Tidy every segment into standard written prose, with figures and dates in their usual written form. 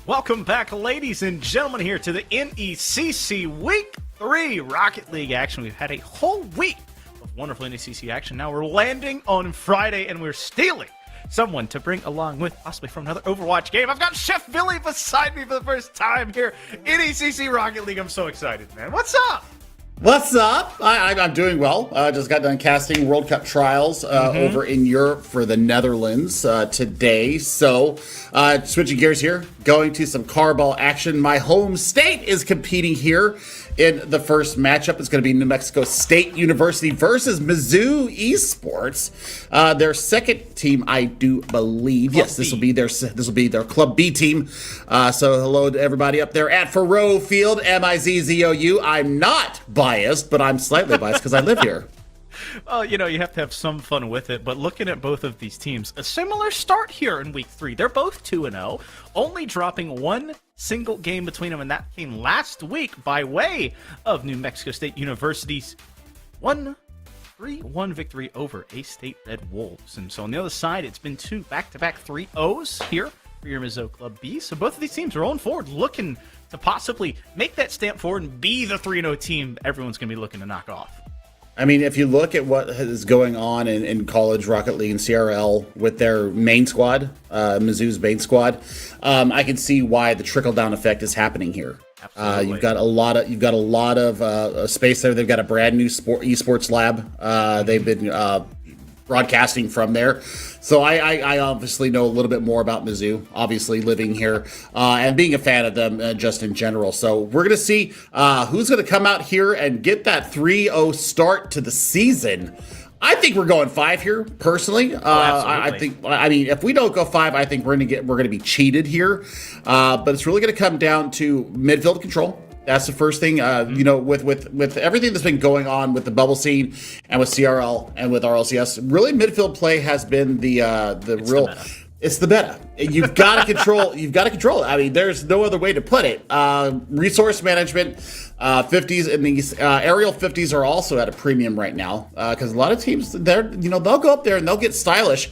Welcome back, ladies and gentlemen, here to the NECC Week 3 Rocket League action. We've had a whole week of wonderful NECC action. Now we're landing on Friday, and we're stealing someone to bring along with, possibly from another Overwatch game. I've got Chef Billy beside me for the first time here. NECC Rocket League. I'm so excited, man. What's up? What's up? I'm doing well. Just got done casting World Cup trials over in Europe for the Netherlands today. So, switching gears here, going to some carball action. My home state is competing here in the first matchup. It's going to be New Mexico State University versus Mizzou Esports. Their second team, I do believe. Club yes, this will be their Club B team. So hello to everybody up there at Faroe Field, Mizzou. I'm not biased, but I'm slightly biased because I live here. Well, you know, you have to have some fun with it, but looking at both of these teams, a similar start here in Week 3. They're both 2-0, only dropping one single game between them, and that came last week by way of New Mexico State University's 3-1 victory over A-State Red Wolves. And so on the other side, it's been two back-to-back 3-0s here for your Mizzou Club B. So both of these teams are rolling forward, looking to possibly make that stamp forward and be the 3-0 team everyone's going to be looking to knock off. I mean, if you look at what is going on in college, Rocket League, and CRL with their main squad, Mizzou's main squad, I can see why the trickle down effect is happening here. You've got a lot of space there. They've got a brand new esports lab. They've been broadcasting from there. So I obviously know a little bit more about Mizzou, obviously living here and being a fan of them just in general. So we're going to see who's going to come out here and get that 3-0 start to the season. I think we're going 5 here, personally. I mean, if we don't go 5, I think we're going to be cheated here. But it's really going to come down to midfield control. That's the first thing, with everything that's been going on with the bubble scene and with CRL and with RLCS, really midfield play has been it's the meta. You've got to control. You've got to control it. I mean, there's no other way to put it. Resource management, 50s, and these aerial 50s are also at a premium right now because a lot of teams they'll go up there and they'll get stylish,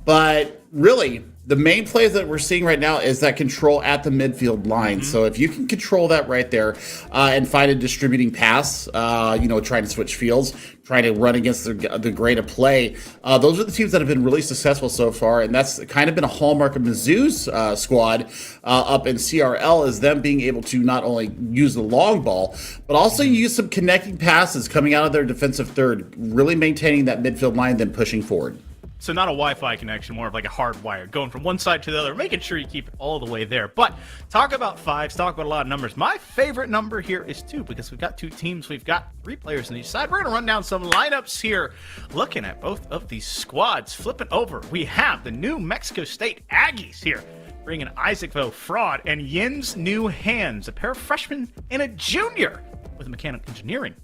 but really, the main plays that we're seeing right now is that control at the midfield line. So if you can control that right there and find a distributing pass, trying to switch fields, trying to run against the grain of play, those are the teams that have been really successful so far. And that's kind of been a hallmark of Mizzou's squad up in CRL is them being able to not only use the long ball, but also use some connecting passes coming out of their defensive third, really maintaining that midfield line, then pushing forward. So not a Wi-Fi connection, more of like a hardwired, going from one side to the other, making sure you keep it all the way there. But talk about 5s, talk about a lot of numbers. My favorite number here is 2 because we've got 2 teams. We've got 3 players on each side. We're going to run down some lineups here, looking at both of these squads. Flipping over, we have the New Mexico State Aggies here, bringing Isaac Vo, Fraud, and Yin's New Hands, a pair of freshmen and a junior with mechanical engineering.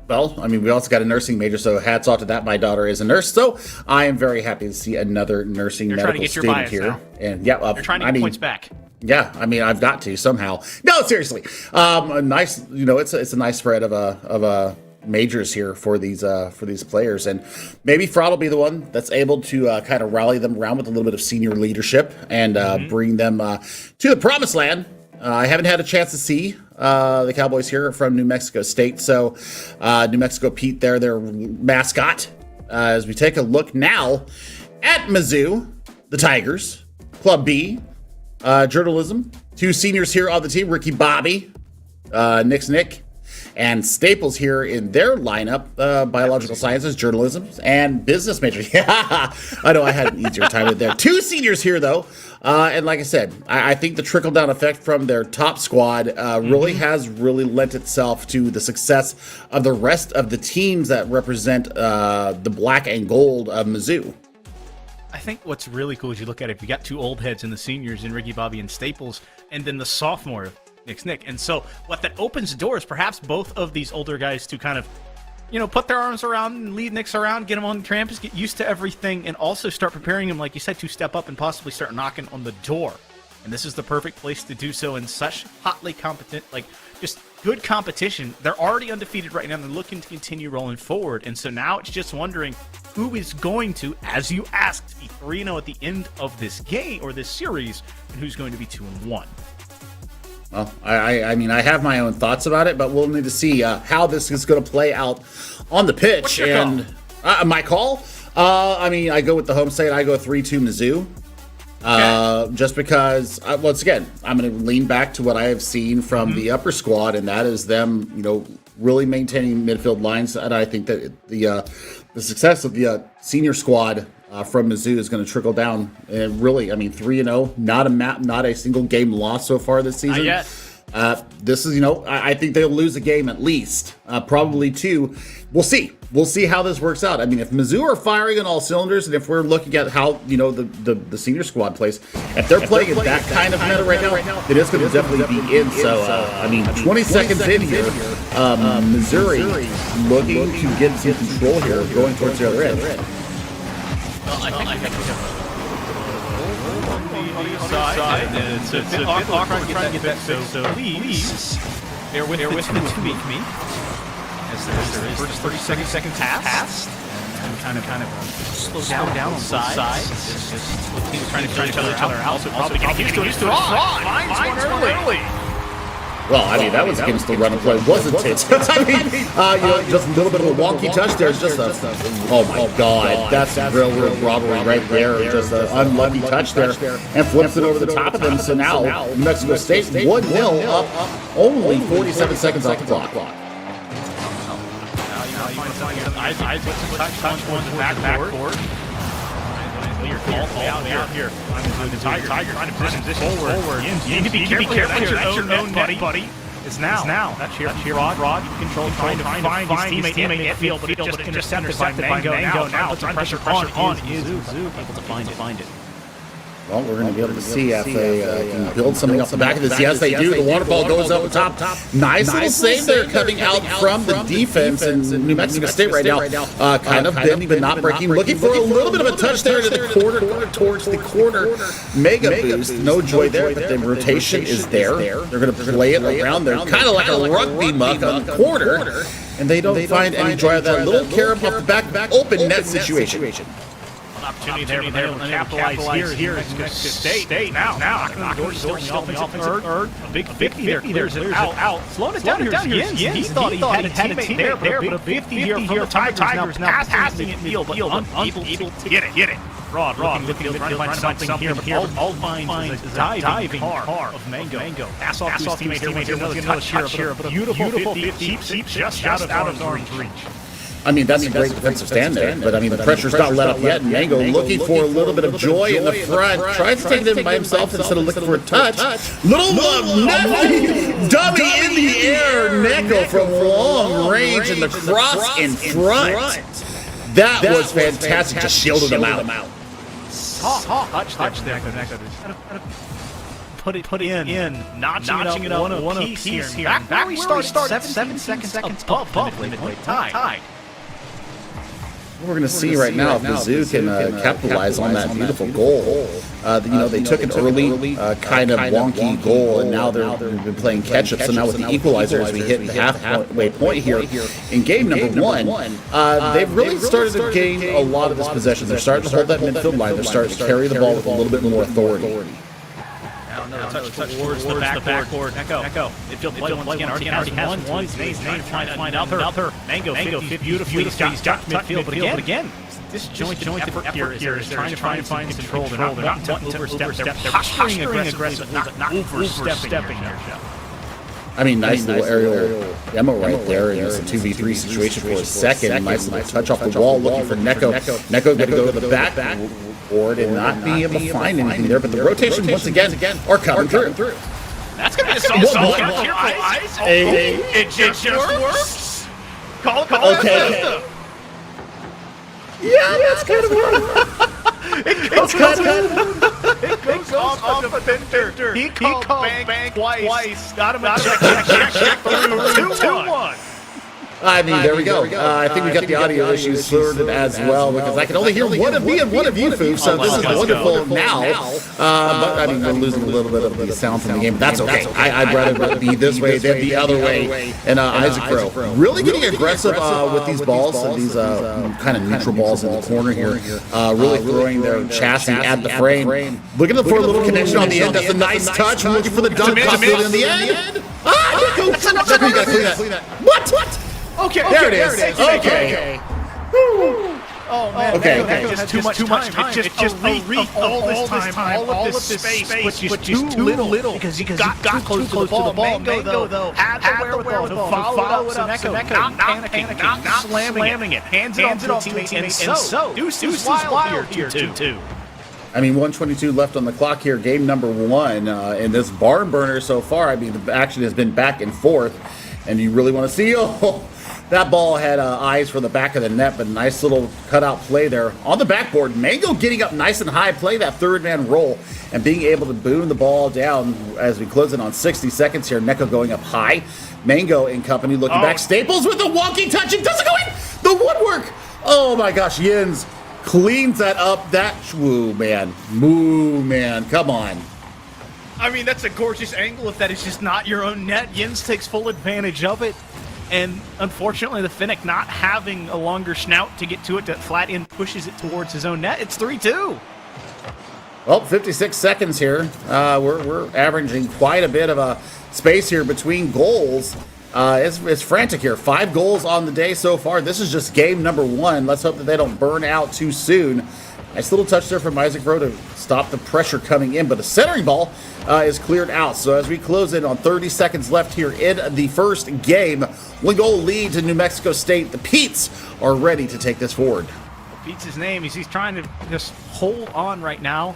Well, I mean, we also got a nursing major, so hats off to that. My daughter is a nurse, so I am very happy to see another nursing medical student here. Now. And yeah, you're trying to get points back. Yeah, I mean, I've got to somehow. No, seriously, a nice, it's a nice spread of majors here for these players, and maybe Fraud will be the one that's able to kind of rally them around with a little bit of senior leadership and bring them to the promised land. I haven't had a chance to see the Cowboys here from New Mexico State. So New Mexico Pete there, their mascot. As we take a look now at Mizzou, the Tigers, Club B, journalism. 2 seniors here on the team, Ricky Bobby, Nick, and Staples here in their lineup, biological sciences, journalism, and business major. Yeah, I know I had an easier time with there. 2 seniors here, though. And like I said, I think the trickle-down effect from their top squad has really lent itself to the success of the rest of the teams that represent the black and gold of Mizzou. I think what's really cool is you look at it, you got 2 old heads in the seniors in Ricky Bobby and Staples, and then the sophomore, Nick. And so what that opens doors, perhaps both of these older guys to kind of, put their arms around and lead Nicks around, get them on campus, get used to everything, and also start preparing them, like you said, to step up and possibly start knocking on the door. And this is the perfect place to do so in such hotly competent, just good competition. They're already undefeated right now. They're looking to continue rolling forward. And so now it's just wondering who is going to, as you asked, be 3-0 at the end of this game or this series, and who's going to be 2-1. Well, I mean, I have my own thoughts about it, but we'll need to see how this is going to play out on the pitch. What's your call? My call? I mean, I go with the home state. I go 3-2 Mizzou. Okay. Just because, once again, I'm going to lean back to what I have seen from the upper squad, and that is them, really maintaining midfield lines. And I think that the success of the senior squad from Mizzou is going to trickle down. And really, I mean, 3-0, not a single game lost so far this season. Not yet. This is, I think they'll lose a game at least, probably 2. We'll see. We'll see how this works out. I mean, if Mizzou are firing on all cylinders, and if we're looking at how the senior squad plays, if they're playing at that kind of meta right now, then it's going to definitely be in. So, I mean, 20 seconds in here, Missouri looking to get some control here, going towards the other end. Well, I think on the side, and it's a bit awkward trying to get that fixed, so please bear with me. As there is first 30 seconds past, and kind of slow down on sides. Just teams trying to kill each other out. Also probably getting used to it. Finds one early. Well, I mean, that was against the run and play, wasn't it? I mean, just a little bit of a wonky touch there. Just oh my God, that's real robbery right there. Just an unlucky touch there, and flips it over the top of them. So now New Mexico State 1-0 up, only 47 seconds off the clock. I put some touch on the backboard. Out here. I'm the Tiger trying to position this forward. You need to be careful here. That's your own net, buddy. It's now. That's here. Rod. Control trying to find his teammate in field, but it just intercepted by Mango. Now put some pressure on Mizzou. Able to find it. Well, we're going to be able to see if they can build something off the back of this. Yes, they do. The water ball goes up top. Nice little save there coming out from the defense in New Mexico State right now. Kind of bending but not breaking. Looking for a little bit of a touch there to the corner, towards the corner. Mega boost. No joy there, but the rotation is there. They're going to play it around there, kind of like a rugby muck on the corner. And they don't find any joy of that little carom off the back open net situation. Opportunity there to capitalize here in Mexico State. Now, knocking on the door, still in the third. A big 50 there, clears it out. Slowing it down here, Yins. He thought he had a teammate there, but a big 50 here from the Tigers now passing it field, but unable to get it. Rod, looking to find something here, but all finds is a diving car of Mango. Pass off to his teammate here, another touch here, but a beautiful 50 keeps just out of arm's reach. I mean, that's a great defensive stand there, but I mean, the pressure's not let up yet. Mango looking for a little bit of joy in the front, tries to take it by himself instead of looking for a touch. Little dummy in the air, Neko from long range and the cross in front. That was fantastic, just shielded him out. Touch there. Put it in, notching it up one piece here. Back where we started 7 seconds above the midway tie. We're going to see right now if Mizzou can capitalize on that beautiful goal. They took an early kind of wonky goal, and now they've been playing catch-up. So now with the equalizer, as we hit the halfway point here in game number one, they've really started to gain a lot of this possession. They're starting to hold that midfield line. They're starting to carry the ball with a little bit more authority. Now touch towards the backboard. Echo. Midfield play once again. Already has one. He's trying to find out her. Mango beautifully. He's got midfield, but again, this joint effort here is trying to find some control. They're not wanting to overstep. They're posturing aggressive, not overstepping here, Jeff. I mean, nice little aerial demo right there. And it's a 2v3 situation for a second. Nice little touch off the wall, looking for Neko. Neko going to go to the backboard and not be able to find anything there. But the rotation, once again, are coming through. That's going to be a solid. It just works. Call it. Okay. Yeah, that's kind of work. It goes off a defender. He called bang twice. Got him. Check. 2-1. I mean, there we go. I think we got the audio issues sorted as well, because I can only hear one of me and one of you, Foo, so this is wonderful now. But, I mean, we're losing a little bit of the sound from the game, but that's okay. I'd rather be this way than the other way. And Isaac Crow, really getting aggressive with these balls, these kind of neutral balls in the corner here, really throwing their chassis at the frame. Looking for a little connection on the end. That's a nice touch. Looking for the dunk toss in the end. You got to clean that. What? Okay, there it is. Okay. Oh man, okay. Just too much time. It's just a wreath all this time, all of this space, which is too little because he got too close to the ball. Mango though had the wherewithal to follow it up. Not panicking, not slamming it. Hands it off to a teammate, and so Deuce wild here too. I mean, 1:22 left on the clock here. Game number one in this barn burner so far. I mean, the action has been back and forth, and you really want to see that ball had eyes for the back of the net, but nice little cutout play there on the backboard. Mango getting up nice and high, play that third man roll, and being able to boom the ball down as we close in on 60 seconds here. Neko going up high. Mango and company looking back. Staples with a wonky touch. It doesn't go in. The woodwork. Oh my gosh, Yins cleans that up. Moo man. Come on. I mean, that's a gorgeous angle if that is just not your own net. Yins takes full advantage of it. And unfortunately, the Finnick not having a longer snout to get to it, to flat in pushes it towards his own net. It's 3-2. Well, 56 seconds here. We're averaging quite a bit of a space here between goals. It's frantic here. 5 goals on the day so far. This is just game number 1. Let's hope that they don't burn out too soon. Nice little touch there from Isaac Rowe to stop the pressure coming in, but the centering ball is cleared out. So as we close in on 30 seconds left here in the first game, 1-goal lead to New Mexico State. The Petes are ready to take this forward. Pete's his name. He's trying to just hold on right now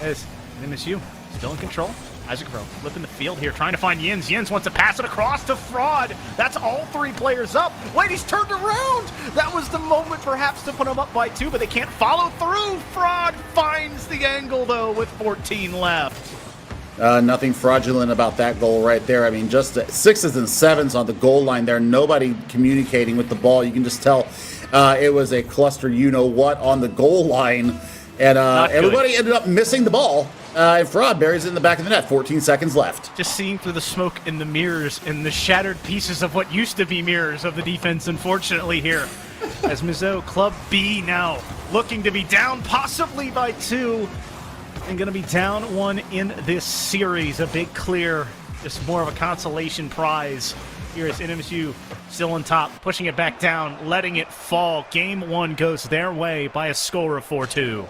as NMSU still in control. Isaac Rowe flipping the field here, trying to find Yins. Yins wants to pass it across to Fraud. That's all 3 players up. Wait, he's turned around. That was the moment perhaps to put him up by 2, but they can't follow through. Fraud finds the angle, though, with 14 left. Nothing fraudulent about that goal right there. I mean, just 6s and 7s on the goal line there. Nobody communicating with the ball. You can just tell it was a cluster you-know-what on the goal line. And everybody ended up missing the ball. And Fraud buries it in the back of the net. 14 seconds left. Just seeing through the smoke in the mirrors and the shattered pieces of what used to be mirrors of the defense, unfortunately, here. As Mizzou, Club B now looking to be down possibly by 2 and going to be down 1 in this series. A big clear, just more of a consolation prize. Here is NMSU still on top, pushing it back down, letting it fall. Game 1 goes their way by a score of 4-2.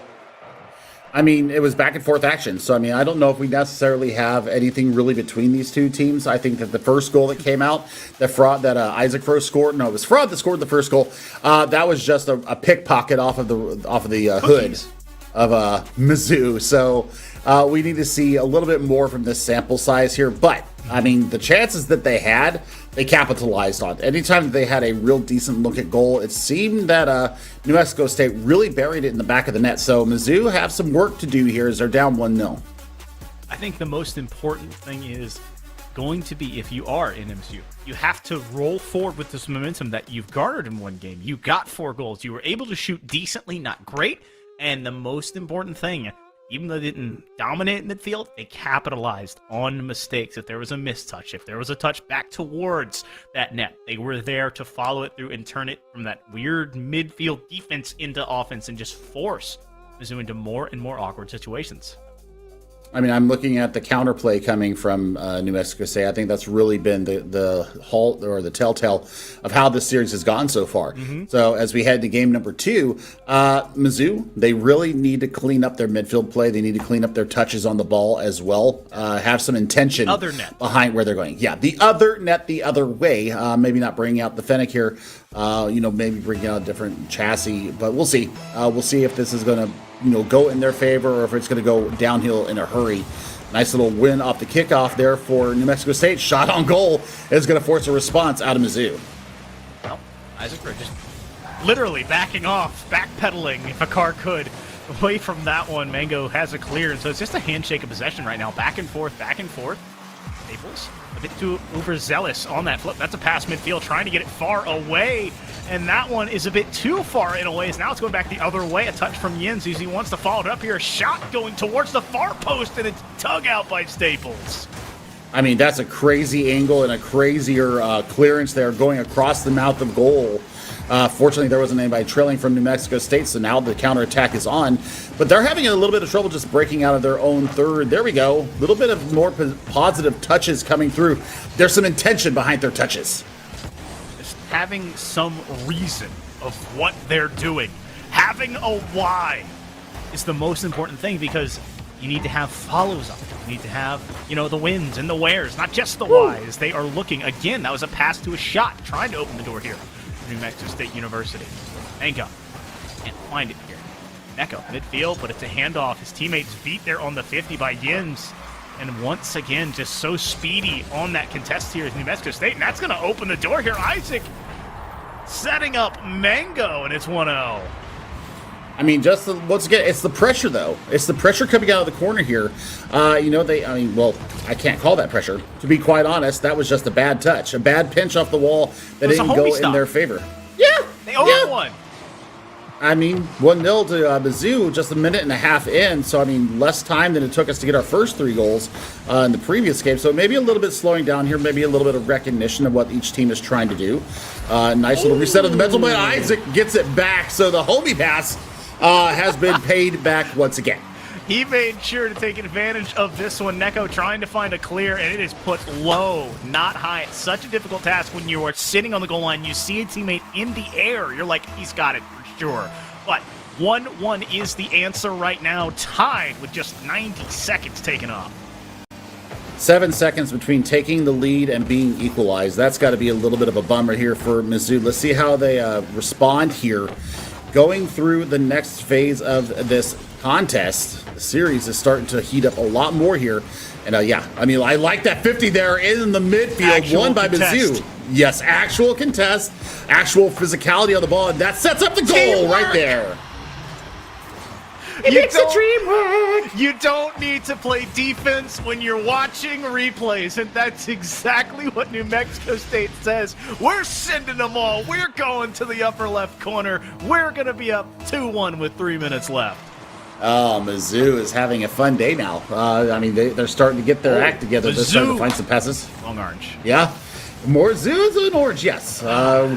I mean, it was back and forth action. So, I mean, I don't know if we necessarily have anything really between these two teams. I think that the first goal that came out, that Isaac Rowe scored, no, it was Fraud that scored the first goal. That was just a pickpocket off of the hood of Mizzou. So we need to see a little bit more from this sample size here. But, I mean, the chances that they had, they capitalized on. Anytime that they had a real decent look at goal, it seemed that New Mexico State really buried it in the back of the net. So Mizzou have some work to do here as they're down 1-0. I think the most important thing is going to be, if you are NMSU, you have to roll forward with this momentum that you've garnered in one game. You got 4 goals. You were able to shoot decently, not great. And the most important thing, even though they didn't dominate in midfield, they capitalized on mistakes. If there was a mistouch, if there was a touch back towards that net, they were there to follow it through and turn it from that weird midfield defense into offense and just force Mizzou into more and more awkward situations. I mean, I'm looking at the counterplay coming from New Mexico State. I think that's really been the halt or the telltale of how this series has gone so far. Mm-hmm. So as we head to game number 2, Mizzou, they really need to clean up their midfield play. They need to clean up their touches on the ball as well. Have some intention other net behind where they're going. Yeah, the other net the other way. Maybe not bringing out the Fennec here. Maybe bringing out a different chassis. But we'll see. We'll see if this is going to go in their favor or if it's going to go downhill in a hurry. Nice little win off the kickoff there for New Mexico State. Shot on goal is going to force a response out of Mizzou. Well, Isaac Rowe just literally backing off, backpedaling if a car could, away from that one. Mango has a clear, and so it's just a handshake of possession right now. Back and forth, back and forth. Staples a bit too overzealous on that flip. That's a pass midfield, trying to get it far away. And that one is a bit too far in a ways. Now it's going back the other way. A touch from Yins as he wants to follow it up here. A shot going towards the far post, and it's dug out by Staples. I mean, that's a crazy angle and a crazier clearance there going across the mouth of goal. Fortunately, there wasn't anybody trailing from New Mexico State, so now the counterattack is on. But they're having a little bit of trouble just breaking out of their own third. There we go. A little bit of more positive touches coming through. There's some intention behind their touches. Having some reason of what they're doing, having a why is the most important thing, because you need to have follows up. You need to have, the wins and the wheres, not just the whys. They are looking, again, that was a pass to a shot, trying to open the door here for New Mexico State University. Mango can't find it here. Neko, midfield, but it's a handoff. His teammates beat there on the 50 by Yins. And once again, just so speedy on that contest here is New Mexico State. And that's going to open the door here. Isaac setting up Mango, and it's 1-0. I mean, once again, it's the pressure, though. It's the pressure coming out of the corner here. I can't call that pressure. To be quite honest, that was just a bad touch. A bad pinch off the wall that didn't go in their favor. Yeah. They own one. I mean, 1-0 to Mizzou, just a minute and a half in. So, I mean, less time than it took us to get our first 3 goals in the previous game. So maybe a little bit slowing down here, maybe a little bit of recognition of what each team is trying to do. Nice little reset of the mental, but Isaac gets it back. So the homie pass has been paid back once again. He made sure to take advantage of this one. NECC trying to find a clear, and it is put low, not high. It's such a difficult task when you are sitting on the goal line. You see a teammate in the air. You're like, he's got it for sure. But 1-1 is the answer right now, tied with just 90 seconds taken off. 7 seconds between taking the lead and being equalized. That's got to be a little bit of a bummer here for Mizzou. Let's see how they respond here. Going through the next phase of this contest, the series is starting to heat up a lot more here. And yeah, I mean, I like that 50 there in the midfield, Actual won by contest. Mizzou. Yes, actual contest, actual physicality on the ball, and that sets up the goal Teamwork. right there. It makes a dream work. You don't need to play defense when you're watching replays, and that's exactly what New Mexico State says. We're sending them all. We're going to the upper left corner. We're going to be up 2-1 with 3 minutes left. Oh, Mizzou is having a fun day now. I mean, they're starting to get their act together. They're starting to find some passes. Long orange. Yeah. More Zoos and orange, yes.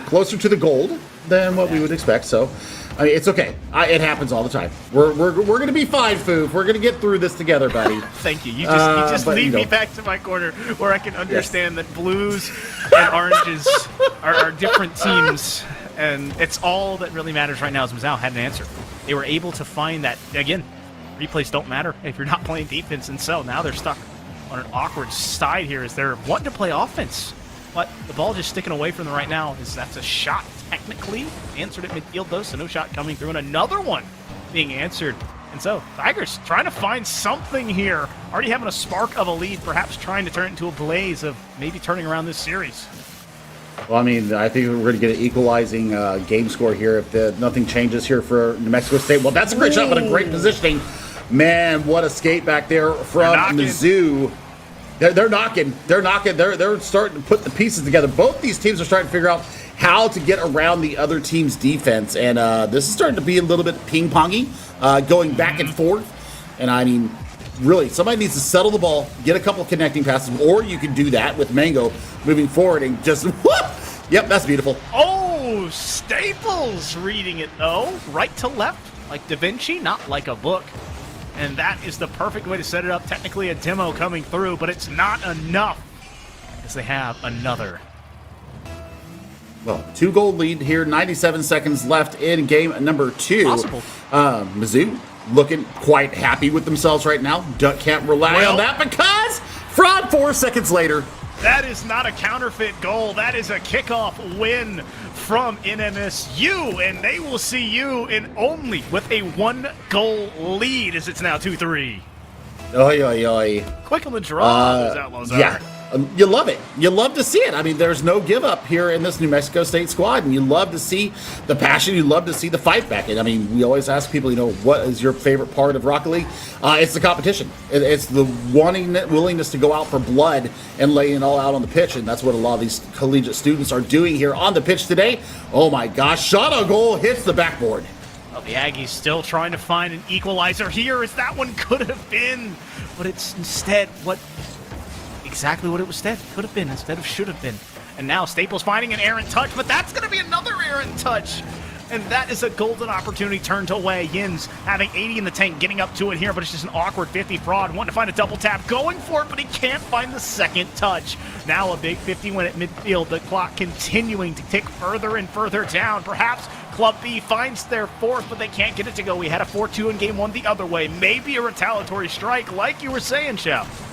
Closer to the gold than what we would expect, so... I mean, it's okay. It happens all the time. We're going to be fine, Foof. We're going to get through this together, buddy. Thank you. You just lead me back to my corner where I can understand that blues and oranges are different teams, and it's all that really matters right now is Mizzou had an answer. They were able to find that, again, replays don't matter if you're not playing defense, and so now they're stuck on an awkward side here as they're wanting to play offense. But the ball just sticking away from them right now. That's a shot, technically. Answered at midfield, though, so no shot coming through. And another one being answered. And so, Tigers trying to find something here. Already having a spark of a lead, perhaps trying to turn it into a blaze of maybe turning around this series. Well, I mean, I think we're going to get an equalizing game score here if nothing changes here for New Mexico State. Well, that's a great shot, but a great positioning. Man, what a skate back there from Mizzou. They're knocking. They're starting to put the pieces together. Both these teams are starting to figure out how to get around the other team's defense. And this is starting to be a little bit ping-pongy, going back and forth. And I mean, really, somebody needs to settle the ball, get a couple connecting passes, or you can do that with Mango moving forward and just, whoop! Yep, that's beautiful. Oh, Staples reading it, though. Right to left, like Da Vinci, not like a book. And that is the perfect way to set it up. Technically a demo coming through, but it's not enough because they have another. Well, 2-goal lead here, 97 seconds left in game number 2. Possible. Mizzou looking quite happy with themselves right now. Can't rely on that because fraud 4 seconds later. That is not a counterfeit goal. That is a kickoff win from NMSU, and they will see you in only with a 1-goal lead as it's now 2-3. Oy, oy, oy. Quick on the draw, those Outlaws are. Yeah, you love it. You love to see it. I mean, there's no give up here in this New Mexico State squad, and you love to see the passion. You love to see the fight back. And I mean, we always ask people, what is your favorite part of Rocket League? It's the competition. It's the willingness to go out for blood and lay it all out on the pitch, and that's what a lot of these collegiate students are doing here on the pitch today. Oh my gosh, shot on goal, hits the backboard. Well, the Aggies still trying to find an equalizer here as that one could have been, but it's instead exactly what it was could have been instead of should have been. And now Staples finding an errant touch, but that's going to be another errant touch. And that is a golden opportunity turned away. Yins having 80 in the tank, getting up to it here, but it's just an awkward 50 fraud. Wanting to find a double tap, going for it, but he can't find the second touch. Now a big 50 win at midfield. The clock continuing to tick further and further down. Perhaps Club B finds their fourth, but they can't get it to go. We had a 4-2 in game 1 the other way. Maybe a retaliatory strike, like you were saying, Chef.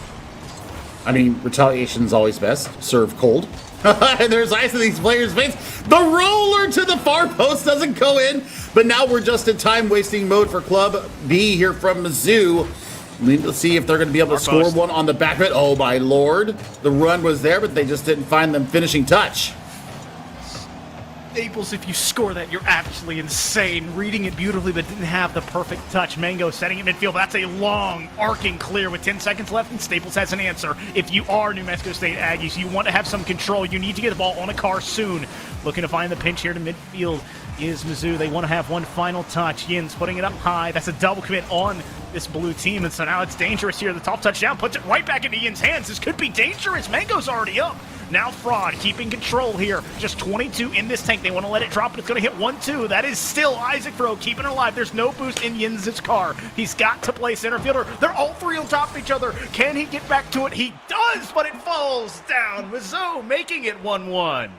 I mean, retaliation's always best. Serve cold. And there's ice in these players' face. The roller to the far post doesn't go in, but now we're just in time-wasting mode for Club B here from Mizzou. We need to see if they're going to be able to score one on the back of it. Oh, my Lord. The run was there, but they just didn't find them finishing touch. Staples, if you score that, you're actually insane. Reading it beautifully, but didn't have the perfect touch. Mango setting it midfield. That's a long, arcing clear with 10 seconds left, and Staples has an answer. If you are New Mexico State Aggies, you want to have some control. You need to get the ball on a car soon. Looking to find the pinch here to midfield is Mizzou. They want to have one final touch. Yins putting it up high. That's a double commit on this blue team, and so now it's dangerous here. The top touchdown puts it right back into Ian's hands. This could be dangerous. Mango's already up. Now Fraud keeping control here. Just 22 in this tank. They want to let it drop, but it's going to hit 1-2. That is still Isaac Fro keeping it alive. There's no boost in Yinz's car. He's got to play center fielder. They're all three on top of each other. Can he get back to it? He does, but it falls down. Mizzou making it 1-1.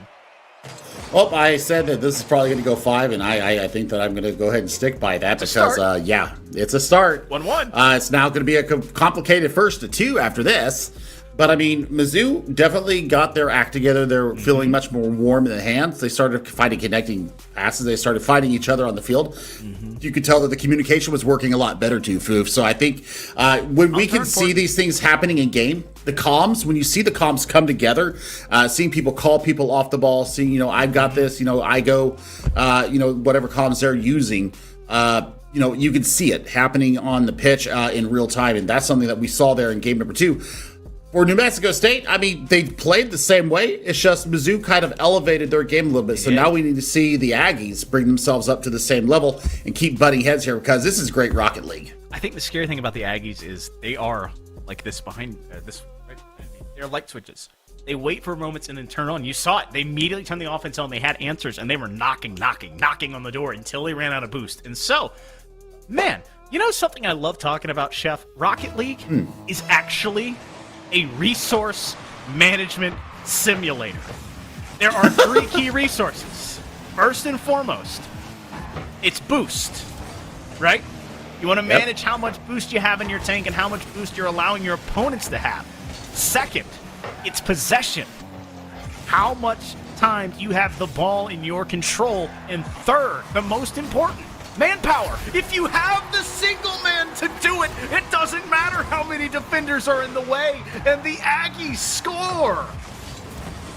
Well, I said that this is probably going to go 5, and I think that I'm going to go ahead and stick by that because, yeah, it's a start. 1-1. It's now going to be a complicated 1-2 after this. But, I mean, Mizzou definitely got their act together. They're feeling much more warm in the hands. They started finding connecting passes. They started fighting each other on the field. You could tell that the communication was working a lot better, too, Foof. So I think when we can see these things happening in game, the comms, when you see the comms come together, seeing people call people off the ball, seeing, I've got this, I go, whatever comms they're using, you can see it happening on the pitch in real time. And that's something that we saw there in game number 2. For New Mexico State, I mean, they played the same way. It's just Mizzou kind of elevated their game a little bit. So now we need to see the Aggies bring themselves up to the same level and keep butting heads here because this is great Rocket League. I think the scary thing about the Aggies is they are like this behind this. They're light switches. They wait for moments and then turn on. You saw it. They immediately turned the offense on. They had answers, and they were knocking on the door until they ran out of boost. And so, man, something I love talking about, Chef? Rocket League is actually a resource management simulator. There are 3 key resources. First and foremost, it's boost, right? You want to manage how much boost you have in your tank and how much boost you're allowing your opponents to have. Second, it's possession. How much time you have the ball in your control. And third, the most important, manpower. If you have the single man to do it, it doesn't matter how many defenders are in the way, and the Aggies score.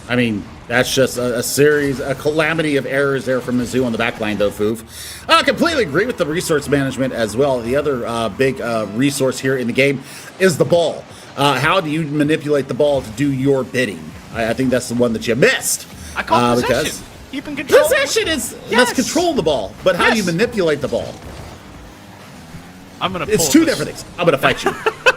I mean, that's just a calamity of errors there from Mizzou on the back line, though, Foof. I completely agree with the resource management as well. The other big resource here in the game is the ball. How do you manipulate the ball to do your bidding? I think that's the one that you missed. I call it possession. Keeping control. Possession is let's control the ball, but how do you manipulate the ball? I'm gonna. It's two different things. I'm gonna fight you.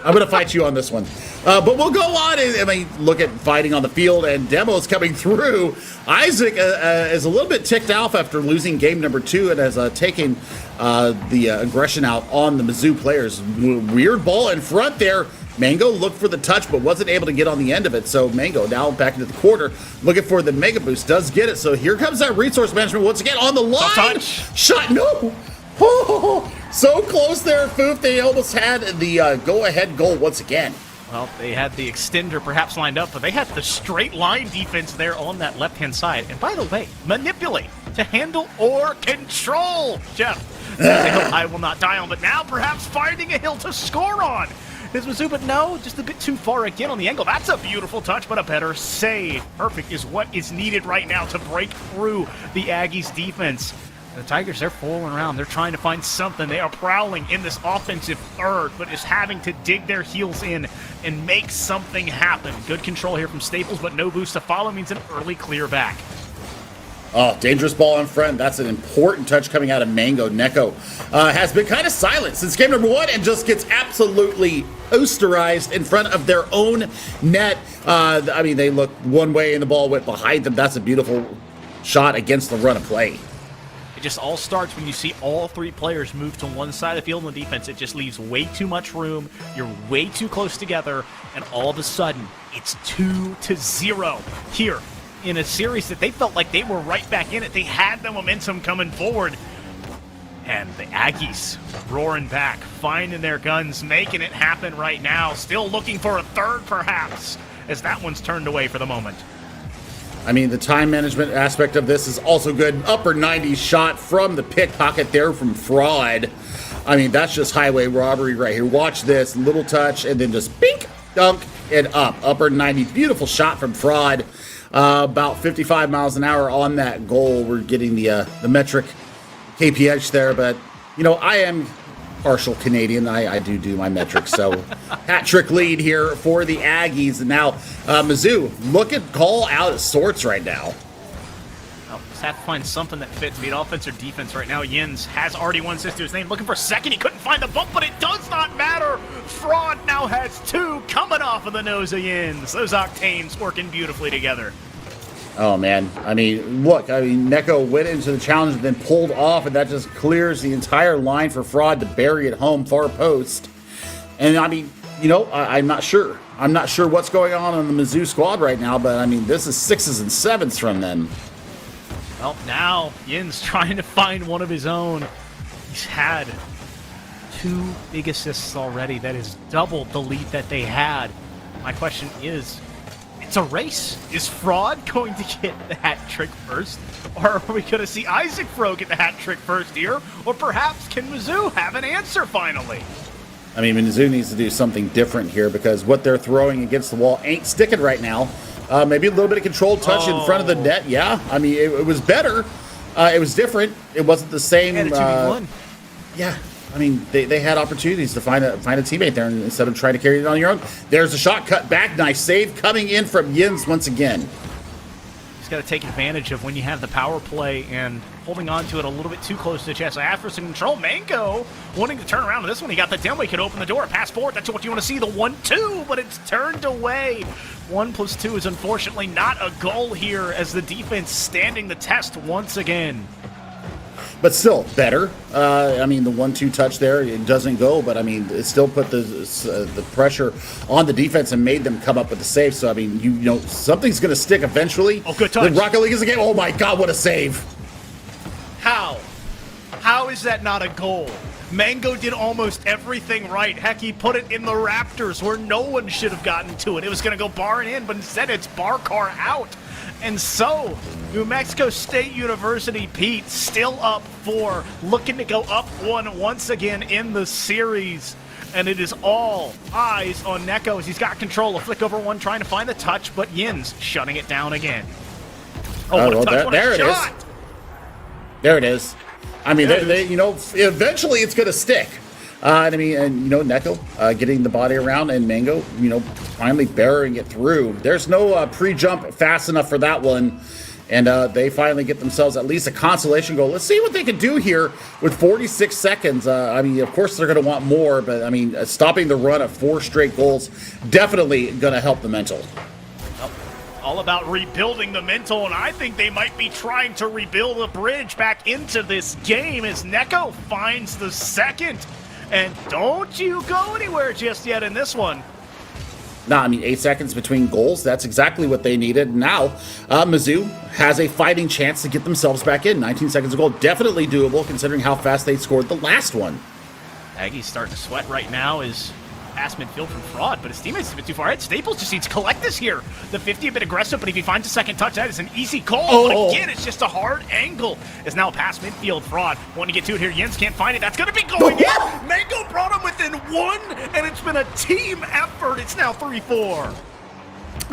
I'm gonna fight you on this one. But we'll go on. I mean, look at fighting on the field and demos coming through. Isaac is a little bit ticked off after losing game number 2 and has taken the aggression out on the Mizzou players. Weird ball in front there. Mango looked for the touch, but wasn't able to get on the end of it. So Mango now back into the quarter, looking for the mega boost. Does get it. So here comes that resource management once again on the line. Touch. Shot. No. Oh, so close there, Foof. They almost had the go-ahead goal once again. Well, they had the extender perhaps lined up, but they had the straight line defense there on that left-hand side. And by the way, manipulate to handle or control. Jeff, I will not die on, but now perhaps finding a hill to score on. Is Mizzou, but no, just a bit too far again on the angle. That's a beautiful touch, but a better save. Perfect is what is needed right now to break through the Aggies' defense. The Tigers, they're fooling around. They're trying to find something. They are prowling in this offensive third, but is having to dig their heels in and make something happen. Good control here from Staples, but no boost to follow means an early clear back. Oh, dangerous ball in front. That's an important touch coming out of Mango. Neko has been kind of silent since game number 1 and just gets absolutely osterized in front of their own net. I mean, they looked one way and the ball went behind them. That's a beautiful shot against the run of play. It just all starts when you see all 3 players move to one side of the field in the defense. It just leaves way too much room. You're way too close together, and all of a sudden, it's 2-0 here in a series that they felt like they were right back in it. They had the momentum coming forward. And the Aggies roaring back, finding their guns, making it happen right now. Still looking for a third, perhaps, as that one's turned away for the moment. I mean, the time management aspect of this is also good. Upper 90s shot from the pickpocket there from Fraud. I mean, that's just highway robbery right here. Watch this. Little touch, and then just bink, dunk, and up. Upper 90. Beautiful shot from Fraud. About 55 miles an hour on that goal. We're getting the metric KPH there, but, I am partial Canadian. I do my metrics. So, hat trick lead here for the Aggies. And now, Mizzou, call out of sorts right now. Oh, have to find something that fits, be it offense or defense right now. Yins has already one assist to his name. Looking for second. He couldn't find the bump, but it does not matter. Fraud now has 2 coming off of the nose of Yins. Those octanes working beautifully together. Oh, man. I mean, look, NECC went into the challenge and then pulled off, and that just clears the entire line for Fraud to bury it home far post. And, I mean, you know, I'm not sure. I'm not sure what's going on the Mizzou squad right now, but, I mean, this is 6s and 7s from them. Well, now Yin's trying to find one of his own. He's had 2 big assists already. That is double the lead that they had. My question is, it's a race. Is Fraud going to get the hat trick first? Or are we going to see Isaac Fro get the hat trick first here? Or perhaps can Mizzou have an answer finally? I mean, Mizzou needs to do something different here because what they're throwing against the wall ain't sticking right now. Maybe a little bit of controlled touch in front of the net. Yeah, I mean, it was better. It was different. It wasn't the same. And a 2v1. Yeah. I mean, they had opportunities to find a teammate there instead of trying to carry it on your own. There's a shot cut back. Nice save coming in from Yins once again. Just got to take advantage of when you have the power play and holding on to it a little bit too close to the chest. After some control, Mango wanting to turn around to this one. He got the demo. He could open the door, pass forward. That's what you want to see, the 1-2, but it's turned away. 1+2 is unfortunately not a goal here as the defense standing the test once again. But still, better. I mean, the 1-2 touch there, it doesn't go, but I mean, it still put the pressure on the defense and made them come up with the save. So, I mean, you know, something's going to stick eventually. Oh, good touch. The Rocket League is a game. Oh, my God, what a save. How? How is that not a goal? Mango did almost everything right. Heck, he put it in the Raptors where no one should have gotten to it. It was going to go bar and in, but instead it's bar car out. And so, New Mexico State University, Pete, still up 4, looking to go up 1 once again in the series. And it is all eyes on NECC as he's got control. A flick over 1, trying to find the touch, but Yins shutting it down again. Oh, what a touch, what a shot! There it is. I mean, they you know, eventually it's going to stick. And I mean, and you know, NECC getting the body around and Mango, you know, finally burying it through. There's no pre-jump fast enough for that one. And they finally get themselves at least a consolation goal. Let's see what they can do here with 46 seconds. I mean, of course, they're going to want more. But, I mean, stopping the run of 4 straight goals definitely going to help the mental. All about rebuilding the mental, and I think they might be trying to rebuild a bridge back into this game as NECC finds the second. And don't you go anywhere just yet in this one. No, I mean, 8 seconds between goals. That's exactly what they needed. Now, Mizzou has a fighting chance to get themselves back in. 19 seconds of goal, definitely doable considering how fast they scored the last one. Aggie's starting to sweat right now as pass midfield from Fraud, but his teammates a bit too far ahead. Staples just needs to collect this here. The 50 a bit aggressive, but if he finds a second touch, that is an easy call. Oh. But again, it's just a hard angle. It's now past midfield. Fraud wanting to get to it here. Yins can't find it. That's going to be going in. Mango brought him within 1, and it's been a team effort. It's now 3-4.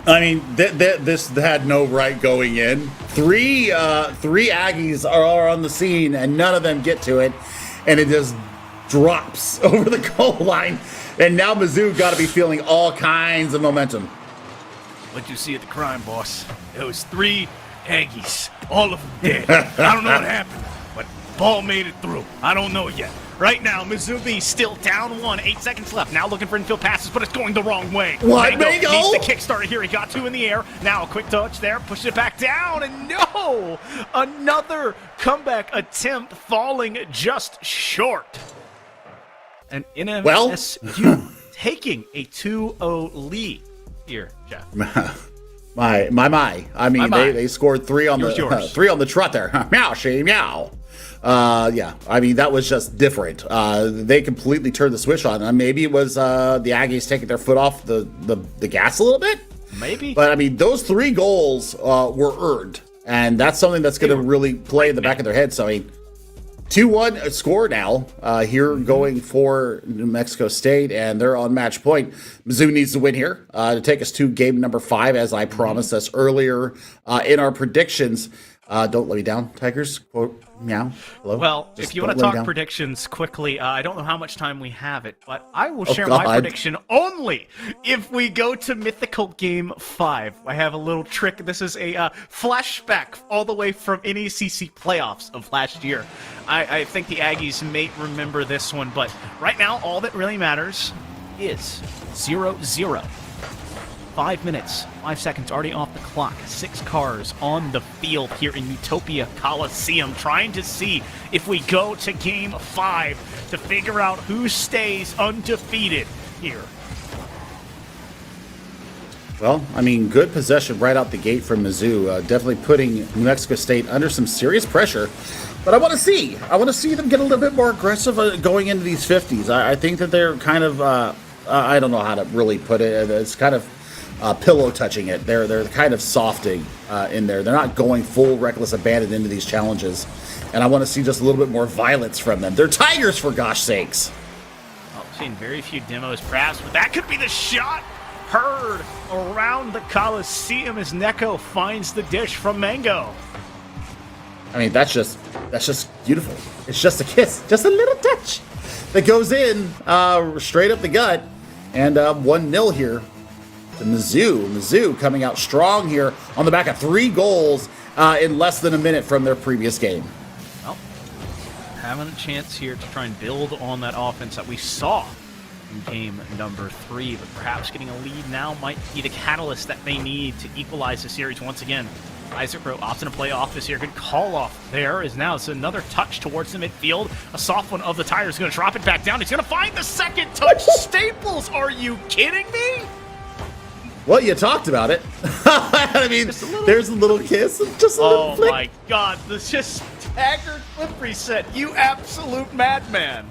I mean, this had no right going in. Three Aggies are on the scene, and none of them get to it, and it just drops over the goal line. And now Mizzou got to be feeling all kinds of momentum. What'd you see at the crime, boss? There was 3 Aggies, all of them dead. I don't know what happened, but ball made it through. I don't know yet. Right now, Mizzou still down 1, 8 seconds left. Now looking for infield passes, but it's going the wrong way. What, Mango? Needs the kickstarter here. He got 2 in the air. Now a quick touch there, pushes it back down, and no! Another comeback attempt falling just short. And NMSU taking a 2-0 lead here, Jeff. My. I mean, they scored 3 on yours. On the trot there. Meow, she meow. Yeah, I mean, that was just different. They completely turned the switch on. Maybe it was the Aggies taking their foot off the gas a little bit. Maybe. But, I mean, those 3 goals were earned. And that's something that's going to really play in the back of their head. So, I mean, 2-1 score now here going for New Mexico State, and they're on match point. Mizzou needs to win here to take us to game number 5, as I promised us earlier in our predictions. Don't let me down, Tigers. Quote, meow. Hello? Well, Just if you don't want to let me talk down. predictions quickly, I don't know how much time we have it, but I will share God. my prediction only if we go to Mythical Game 5. I have a little trick. This is a flashback all the way from NECC playoffs of last year. I think the Aggies may remember this one, but right now, all that really matters is 0-0. 5 minutes, 5 seconds already off the clock. 6 cars on the field here in Utopia Coliseum, trying to see if we go to Game 5 to figure out who stays undefeated here. Well, I mean, good possession right out the gate from Mizzou. Definitely putting New Mexico State under some serious pressure. But I want to see them get a little bit more aggressive going into these 50s. I think that they're kind of, I don't know how to really put it. It's kind of pillow touching it. They're kind of softing in there. They're not going full reckless abandon into these challenges. And I want to see just a little bit more violence from them. They're Tigers, for gosh sakes. Well, I've seen very few demos, perhaps, but that could be the shot heard around the Coliseum as Neko finds the dish from Mango. I mean, that's just beautiful. It's just a kiss, just a little touch that goes in straight up the gut. And 1-0 here to Mizzou. Mizzou coming out strong here on the back of 3 goals in less than a minute from their previous game. Well, having a chance here to try and build on that offense that we saw in game number 3, but perhaps getting a lead now might be the catalyst that they need to equalize the series once again. Isaac Rowe opting to play off this here. Good call off there is now. It's another touch towards the midfield. A soft one of the Tigers going to drop it back down. He's going to find the second touch. Staples, are you kidding me? Well, you talked about it. I mean, there's a little kiss, just a little flick. Oh my God, this just staggered flip reset. You absolute madman.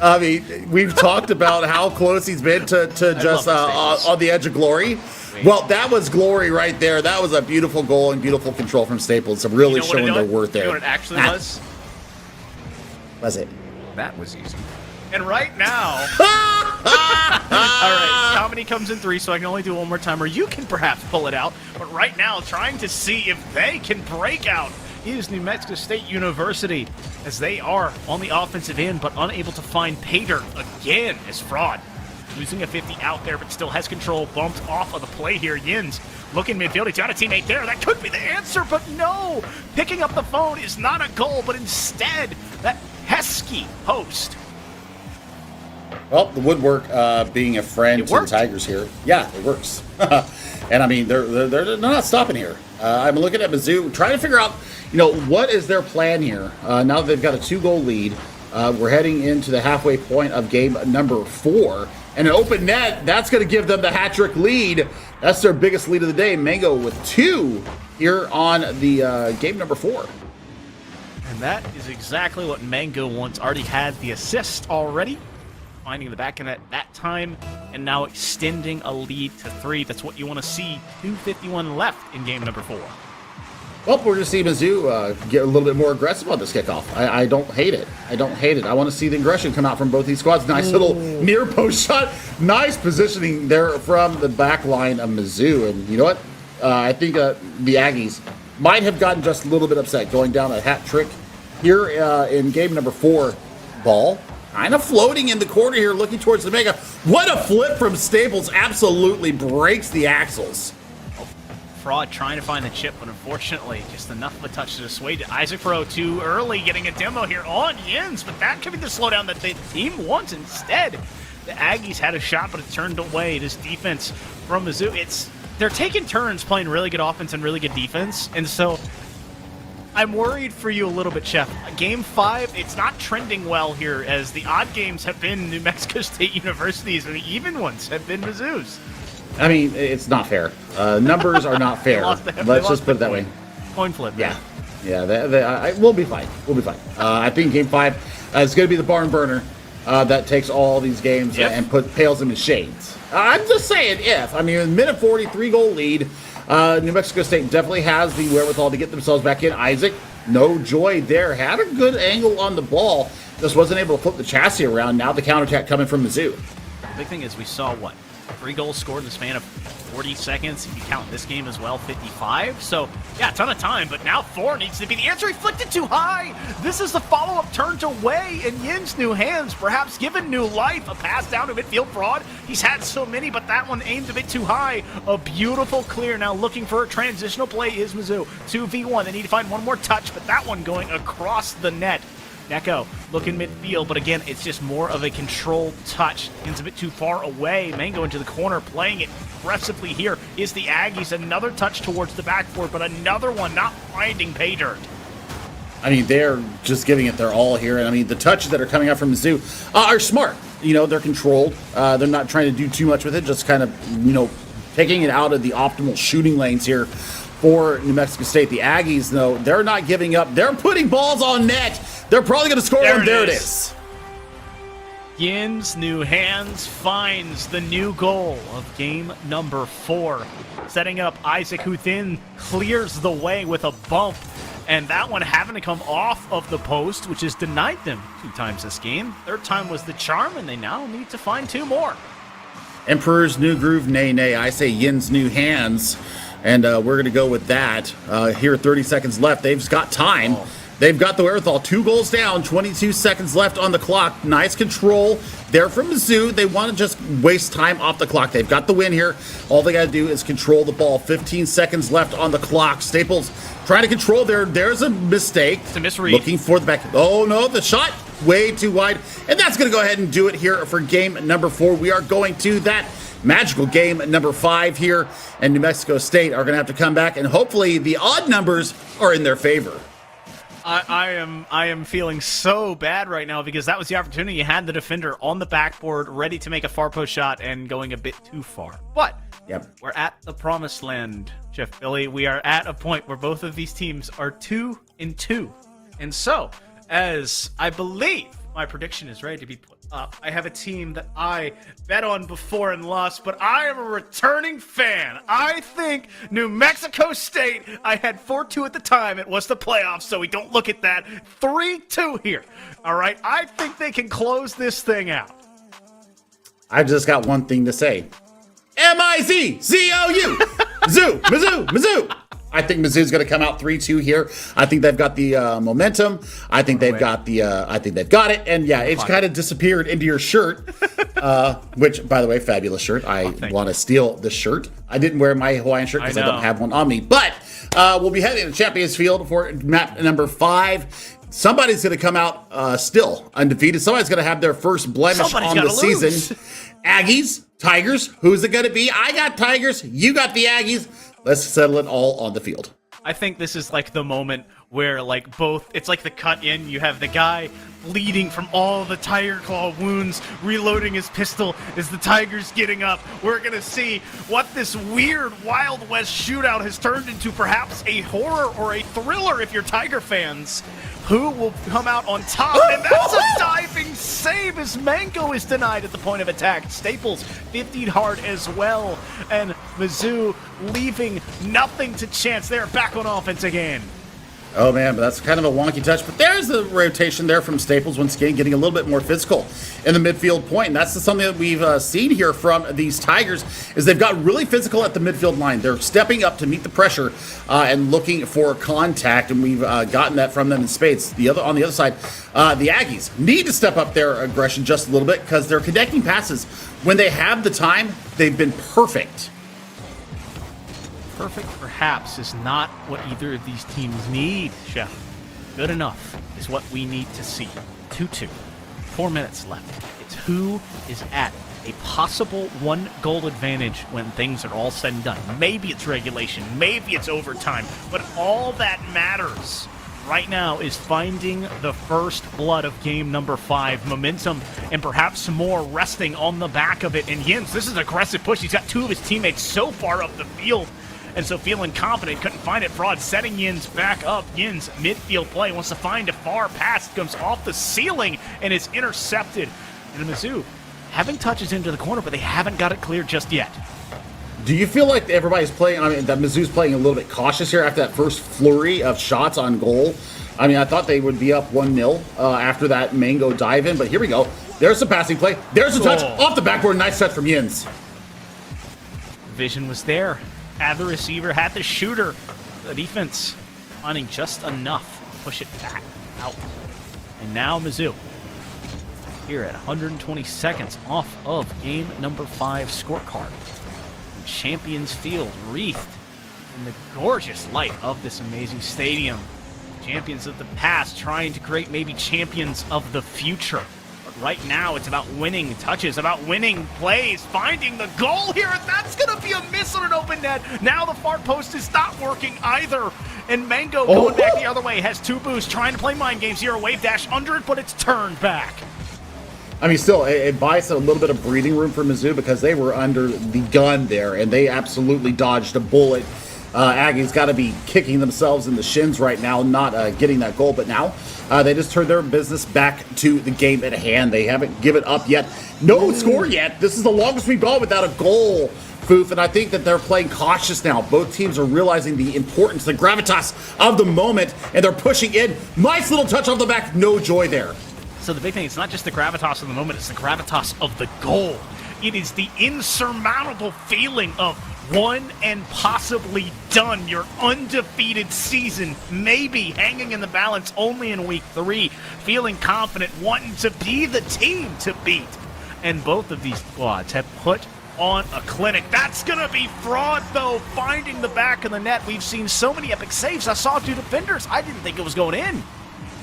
I mean, we've talked about how close he's been to just on the edge of glory. Well, that was glory right there. That was a beautiful goal and beautiful control from Staples. So really showing their worth there. You know what it actually was? Was it? That was easy. And right now... All right, Comedy comes in 3, so I can only do it one more time, or you can perhaps pull it out. But right now, trying to see if they can break out is New Mexico State University, as they are on the offensive end, but unable to find Pater again as Fraud. Losing a 50 out there, but still has control. Bumped off of the play here. Yins looking midfield. He's got a teammate there. That could be the answer, but no! Picking up the phone is not a goal, but instead, that pesky post. Well, the woodwork being a friend to the Tigers here. Yeah, it works. And I mean, they're not stopping here. I'm looking at Mizzou, trying to figure out, what is their plan here. Now that they've got a 2-goal lead, we're heading into the halfway point of game number 4. And an open net, that's going to give them the hat-trick lead. That's their biggest lead of the day. Mango with 2 here on the game number 4. And that is exactly what Mango wants. Already had the assist already. Finding the back end at that time, and now extending a lead to 3. That's what you want to see. 2:51 left in game number 4. Well, we're going to see Mizzou get a little bit more aggressive on this kickoff. I don't hate it. I want to see the aggression come out from both these squads. Nice little near post shot. Nice positioning there from the back line of Mizzou. And you know what? I think the Aggies might have gotten just a little bit upset going down a hat trick here in game number 4. Ball kind of floating in the corner here, looking towards the mega. What a flip from Staples. Absolutely breaks the axles. Fraud trying to find the chip, but unfortunately, just enough of a touch to dissuade Isaac Rowe too early, getting a demo here on Yins, but that could be the slowdown that the team wants instead. The Aggies had a shot, but it turned away. This defense from Mizzou, they're taking turns playing really good offense and really good defense, and so I'm worried for you a little bit, Chef. Game 5, it's not trending well here, as the odd games have been New Mexico State University's, and the even ones have been Mizzou's. I mean, it's not fair. Numbers are not fair. Let's just put it that way. Coin flip. Yeah. We'll be fine. I think Game 5 is going to be the barn burner that takes all these games and pales them in shades. I'm just saying if. I mean, minute 40, 3-goal lead. New Mexico State definitely has the wherewithal to get themselves back in. Isaac, no joy there. Had a good angle on the ball. Just wasn't able to flip the chassis around. Now the counterattack coming from Mizzou. The big thing is we saw, 3 goals scored in the span of 40 seconds. If you count this game as well, 55. So, yeah, a ton of time, but now 4 needs to be the answer. He flicked it too high. This is the follow-up turned away in Yin's new hands, perhaps given new life. A pass down to midfield fraud. He's had so many, but that one aimed a bit too high. A beautiful clear. Now looking for a transitional play is Mizzou. 2v1. They need to find one more touch, but that one going across the net. NECC looking midfield, but again, it's just more of a controlled touch. It's a bit too far away. Mango into the corner, playing it aggressively here is the Aggies. Another touch towards the backboard, but another one not finding pay dirt. I mean, they're just giving it their all here. And I mean, the touches that are coming out from Mizzou are smart. You know, they're controlled. They're not trying to do too much with it, just kind of, you know, taking it out of the optimal shooting lanes here for New Mexico State. The Aggies, though, they're not giving up. They're putting balls on net. They're probably going to score one. There it is. Yin's new hands finds the new goal of game number 4. Setting up Isaac, who then clears the way with a bump. And that one having to come off of the post, which has denied them 2 times this game. 3rd time was the charm, and they now need to find 2 more. Emperor's new groove, nay, nay. I say Yin's new hands. And we're going to go with that. Here, 30 seconds left. They've got time. They've got the wherewithal. 2 goals down, 22 seconds left on the clock. Nice control there from Mizzou. They want to just waste time off the clock. They've got the win here. All they got to do is control the ball. 15 seconds left on the clock. Staples trying to control there. There's a mistake. It's a misread. Looking for the back. Oh, no, the shot way too wide. And that's going to go ahead and do it here for game number 4. We are going to that magical game number 5 here, and New Mexico State are going to have to come back, and hopefully the odd numbers are in their favor. I am feeling so bad right now because that was the opportunity. You had the defender on the backboard ready to make a far post shot and going a bit too far. But we're at the promised land, Chef Billy. We are at a point where both of these teams are 2-2. And so, as I believe my prediction is ready to be put up, I have a team that I bet on before and lost, but I am a returning fan. I think New Mexico State, I had 4-2 at the time. It was the playoffs, so we don't look at that. 3-2 here. All right, I think they can close this thing out. I've just got one thing to say. M-I-Z-Z-O-U. Mizzou, Mizzou, Mizzou. I think Mizzou's going to come out 3-2 here. I think they've got the momentum. I think they've got the. I think they've got it. And yeah, it's kind of disappeared into your shirt, which, by the way, fabulous shirt. I want to steal this shirt. I didn't wear my Hawaiian shirt because I don't have one on me. But we'll be heading to Champions Field for map number 5. Somebody's going to come out still undefeated. Somebody's going to have their first blemish on the season. Aggies, Tigers. Who's it going to be? I got Tigers. You got the Aggies. Let's settle it all on the field. I think this is like the moment where like both, it's like the cut in, you have the guy bleeding from all the tiger claw wounds, reloading his pistol as the Tigers getting up. We're going to see what this weird Wild West shootout has turned into, perhaps a horror or a thriller if you're Tiger fans. Who will come out on top? And that's a diving save as Mango is denied at the point of attack. Staples 50'd hard as well. And Mizzou leaving nothing to chance. They're back on offense again. Oh, man, but that's kind of a wonky touch. But there's the rotation there from Staples once again, getting a little bit more physical in the midfield point. And that's something that we've seen here from these Tigers, is they've got really physical at the midfield line. They're stepping up to meet the pressure and looking for contact, and we've gotten that from them in spades. On the other side, the Aggies need to step up their aggression just a little bit because they're connecting passes. When they have the time, they've been perfect. Perfect, perhaps, is not what either of these teams need, Chef. Good enough is what we need to see. 2-2. 4 minutes left. It's who is at a possible 1-goal advantage when things are all said and done. Maybe it's regulation, maybe it's overtime, but all that matters right now is finding the first blood of game number 5. Momentum and perhaps some more resting on the back of it. And Yins, this is an aggressive push. He's got 2 of his teammates so far up the field. And so feeling confident, couldn't find it. Fraud setting Yins back up. Yins midfield play, wants to find a far pass. It comes off the ceiling and is intercepted. And Mizzou having touches into the corner, but they haven't got it cleared just yet. Do you feel like everybody's playing, that Mizzou's playing a little bit cautious here after that first flurry of shots on goal? I mean, I thought they would be up 1-0 after that Mango dive in, but here we go. There's the passing play. There's the touch off the backboard. Nice touch from Yins. vision was there. Had the receiver, had the shooter. The defense finding just enough to push it back out. And now Mizzou here at 120 seconds off of game number 5 scorecard. Champions Field wreathed in the gorgeous light of this amazing stadium. Champions of the past trying to create maybe champions of the future. But right now it's about winning touches, about winning plays, finding the goal here. That's going to be a miss on an open net. Now the far post is not working either. And Mango going back the other way has 2 boosts, trying to play mind games here. A wave dash under it, but it's turned back. I mean, still, it buys a little bit of breathing room for Mizzou because they were under the gun there, and they absolutely dodged a bullet. Aggies got to be kicking themselves in the shins right now, not getting that goal. But now they just turned their business back to the game at hand. They haven't given up yet. No score yet. This is the longest we've gone without a goal, Foof, and I think that they're playing cautious now. Both teams are realizing the importance, the gravitas of the moment, and they're pushing in. Nice little touch off the back. No joy there. So the big thing, it's not just the gravitas of the moment, it's the gravitas of the goal. It is the insurmountable feeling of won and possibly done. Your undefeated season maybe hanging in the balance only in week 3. Feeling confident, wanting to be the team to beat. And both of these squads have put on a clinic. That's going to be fraud, though, finding the back of the net. We've seen so many epic saves. I saw 2 defenders. I didn't think it was going in.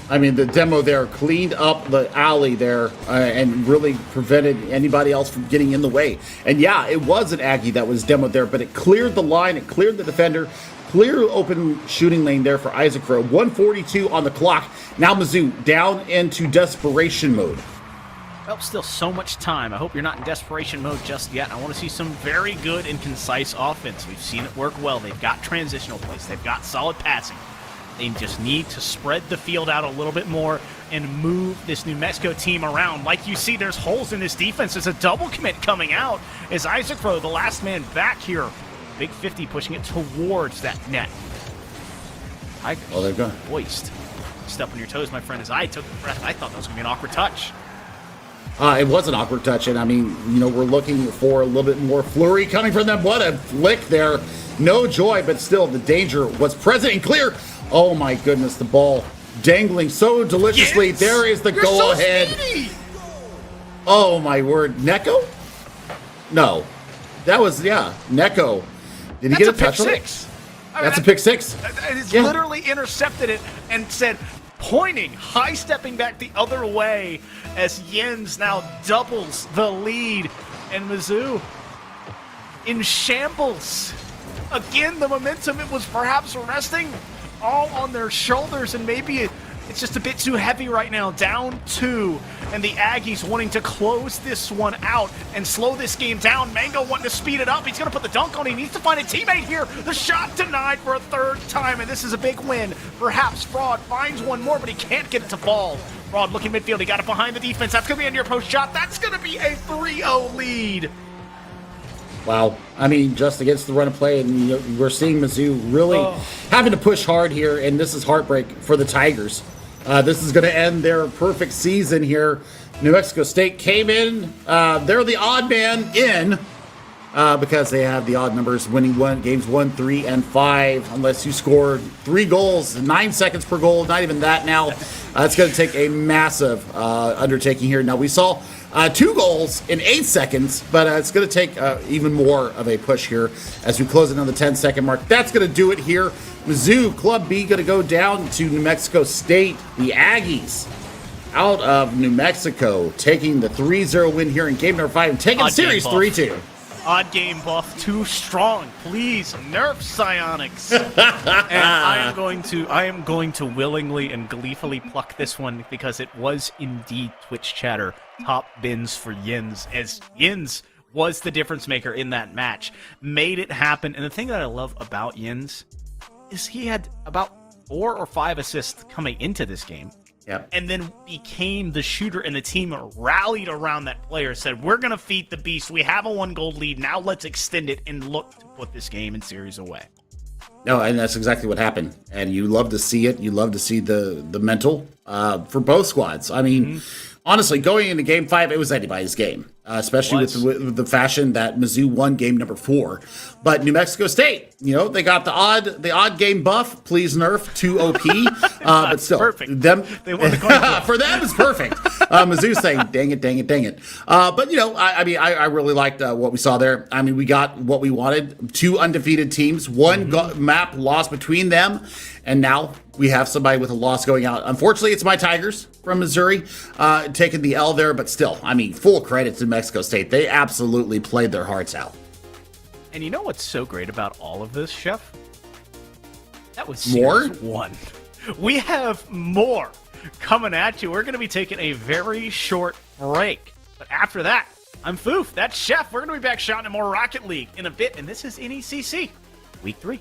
I mean, the demo there cleaned up the alley there and really prevented anybody else from getting in the way. And yeah, it was an Aggie that was demoed there, but it cleared the line, it cleared the defender, clear open shooting lane there for Isaac Rowe. 1:42 on the clock. Now Mizzou down into desperation mode. Well, still so much time. I hope you're not in desperation mode just yet. I want to see some very good and concise offense. We've seen it work well. They've got transitional plays. They've got solid passing. They just need to spread the field out a little bit more and move this New Mexico team around. Like you see, there's holes in this defense. There's a double commit coming out as Isaac Rowe, the last man back here. Big 50 pushing it towards that net. Oh, they've gone. Moist. Step on your toes, my friend, as I took the breath. I thought that was going to be an awkward touch. It was an awkward touch, and I mean, you know, we're looking for a little bit more flurry coming from them. What a flick there. No joy, but still the danger was present and clear. Oh my goodness, the ball dangling so deliciously. Yes! There is the You're goal so ahead. Speedy! Oh my word. Neko? No. That was, Neko. Did he get a touch on it? That's a pick six. It's literally intercepted it and said, pointing, high-stepping back the other way as Jens now doubles the lead. And Mizzou in shambles. Again, the momentum, it was perhaps resting all on their shoulders, and maybe it's just a bit too heavy right now. Down 2, and the Aggies wanting to close this one out and slow this game down. Mango wanting to speed it up. He's going to put the dunk on. He needs to find a teammate here. The shot denied for a 3rd time, and this is a big win. Perhaps Fraud finds one more, but he can't get it to fall. Fraud looking midfield. He got it behind the defense. That's going to be a near post shot. That's going to be a 3-0 lead. Wow. I mean, just against the run of play, and we're seeing Mizzou really having to push hard here, and this is heartbreak for the Tigers. This is going to end their perfect season here. New Mexico State came in. They're the odd man in because they have the odd numbers, winning games 1, 3, and 5. Unless you scored 3 goals, 9 seconds per goal, not even that now. It's going to take a massive undertaking here. Now, we saw 2 goals in 8 seconds, but it's going to take even more of a push here as we close in on the 10-second mark. That's going to do it here. Mizzou, Club B, going to go down to New Mexico State. The Aggies out of New Mexico taking the 3-0 win here in game number 5 and taking the series 3-2. Odd game buff, too strong. Please nerf psionics. And I am going to willingly and gleefully pluck this one because it was indeed Twitch chatter top bins for Yins, as Yins was the difference maker in that match, made it happen. And the thing that I love about Yins is he had about 4 or 5 assists coming into this game. Yep. And then became the shooter, and the team rallied around that player, said, we're going to feed the beast. We have a 1-goal lead. Now let's extend it and look to put this game and series away. No, and that's exactly what happened. And you love to see it. You love to see the mental for both squads. I mean, honestly, going into game 5, it was anybody's game. especially with the fashion that Mizzou won game number 4. But New Mexico State, they got the odd game buff. Please nerf 2 OP. But still, perfect. They won the coin for them it's perfect. Mizzou saying, dang it. But I really liked what we saw there. I mean, we got what we wanted. 2 undefeated teams, one map loss between them, and now we have somebody with a loss going out. Unfortunately, it's my Tigers from Missouri taking the L there, but still, I mean, full credit to Mexico State. They absolutely played their hearts out. And you know what's so great about all of this, Chef? That was more? Series 1. We have more coming at you. We're going to be taking a very short break. But after that, I'm Foof. That's Chef. We're going to be back shouting at more Rocket League in a bit. And this is NECC Week 3.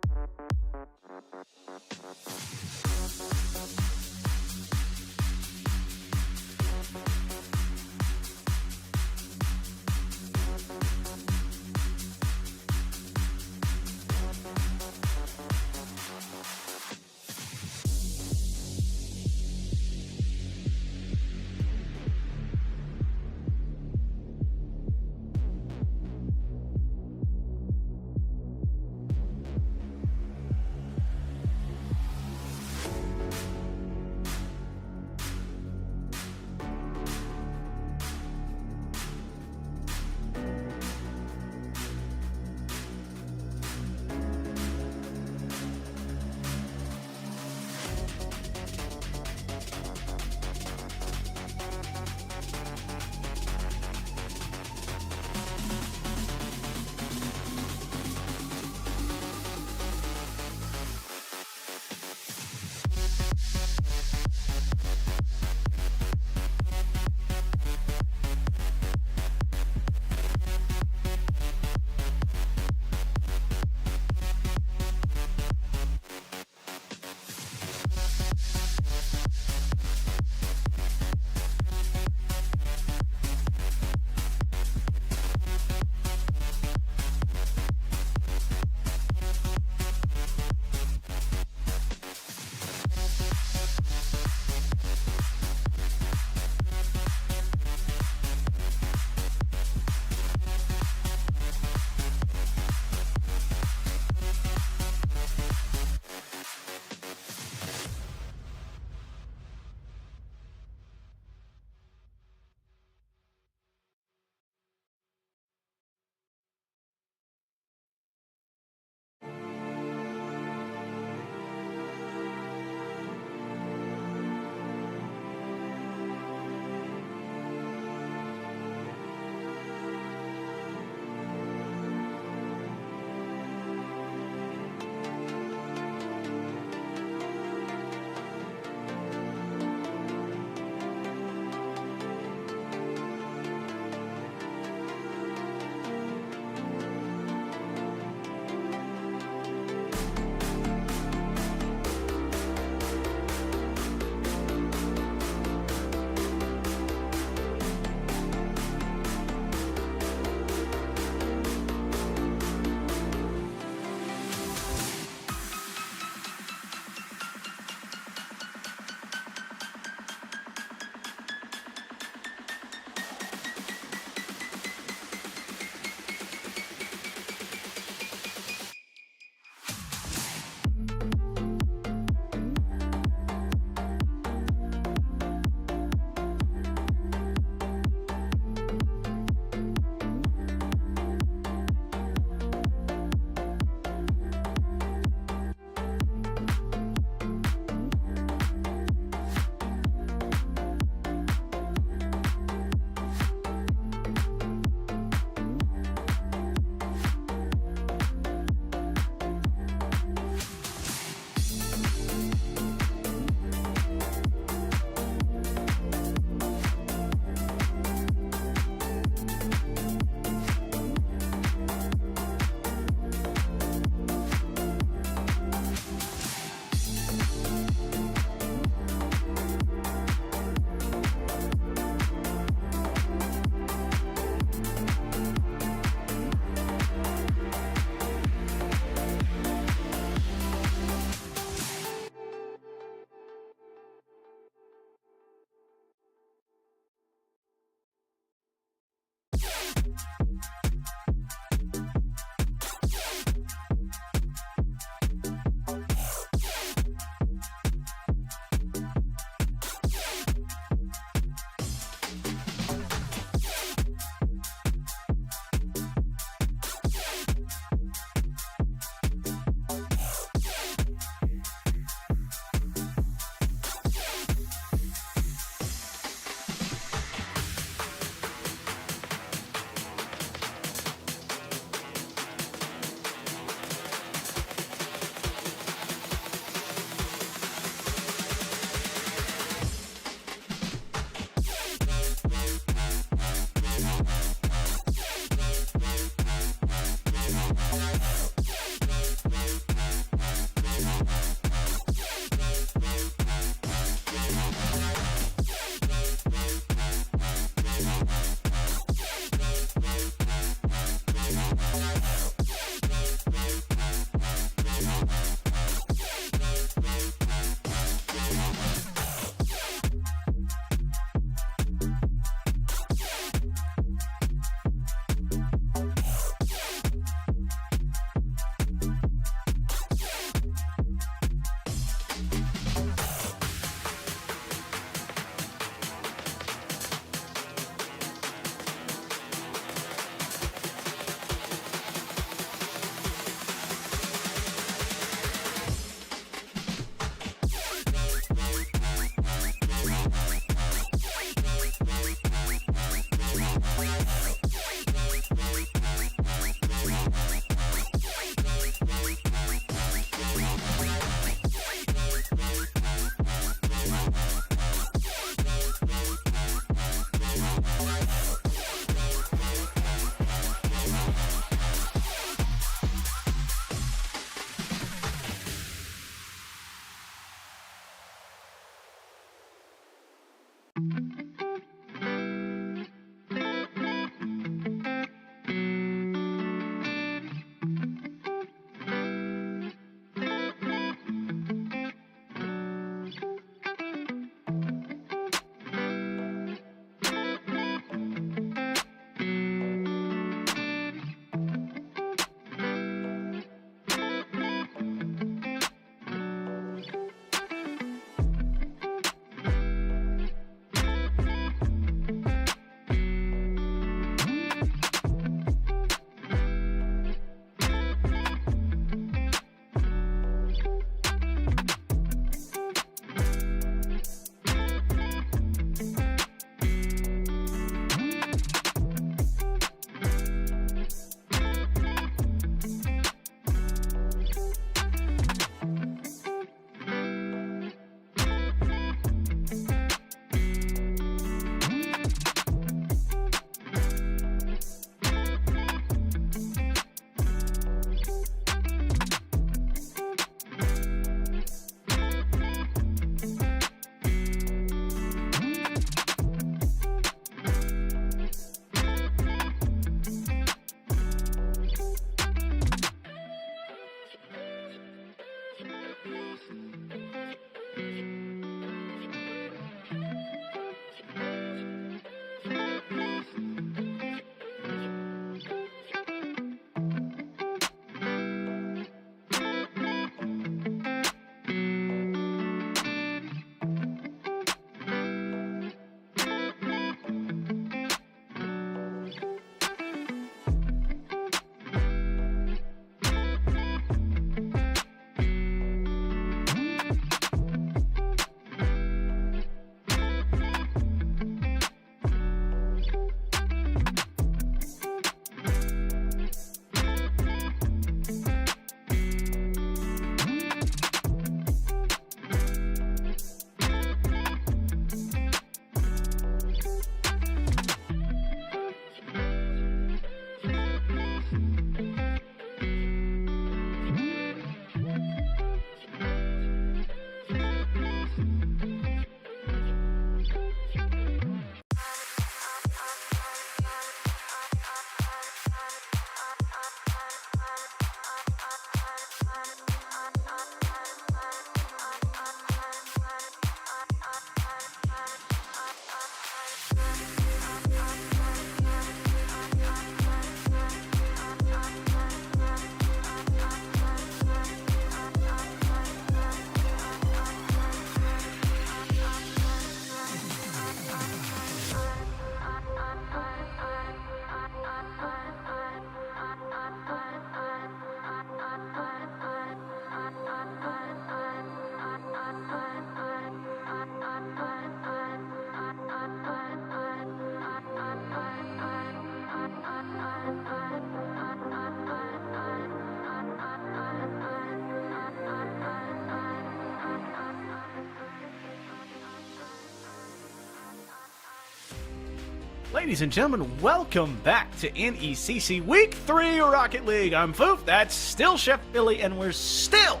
Ladies and gentlemen, welcome back to NECC Week 3 Rocket League. I'm Foof, that's still Chef Billy, and we're still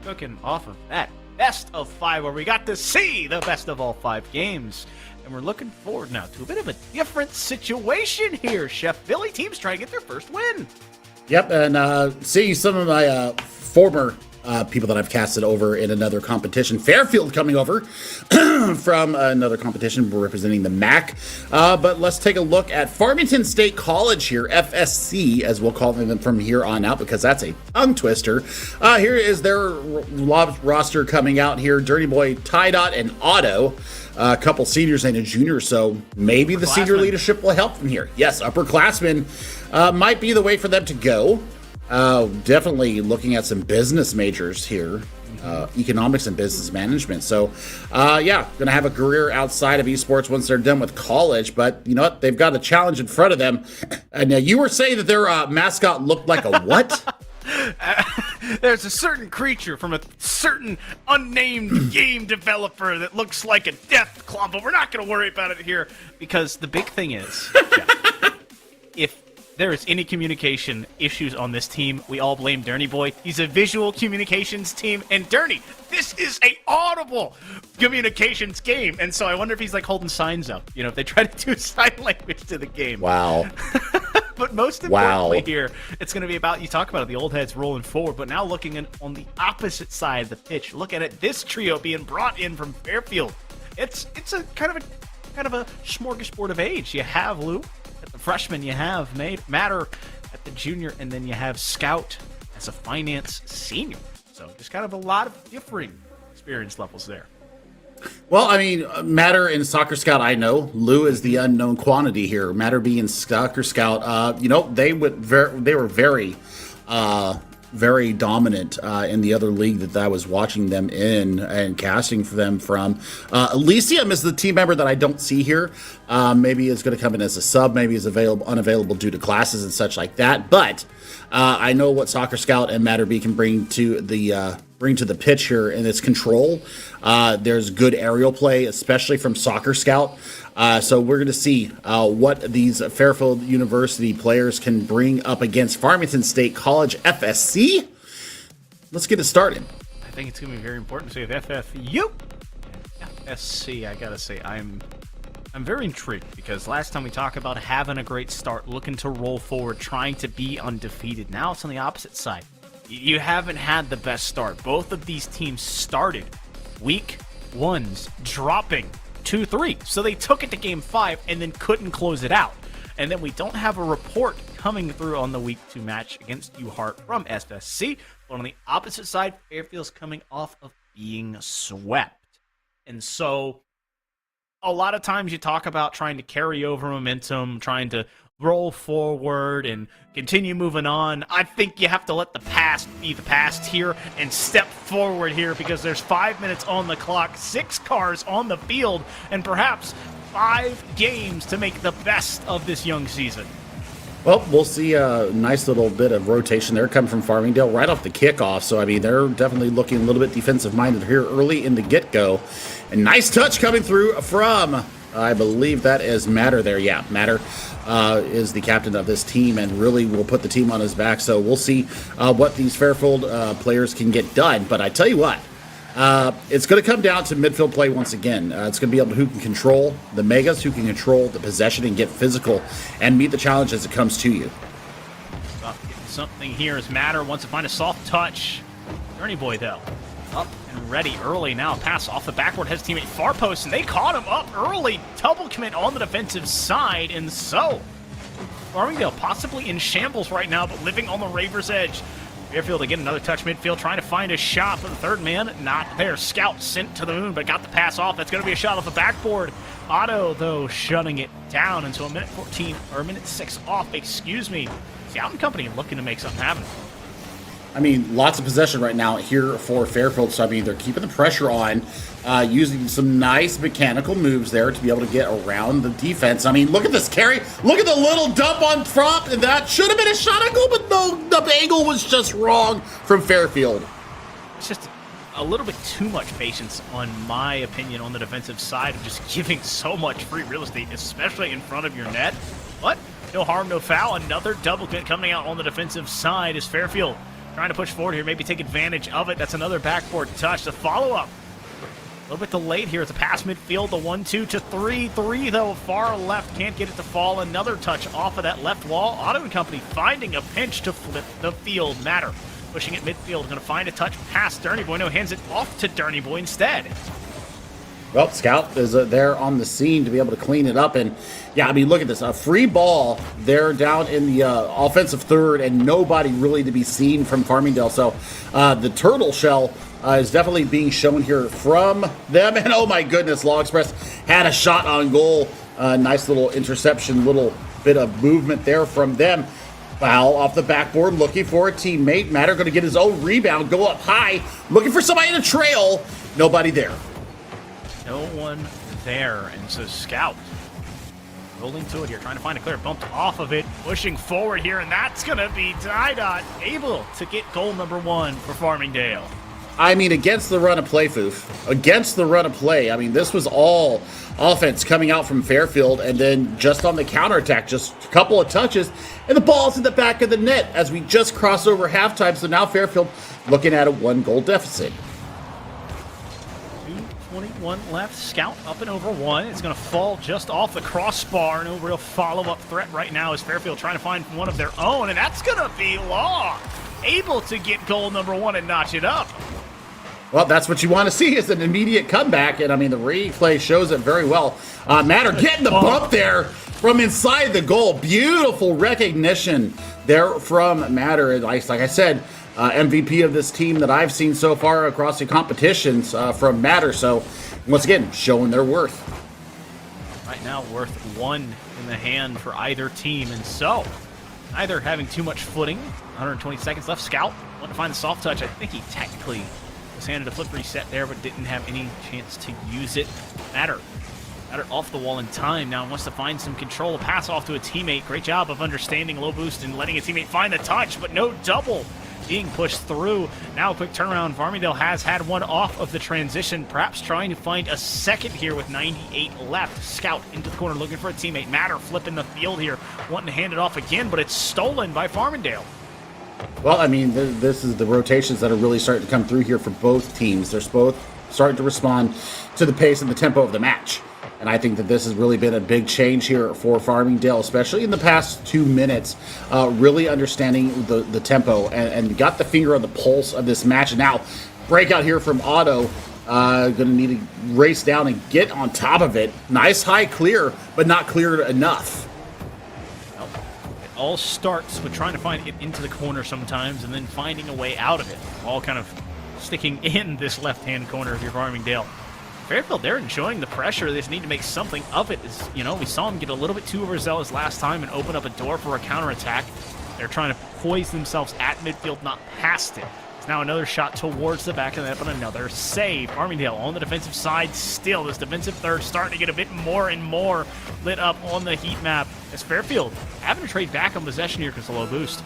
cooking off of that best of 5 where we got to see the best of all 5 games. And we're looking forward now to a bit of a different situation here. Chef Billy, teams trying to get their first win. Yep, and seeing some of my former people that I've casted over in another competition. Fairfield coming over from another competition representing the MAC. But let's take a look at Farmington State College here, FSC, as we'll call them from here on out, because that's a tongue twister. Here is their roster coming out here. Dirty Boy, Ty Dot, and Otto. A couple seniors and a junior, so maybe the senior leadership will help them here. Yes, upperclassmen might be the way for them to go. Definitely looking at some business majors here, economics and business management. So, yeah, going to have a career outside of esports once they're done with college. But you know what? They've got a challenge in front of them. And you were saying that their mascot looked like a what? There's a certain creature from a certain unnamed game developer that looks like a death clump, but we're not going to worry about it here because the big thing is, if there is any communication issues on this team, we all blame Dirty Boy. He's a visual communications team, and Dirty, this is a audible communications game, and so I wonder if he's like holding signs up, you know, if they try to do sign language to the game. Wow. But most importantly here, it's going to be about, you talk about it, the old heads rolling forward, but now looking on the opposite side of the pitch. Look at it, this trio being brought in from Fairfield. It's a kind of a smorgasbord of age. You have Lou at the freshman, you have Matter at the junior, and then you have Scout as a finance senior. So just kind of a lot of differing experience levels there. Well, I mean, Matter and Soccer Scout, I know. Lou is the unknown quantity here. Matter being Soccer Scout, you know, they were very dominant in the other league that I was watching them in and casting for them from. Elysium is the team member that I don't see here. Maybe is going to come in as a sub. Maybe is unavailable due to classes and such like that. But I know what Soccer Scout and Matter B can bring to the pitch here, and its control. There's good aerial play, especially from Soccer Scout. So we're going to see what these Fairfield University players can bring up against Farmington State College FSC. Let's get it started. I think it's going to be very important to say with FFU and FSC. I got to say, I'm very intrigued because last time we talked about having a great start, looking to roll forward, trying to be undefeated. Now it's on the opposite side. You haven't had the best start. Both of these teams started week ones dropping 2-3. So they took it to game 5 and then couldn't close it out. And then we don't have a report coming through on the week 2 match against UHeart from SSC. But on the opposite side, Fairfield's coming off of being swept. And so a lot of times you talk about trying to carry over momentum, trying to roll forward and continue moving on. I think you have to let the past be the past here and step forward here, because there's 5 minutes on the clock, 6 cars on the field, and perhaps 5 games to make the best of this young season. Well, we'll see a nice little bit of rotation there coming from Farmingdale right off the kickoff. So, I mean, they're definitely looking a little bit defensive-minded here early in the get-go. And nice touch coming through from, I believe that is Matter there. Yeah, Matter is the captain of this team and really will put the team on his back. So we'll see what these Fairfield players can get done. But I tell you what, it's going to come down to midfield play once again. It's going to be able to who can control the Megas, who can control the possession and get physical and meet the challenge as it comes to you. Getting something here as Matter wants to find a soft touch. Journey Boy, though, up and ready early now. Pass off the backboard, has teammate far post, and they caught him up early. Double commit on the defensive side, and so Farmingdale possibly in shambles right now, but living on the Raver's edge. Fairfield again, another touch midfield, trying to find a shot, but the third man not there. Scout sent to the moon, but got the pass off. That's going to be a shot off the backboard. Otto, though, shutting it down until a minute 14, or a minute 6 off, excuse me. Scout and company looking to make something happen. I mean, lots of possession right now here for Fairfield. So, I mean, they're keeping the pressure on, using some nice mechanical moves there to be able to get around the defense. I mean, look at this carry. Look at the little dump on front. And that should have been a shot angle, but no, the angle was just wrong from Fairfield. It's just a little bit too much patience, on my opinion, on the defensive side of just giving so much free real estate, especially in front of your net. But no harm, no foul. Another double coming out on the defensive side is Fairfield trying to push forward here, maybe take advantage of it. That's another backboard touch. The follow-up, a little bit delayed here. It's a pass midfield, the 1-2 to 3-3, though, far left. Can't get it to fall. Another touch off of that left wall. Otto and company finding a pinch to flip the field. Matter pushing it midfield. Going to find a touch past Journey Boy. No, hands it off to Journey Boy instead. Well, Scout is there on the scene to be able to clean it up. And, yeah, I mean, look at this. A free ball there down in the offensive third and nobody really to be seen from Farmingdale. So the turtle shell is definitely being shown here from them. And, oh, my goodness, Law Express had a shot on goal. Nice little interception, little bit of movement there from them. Foul off the backboard, looking for a teammate. Matter going to get his own rebound, go up high, looking for somebody in a trail. Nobody there. No one there, and so Scout rolling to it here, trying to find a clear bump off of it, pushing forward here, and that's going to be Didot able to get goal number 1 for Farmingdale. I mean, against the run of play, Foof. Against the run of play. I mean, this was all offense coming out from Fairfield, and then just on the counterattack, just a couple of touches, and the ball's in the back of the net as we just cross over halftime, so now Fairfield looking at a 1-goal deficit. 21 left. Scout up and over 1. It's going to fall just off the crossbar. No real follow-up threat right now as Fairfield trying to find one of their own, and that's going to be Law able to get goal number 1 and notch it up. Well, that's what you want to see, is an immediate comeback, and I mean, the replay shows it very well. Matter getting the bump there from inside the goal. Beautiful recognition there from Matter. Like I said, MVP of this team that I've seen so far across the competitions from Matter. So, once again, showing their worth. Right now, worth 1 in the hand for either team. And so, neither having too much footing. 120 seconds left. Scout wanting to find the soft touch. I think he technically was handed a flip reset there, but didn't have any chance to use it. Matter off the wall in time. Now wants to find some control. A pass off to a teammate. Great job of understanding low boost and letting a teammate find the touch, but no double being pushed through. Now a quick turnaround. Farmingdale has had one off of the transition, perhaps trying to find a second here with 98 left. Scout into the corner looking for a teammate. Matter flipping the field here, wanting to hand it off again, but it's stolen by Farmingdale. Well, I mean, this is the rotations that are really starting to come through here for both teams. They're both starting to respond to the pace and the tempo of the match. And I think that this has really been a big change here for Farmingdale, especially in the past 2 minutes, really understanding the tempo and got the finger on the pulse of this match. And now, breakout here from Otto. Going to need to race down and get on top of it. Nice high clear, but not clear enough. Well, it all starts with trying to find it into the corner sometimes and then finding a way out of it. All kind of sticking in this left-hand corner of your Farmingdale. Fairfield, they're enjoying the pressure. They just need to make something of it. You know, we saw them get a little bit too overzealous last time and open up a door for a counterattack. They're trying to poise themselves at midfield, not past it. It's now another shot towards the back of the net, but another save. Farmingdale on the defensive side still. This defensive third starting to get a bit more and more lit up on the heat map as Fairfield having to trade back on possession here because of the low boost.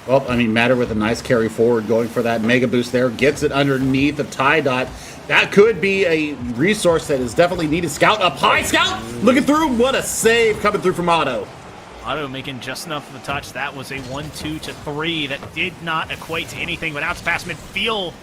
Well, I mean, Matter with a nice carry forward, going for that mega boost there, gets it underneath the tie dot. That could be a resource that is definitely needed. Scout up high, Scout looking through. What a save coming through from Otto. Otto making just enough of a touch. That was a 1-2 to 3 that did not equate to anything, but out to past midfield.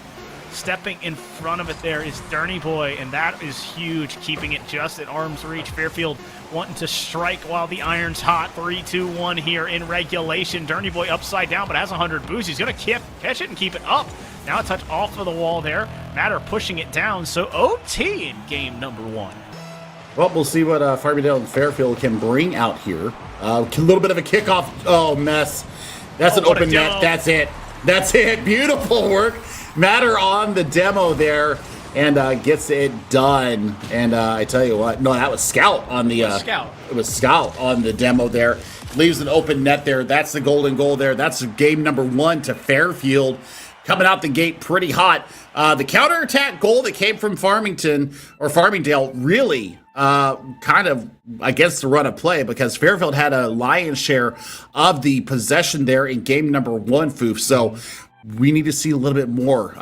Stepping in front of it there is Dirty Boy, and that is huge, keeping it just at arm's reach. Fairfield wanting to strike while the iron's hot. 3-2-1 here in regulation. Dirty Boy upside down, but has 100 boost. He's going to catch it and keep it up. Now a touch off of the wall there. Matter pushing it down, so OT in game number 1. Well, we'll see what Farmingdale and Fairfield can bring out here. A little bit of a kickoff. Oh, mess. That's an open net. That's it. That's it. Beautiful work. Matter on the demo there and gets it done. And I tell you what, no, that was Scout on the Scout. It was Scout on the demo there. Leaves an open net there. That's the golden goal there. That's game number 1 to Fairfield. Coming out the gate pretty hot. The counterattack goal that came from Farmingdale really kind of against the run of play because Fairfield had a lion's share of the possession there in game number 1, Foof. So we need to see a little bit more.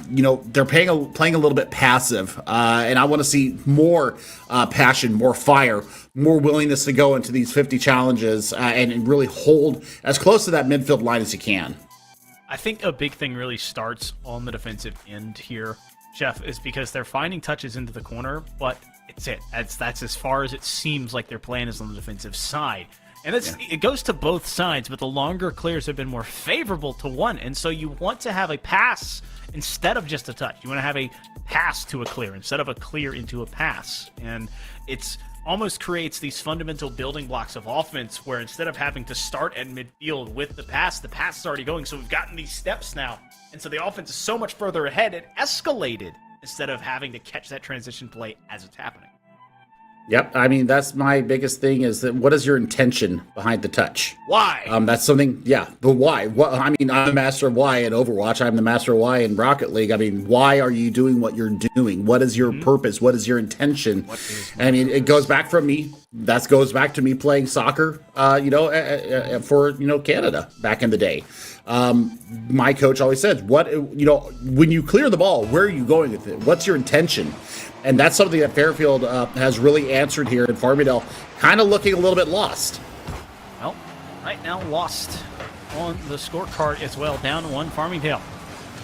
You know, they're playing a little bit passive, and I want to see more passion, more fire, more willingness to go into these 50 challenges and really hold as close to that midfield line as you can. I think a big thing really starts on the defensive end here, Jeff, is because they're finding touches into the corner, but it's it. That's as far as it seems like their plan is on the defensive side. And it goes to both sides, but the longer clears have been more favorable to one. And so you want to have a pass instead of just a touch. You want to have a pass to a clear instead of a clear into a pass. And it's almost creates these fundamental building blocks of offense where instead of having to start at midfield with the pass is already going. So we've gotten these steps now. And so the offense is so much further ahead. It escalated instead of having to catch that transition play as it's happening. Yep, I mean, that's my biggest thing is that what is your intention behind the touch? Why? That's something, yeah, the why. What, I mean, I'm the master of why in Overwatch. I'm the master of why in Rocket League. I mean, why are you doing what you're doing? What is your purpose? What is your intention? I mean, it goes back from me. That goes back to me playing soccer, for, Canada back in the day. My coach always says, when you clear the ball, where are you going with it? What's your intention? And that's something that Fairfield has really answered here in Farmingdale, kind of looking a little bit lost. Well, right now lost on the scorecard as well, down 1 Farmingdale.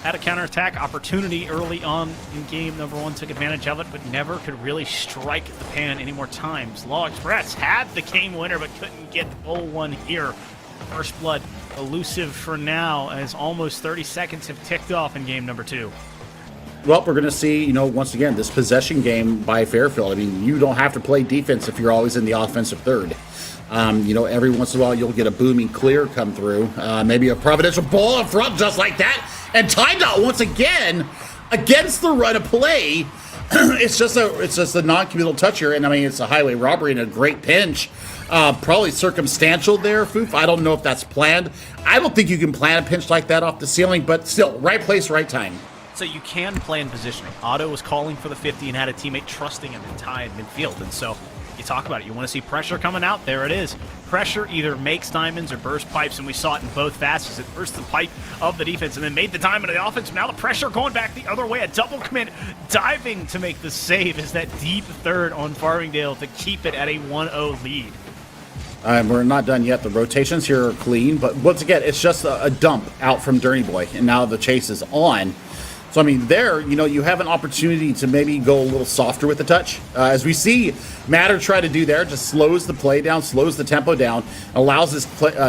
Had a counterattack opportunity early on in game number 1, took advantage of it, but never could really strike the pan any more times. Law Express had the game winner, but couldn't get the goal one here. First blood elusive for now, as almost 30 seconds have ticked off in game number 2. Well, we're going to see, once again, this possession game by Fairfield. I mean, you don't have to play defense if you're always in the offensive third. Every once in a while, you'll get a booming clear come through. Maybe a providential ball in front just like that. And timed out once again against the run of play. It's just a non-committal touch here. And, I mean, it's a highway robbery and a great pinch. Probably circumstantial there, Foof. I don't know if that's planned. I don't think you can plan a pinch like that off the ceiling, but still, right place, right time. So you can play in positioning. Otto was calling for the 50 and had a teammate trusting him to tie in midfield. And so you talk about it. You want to see pressure coming out. There it is. Pressure either makes diamonds or bursts pipes, and we saw it in both facets. It burst the pipe of the defense and then made the diamond of the offense. Now the pressure going back the other way. A double commit diving to make the save is that deep third on Farmingdale to keep it at a 1-0 lead. We're not done yet. The rotations here are clean, but once again, it's just a dump out from Dirty Boy, and now the chase is on. So, I mean, there, you have an opportunity to maybe go a little softer with the touch. As we see Matter try to do there, just slows the play down, slows the tempo down, allows his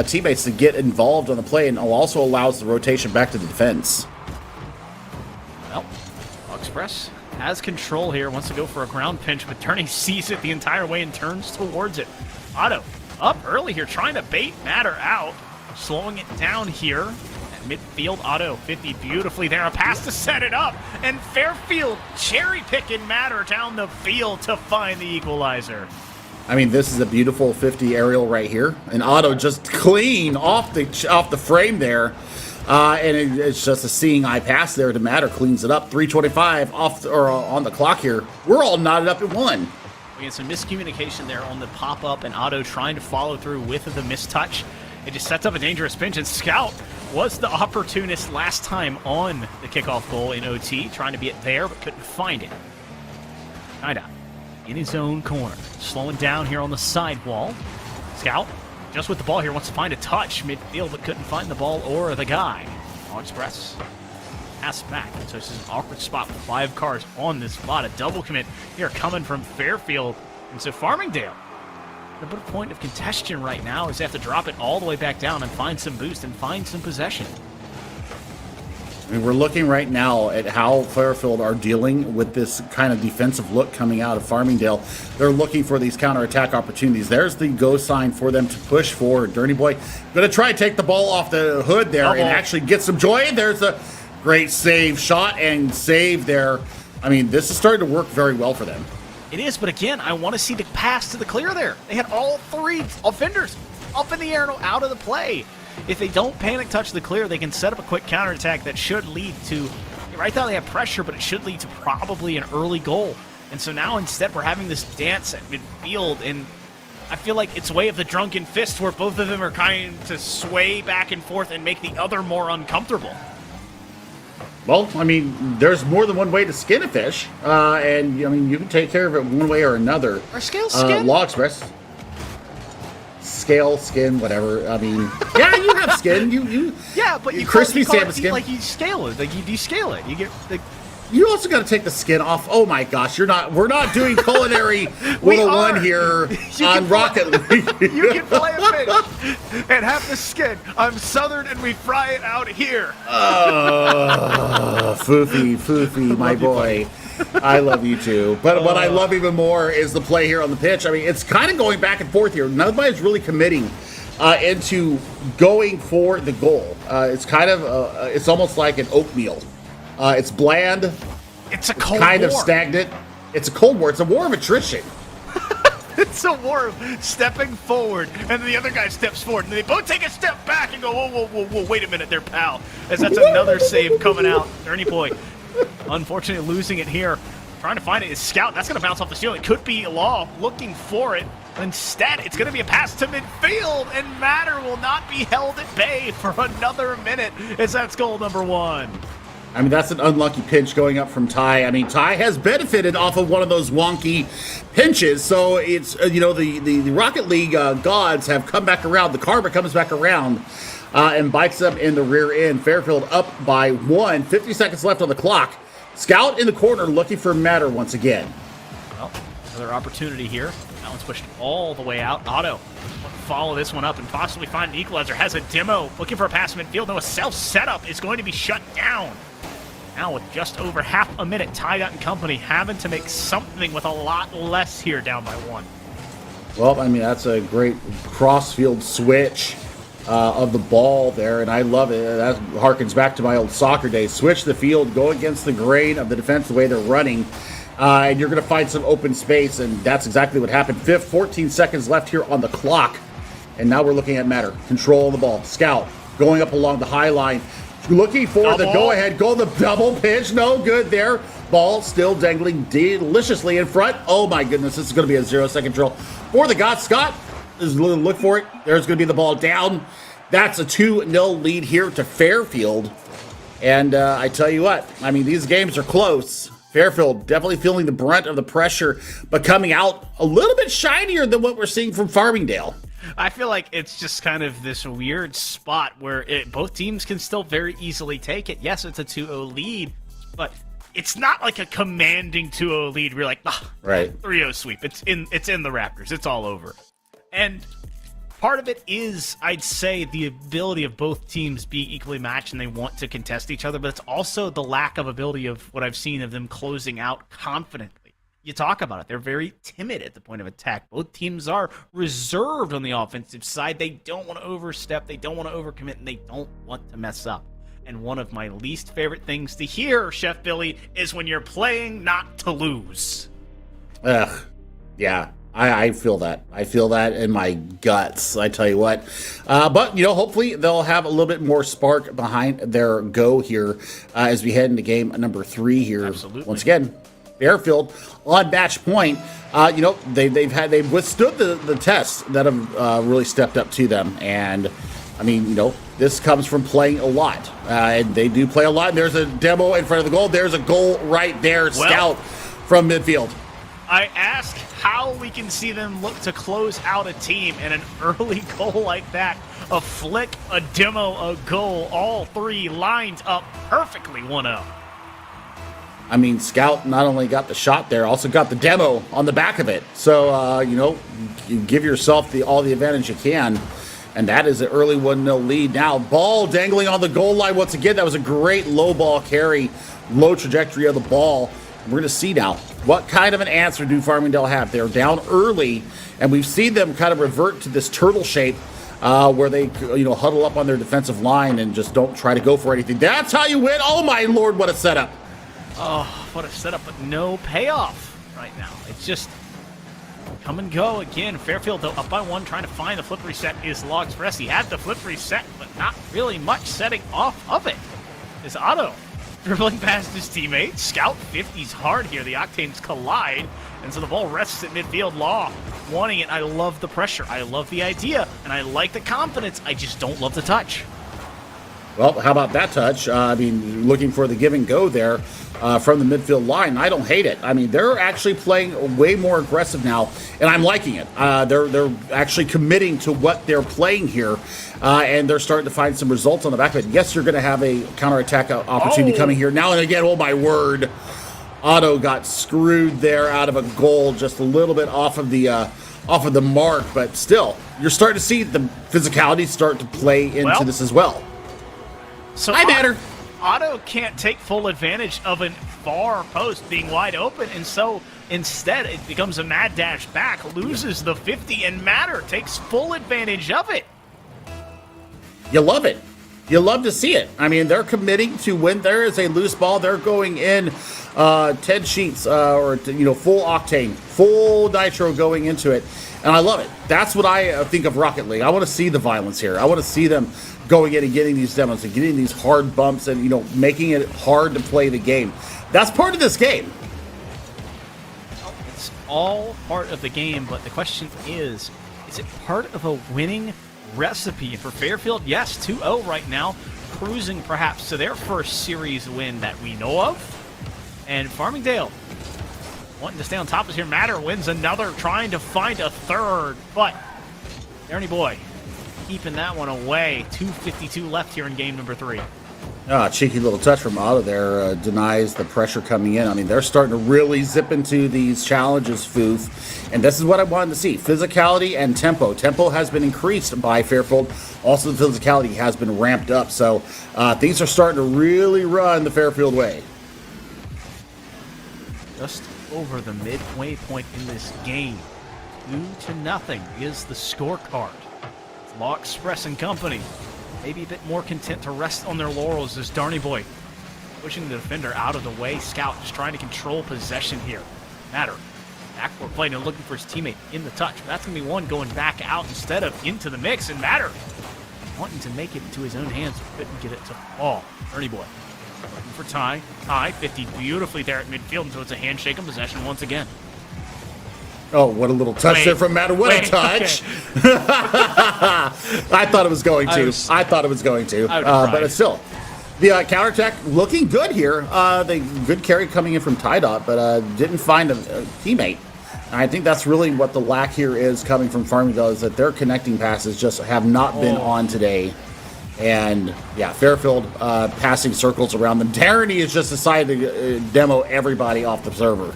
teammates to get involved on the play, and also allows the rotation back to the defense. Well, Express has control here, wants to go for a ground pinch, but Turney sees it the entire way and turns towards it. Otto up early here, trying to bait Matter out, slowing it down here. Midfield, Otto 50 beautifully there. A pass to set it up, and Fairfield cherry-picking Matter down the field to find the equalizer. I mean, this is a beautiful 50 aerial right here, and Otto just clean off the frame there, and it's just a seeing eye pass there to Matter, cleans it up. 3:25 on the clock here. We're all knotted up at 1. We had some miscommunication there on the pop-up, and Otto trying to follow through with the mistouch. It just sets up a dangerous pinch, and Scout was the opportunist last time on the kickoff goal in OT, trying to be it there, but couldn't find it. Kinda in his own corner, slowing down here on the sidewall. Scout, just with the ball here, wants to find a touch midfield, but couldn't find the ball or the guy. All Express pass back, so this is an awkward spot with 5 cars on this spot. A double commit here coming from Fairfield, and so Farmingdale. The point of contention right now is they have to drop it all the way back down and find some boost and find some possession. I mean, we're looking right now at how Fairfield are dealing with this kind of defensive look coming out of Farmingdale. They're looking for these counterattack opportunities. There's the go sign for them to push forward. Dirty Boy going to try to take the ball off the hood there and actually get some joy. There's a great save, shot and save there. I mean, this is starting to work very well for them. It is, but again, I want to see the pass to the clear there. They had all 3 offenders up in the air and out of the play. If they don't panic touch the clear, they can set up a quick counterattack that should lead to, right now they have pressure, but it should lead to probably an early goal. And so now instead we're having this dance at midfield, and I feel like it's way of the drunken fist where both of them are trying to sway back and forth and make the other more uncomfortable. Well, I mean, there's more than one way to skin a fish, and I mean, you can take care of it one way or another. Or scale skin? Law Express. Scale, skin, whatever. I mean, yeah, you have skin. Yeah, but you crispy salmon skin. Like you scale it, like you descale it. You get the. You also got to take the skin off. Oh my gosh, we're not doing culinary 101 here on Rocket League. You can fillet a fish and have the skin. I'm Southern and we fry it out here. Foofy, my boy. I love you too. But what I love even more is the play here on the pitch. I mean, it's kind of going back and forth here. Nobody's really committing into going for the goal. It's kind of, it's almost like an oatmeal. It's bland. It's a cold kind war. of stagnant. It's a cold war. It's a war of attrition. It's a war of stepping forward, and then the other guy steps forward, and they both take a step back and go, whoa, wait a minute there, pal. As that's another save coming out. Dirty Boy, unfortunately losing it here. Trying to find it is Scout. That's going to bounce off the shield. It could be Law looking for it. Instead, it's going to be a pass to midfield, and Matter will not be held at bay for another minute as that's goal number 1. I mean, that's an unlucky pinch going up from Ty. I mean, Ty has benefited off of one of those wonky pinches. So it's, the Rocket League gods have come back around. The karma comes back around and bites them in the rear end. Fairfield up by 1. 50 seconds left on the clock. Scout in the corner looking for Matter once again. Well, another opportunity here. That one's pushed all the way out. Otto follow this one up and possibly find an equalizer. Has a demo looking for a pass midfield. No, a self setup is going to be shut down. Now with just over half a minute, Ty and company having to make something with a lot less here, down by 1. Well, I mean, that's a great cross-field switch of the ball there, and I love it. That harkens back to my old soccer days. Switch the field, go against the grain of the defense the way they're running, and you're going to find some open space, and that's exactly what happened. 14 seconds left here on the clock, and now we're looking at Matter. Control the ball. Scout going up along the high line. Looking for the go-ahead goal, the double pitch, no good there. Ball still dangling deliciously in front. Oh my goodness, this is going to be a 0-second drill for the God. Scott is going to look for it. There's going to be the ball down. That's a 2-0 lead here to Fairfield. And I tell you what, I mean, these games are close. Fairfield definitely feeling the brunt of the pressure, but coming out a little bit shinier than what we're seeing from Farmingdale. I feel like it's just kind of this weird spot where both teams can still very easily take it. Yes, it's a 2-0 lead, but it's not like a commanding 2-0 lead where you're like, right, 3-0 sweep. It's in the Raptors. It's all over. And part of it is, I'd say, the ability of both teams being equally matched and they want to contest each other, but it's also the lack of ability of what I've seen of them closing out confidently. You talk about it. They're very timid at the point of attack. Both teams are reserved on the offensive side. They don't want to overstep. They don't want to overcommit, and they don't want to mess up. And one of my least favorite things to hear, Chef Billy, is when you're playing not to lose. Ugh. Yeah. I feel that. I feel that in my guts, I tell you what. But, hopefully they'll have a little bit more spark behind their go here as we head into game number 3 here. Absolutely. Once again, Fairfield on match point. They've withstood the tests that have really stepped up to them. And, this comes from playing a lot. And they do play a lot. And there's a demo in front of the goal. There's a goal right there, Scout from midfield. I ask how we can see them look to close out a team, and an early goal like that, a flick, a demo, a goal, all three lined up perfectly 1-0. Scout not only got the shot there, also got the demo on the back of it. So, you give yourself all the advantage you can. And that is an early 1-0 lead. Now, ball dangling on the goal line once again. That was a great low ball carry, low trajectory of the ball. We're going to see now what kind of an answer do Farmingdale have. They're down early, and we've seen them kind of revert to this turtle shape where they huddle up on their defensive line and just don't try to go for anything. That's how you win. Oh, my Lord, what a setup. Oh, what a setup, but no payoff right now. It's just come and go again. Fairfield, though, up by 1, trying to find the flip reset is Law Express. He had the flip reset, but not really much setting off of it. Is Otto dribbling past his teammate. Scout 50's hard here. The Octanes collide, and so the ball rests at midfield. Law wanting it. I love the pressure. I love the idea, and I like the confidence. I just don't love the touch. Well, how about that touch? Looking for the give and go there from the midfield line. I don't hate it. They're actually playing way more aggressive now, and I'm liking it. They're actually committing to what they're playing here, and they're starting to find some results on the back of it. Yes, you're going to have a counterattack opportunity coming here now and again. Oh, my word. Otto got screwed there out of a goal, just a little bit off of the mark, but still, you're starting to see the physicality start to play into this as well. So Otto can't take full advantage of a far post being wide open, and so instead it becomes a mad dash back, loses the 50, and Matter takes full advantage of it. You love it. You love to see it. They're committing to when there is a loose ball, they're going in 10 sheets or full octane, full nitro going into it, and I love it. That's what I think of Rocket League. I want to see the violence here. I want to see them going in and getting these demos and getting these hard bumps and making it hard to play the game. That's part of this game. It's all part of the game, but the question is it part of a winning recipe? And for Fairfield, yes, 2-0 right now, cruising perhaps to their first series win that we know of. And Farmingdale wanting to stay on top of here. Matter wins another, trying to find a third, but Ernie Boy keeping that one away. 2:52 left here in game number 3. Cheeky little touch from Otto there denies the pressure coming in. They're starting to really zip into these challenges, Foof. And this is what I wanted to see. Physicality and tempo. Tempo has been increased by Fairfield. Also, the physicality has been ramped up. So things are starting to really run the Fairfield way. Just over the midway point in this game. 2-0 is the scorecard. Law Express and company maybe a bit more content to rest on their laurels as Darny Boy pushing the defender out of the way. Scout just trying to control possession here. Matter backcourt play and looking for his teammate in the touch. But that's going to be one going back out instead of into the mix. And Matter wanting to make it into his own hands, couldn't get it to fall. Darny Boy looking for Ty. Ty 50 beautifully there at midfield until it's a handshake and possession once again. Oh, what a little touch there from Matter. What a touch. Okay. I thought it was going to. But still, the counterattack looking good here. The good carry coming in from Ty Dot, but didn't find a teammate. And I think that's really what the lack here is coming from Farmingdale, is that their connecting passes just have not been on today. And yeah, Fairfield passing circles around them. Tyranny has just decided to demo everybody off the server.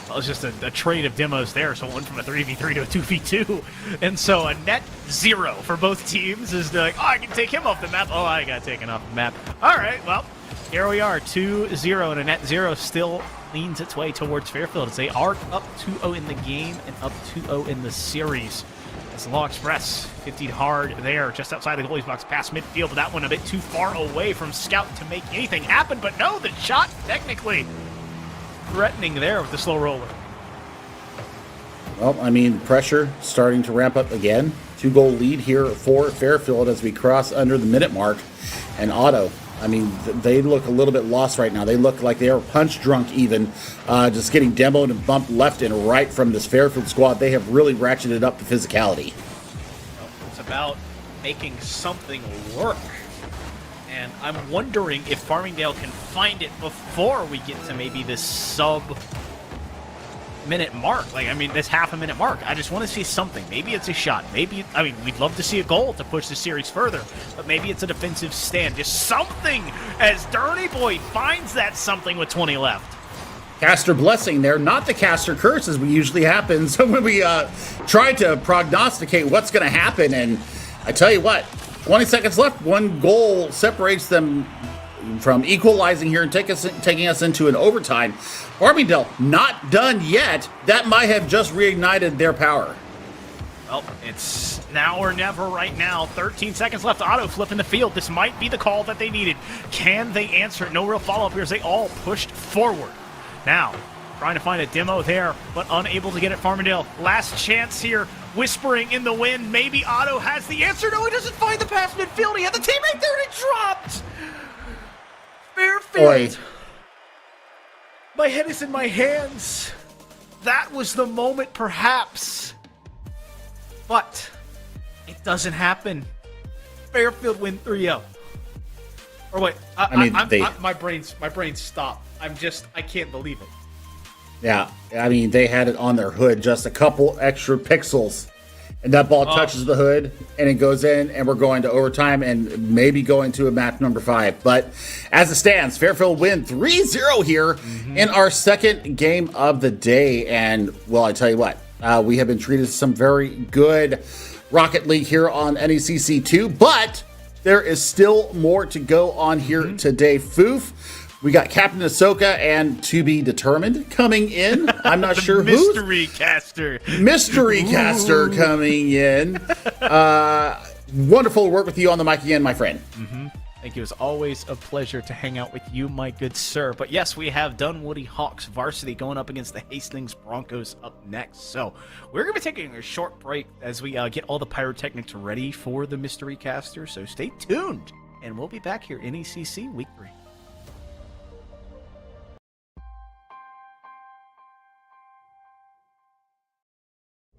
Well, it's just a trade of demos there, so it went from a 3v3 to a 2v2. And so a net 0 for both teams is like, oh, I can take him off the map. Oh, I got taken off the map. All right, well, here we are, 2-0, and a net 0 still leans its way towards Fairfield as they are up 2-0 in the game and up 2-0 in the series. It's Law Express 50 hard there, just outside the goalie's box, past midfield, but that one a bit too far away from Scout to make anything happen. But no, the shot technically threatening there with the slow roller. Well, I mean, pressure starting to ramp up again. 2-goal lead here for Fairfield as we cross under the minute mark. And Otto, I mean, they look a little bit lost right now. They look like they are punch drunk even, just getting demoed and bumped left and right from this Fairfield squad. They have really ratcheted up the physicality. It's about making something work. And I'm wondering if Farmingdale can find it before we get to maybe this sub-minute mark. Like, I mean, this half-a-minute mark. I just want to see something. Maybe it's a shot. Maybe, I mean, we'd love to see a goal to push the series further. But maybe it's a defensive stand. Just something as Dirty Boy finds that something with 20 left. Caster blessing there, not the caster curse as we usually happen. So when we try to prognosticate what's going to happen, and I tell you what, 20 seconds left, one goal separates them from equalizing here and taking us into an overtime. Farmingdale not done yet. That might have just reignited their power. Well, it's now or never right now. 13 seconds left. Otto flipping the field. This might be the call that they needed. Can they answer it? No real follow-up here as they all pushed forward. Now, trying to find a demo there, but unable to get it. Farmingdale, last chance here. Whispering in the wind. Maybe Otto has the answer. No, he doesn't find the pass midfield. He had the teammate there and it dropped. Fairfield. Boy. My head is in my hands. That was the moment, perhaps. But it doesn't happen. Fairfield win 3-0. Or wait, my brain's stopped. I can't believe it. Yeah, I mean, they had it on their hood, just a couple extra pixels. And that ball touches the hood, and it goes in, and we're going to overtime and maybe going to a match number 5. But as it stands, Fairfield win 3-0 here in our second game of the day. And, well, I tell you what, we have been treated to some very good Rocket League here on NECC 2, but there is still more to go on here today. Foof. We got Captain Ahsoka and To Be Determined coming in. I'm not sure who. Mystery caster. Mystery caster coming in. Wonderful to work with you on the mic again, my friend. Thank you. It's always a pleasure to hang out with you, my good sir. But yes, we have Dunwoody Hawks varsity going up against the Hastings Broncos up next. So we're going to be taking a short break as we get all the pyrotechnics ready for the Mystery caster. So stay tuned, and we'll be back here in NECC Week 3.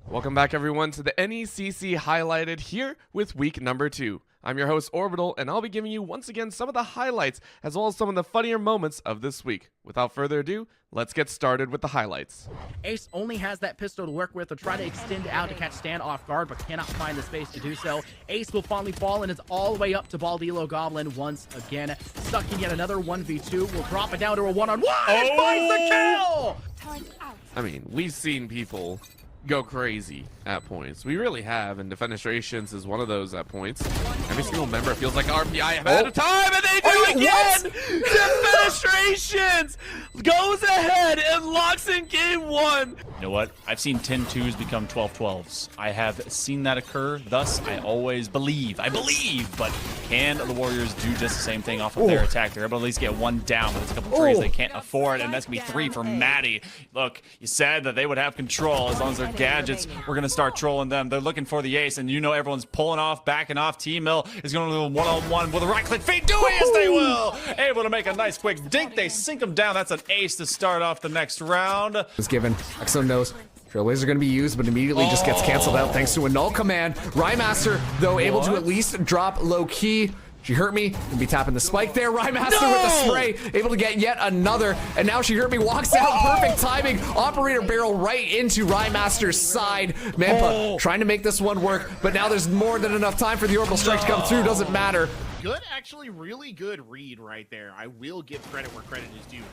Welcome back, everyone, to the NECC Highlighted here with week number 2. I'm your host, Orbital, and I'll be giving you once again some of the highlights as well as some of the funnier moments of this week. Without further ado, let's get started with the highlights. Ace only has that pistol to work with. He'll try to extend out to catch Stan off guard, but cannot find the space to do so. Ace will finally fall and is all the way up to Baldilo Goblin once again. Stuck in yet another 1v2. Will drop it down to a one-on-one. Oh! Finds the kill! I mean, we've seen people go crazy at points. We really have, and Defenestrations is one of those at points. Every single member feels like RPI have out of time, and they do it again! Defenestrations goes ahead and locks in game 1. You know what? I've seen 10-2s become 12-12s. I have seen that occur, thus I always believe. I believe, but can the Warriors do just the same thing off of their attack? They're able to at least get one down, but it's a couple trees they can't afford, and that's going to be 3 for Maddie. Look, you said that they would have control as long as their gadgets were going to start trolling them. They're looking for the ace, and you know everyone's pulling off, backing off. T-Mill is going to do a one-on-one with a right-click feed. Do it, yes they will! Able to make a nice quick dink. They sink them down. That's an ace to start off the next round. Was given. Excellent knows. Trailblazer are going to be used, but immediately just gets canceled out thanks to a null command. Rymaster, though, able to at least drop low key. She hurt me. Gonna be tapping the spike there. Rymaster with the spray, able to get yet another. And now She Hurt Me walks out. Perfect timing. Operator barrel right into Rymaster's side. Mampa trying to make this one work, but now there's more than enough time for the orbital strike to come through. Doesn't matter. Good, actually, really good read right there. I will give credit where credit is due.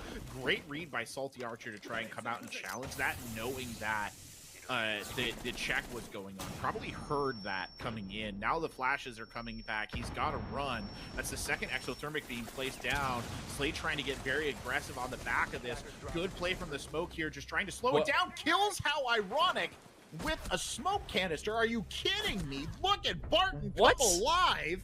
Great read by Salty Archer to try and come out and challenge that, knowing that the check was going on. Probably heard that coming in. Now the flashes are coming back. He's got to run. That's the second exothermic being placed down. Slade trying to get very aggressive on the back of this. Good play from the smoke here, just trying to slow it down. Kills, how ironic, with a smoke canister. Are you kidding me? Look at Barton come alive.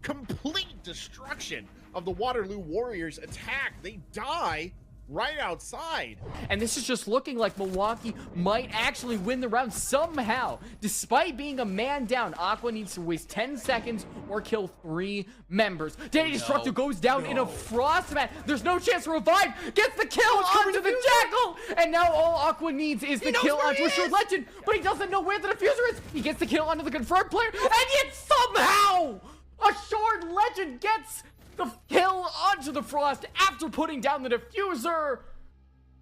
Complete destruction of the Waterloo Warriors attack. They die right outside. And this is just looking like Milwaukee might actually win the round somehow. Despite being a man down, Aqua needs to waste 10 seconds or kill 3 members. Danny Destructor goes down in a frostmat. There's no chance to revive. Gets the kill onto the Jackal. And now all Aqua needs is the kill onto a Short Legend. But he doesn't know where the diffuser is. He gets the kill onto the confirmed player. And yet somehow a Short Legend gets the kill onto the Frost after putting down the diffuser.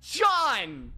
John,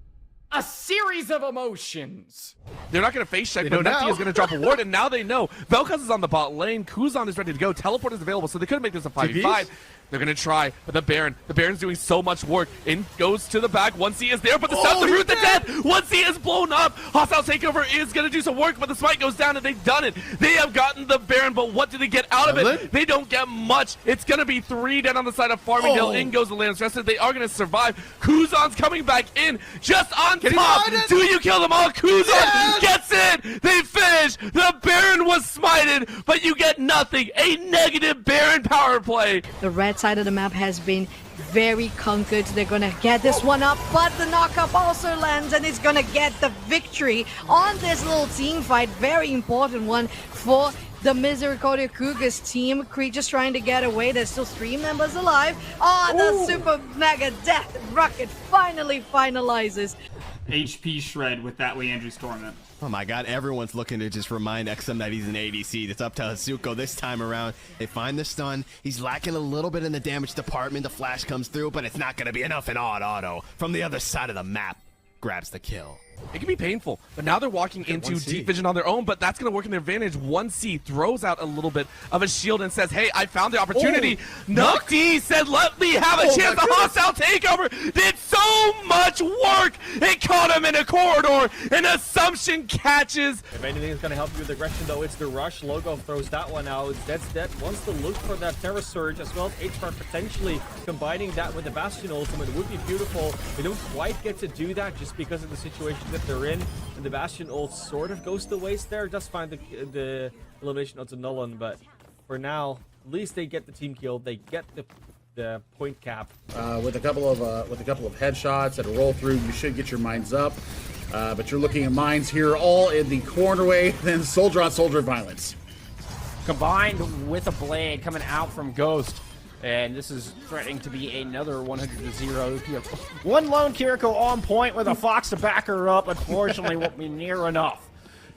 a series of emotions. They're not going to face check, but Nefty is going to drop a ward, and now they know. Vel'Koz is on the bot lane. Kuzan is ready to go. Teleport is available, so they could make this a 5v5. They're going to try, but the Baron's doing so much work. In goes to the back. 1C is there, but the South, the root to death. 1C is blown up. Hostile takeover is going to do some work, but the smite goes down, and they've done it. They have gotten the Baron, but what do they get out of it? They don't get much. It's going to be 3 down on the side of Farmingdale. In goes the Lance Rested. They are going to survive. Kuzan's coming back in, just on top. Do you kill them all? Kuzan gets it. They finish. The Baron was smited, but you get nothing. A negative Baron power play. The red side of the map has been very conquered. They're gonna get this one up, but the knockup also lands and it's gonna get the victory on this little team fight. Very important one for the Misericordia Cougars team. Creek just trying to get away. There's still 3 members alive. Oh, the super mega death rocket finally finalizes. HP shred with that Leandry's Torment. Oh my god, everyone's looking to just remind XM that he's an ADC. It's up to Hazuko this time around. They find the stun. He's lacking a little bit in the damage department. The flash comes through, but it's not going to be enough, and Odd Auto from the other side of the map grabs the kill. It can be painful, but now they're walking into deep vision on their own, but that's going to work in their advantage. 1C throws out a little bit of a shield and says, hey, I found the opportunity. Nukd said, let me have a chance. The hostile takeover did so much work. It caught him in a corridor. An assumption catches. If anything is going to help you with aggression, though, it's the rush. Logo throws that one out. That's dead. Wants to look for that Terror Surge as well as HR potentially combining that with the Bastion ultimate would be beautiful. They don't quite get to do that just because of the situation that they're in, and the Bastion ult sort of goes to waste there. Just find the elimination onto Nolan, but for now, at least they get the team kill. They get the point cap. With a couple of headshots and a roll through, you should get your mines up. But you're looking at mines here, all in the cornerway. Then soldier on soldier violence, Combined with a blade coming out from Ghost. And this is threatening to be another 100-0 here. One lone Kiriko on point with a Fox to back her up. Unfortunately, won't be near enough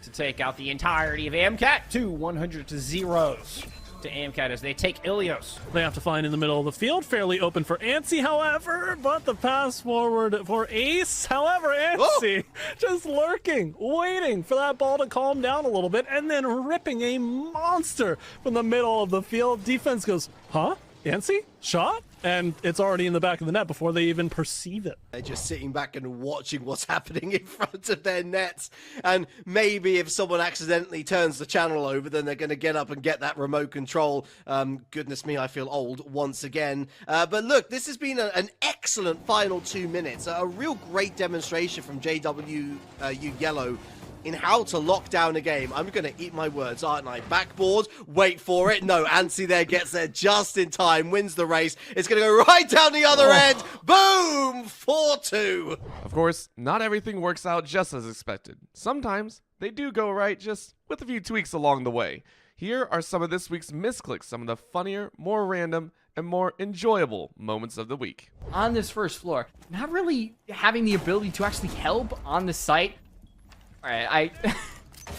to take out the entirety of AMCAT. 2 100-0s to AMCAT as they take Ilios. They have to find in the middle of the field. Fairly open for Antsy, however, but the pass forward for Ace. However, Antsy just lurking, waiting for that ball to calm down a little bit, and then ripping a monster from the middle of the field. Defense goes, huh? Antsy? Shot? And it's already in the back of the net before they even perceive it. They're just sitting back and watching what's happening in front of their nets. And maybe if someone accidentally turns the channel over, then they're going to get up and get that remote control. Goodness me, I feel old once again. But look, this has been an excellent final 2 minutes. A real great demonstration from JWU Yellow in how to lock down a game. I'm going to eat my words, aren't I? Backboard, wait for it. No, Antsy there gets there just in time, wins the race. It's going to go right down the other end. Boom! 4-2. Of course, not everything works out just as expected. Sometimes they do go right, just with a few tweaks along the way. Here are some of this week's misclicks, some of the funnier, more random, and more enjoyable moments of the week. On this first floor, not really having the ability to actually help on the site. All right,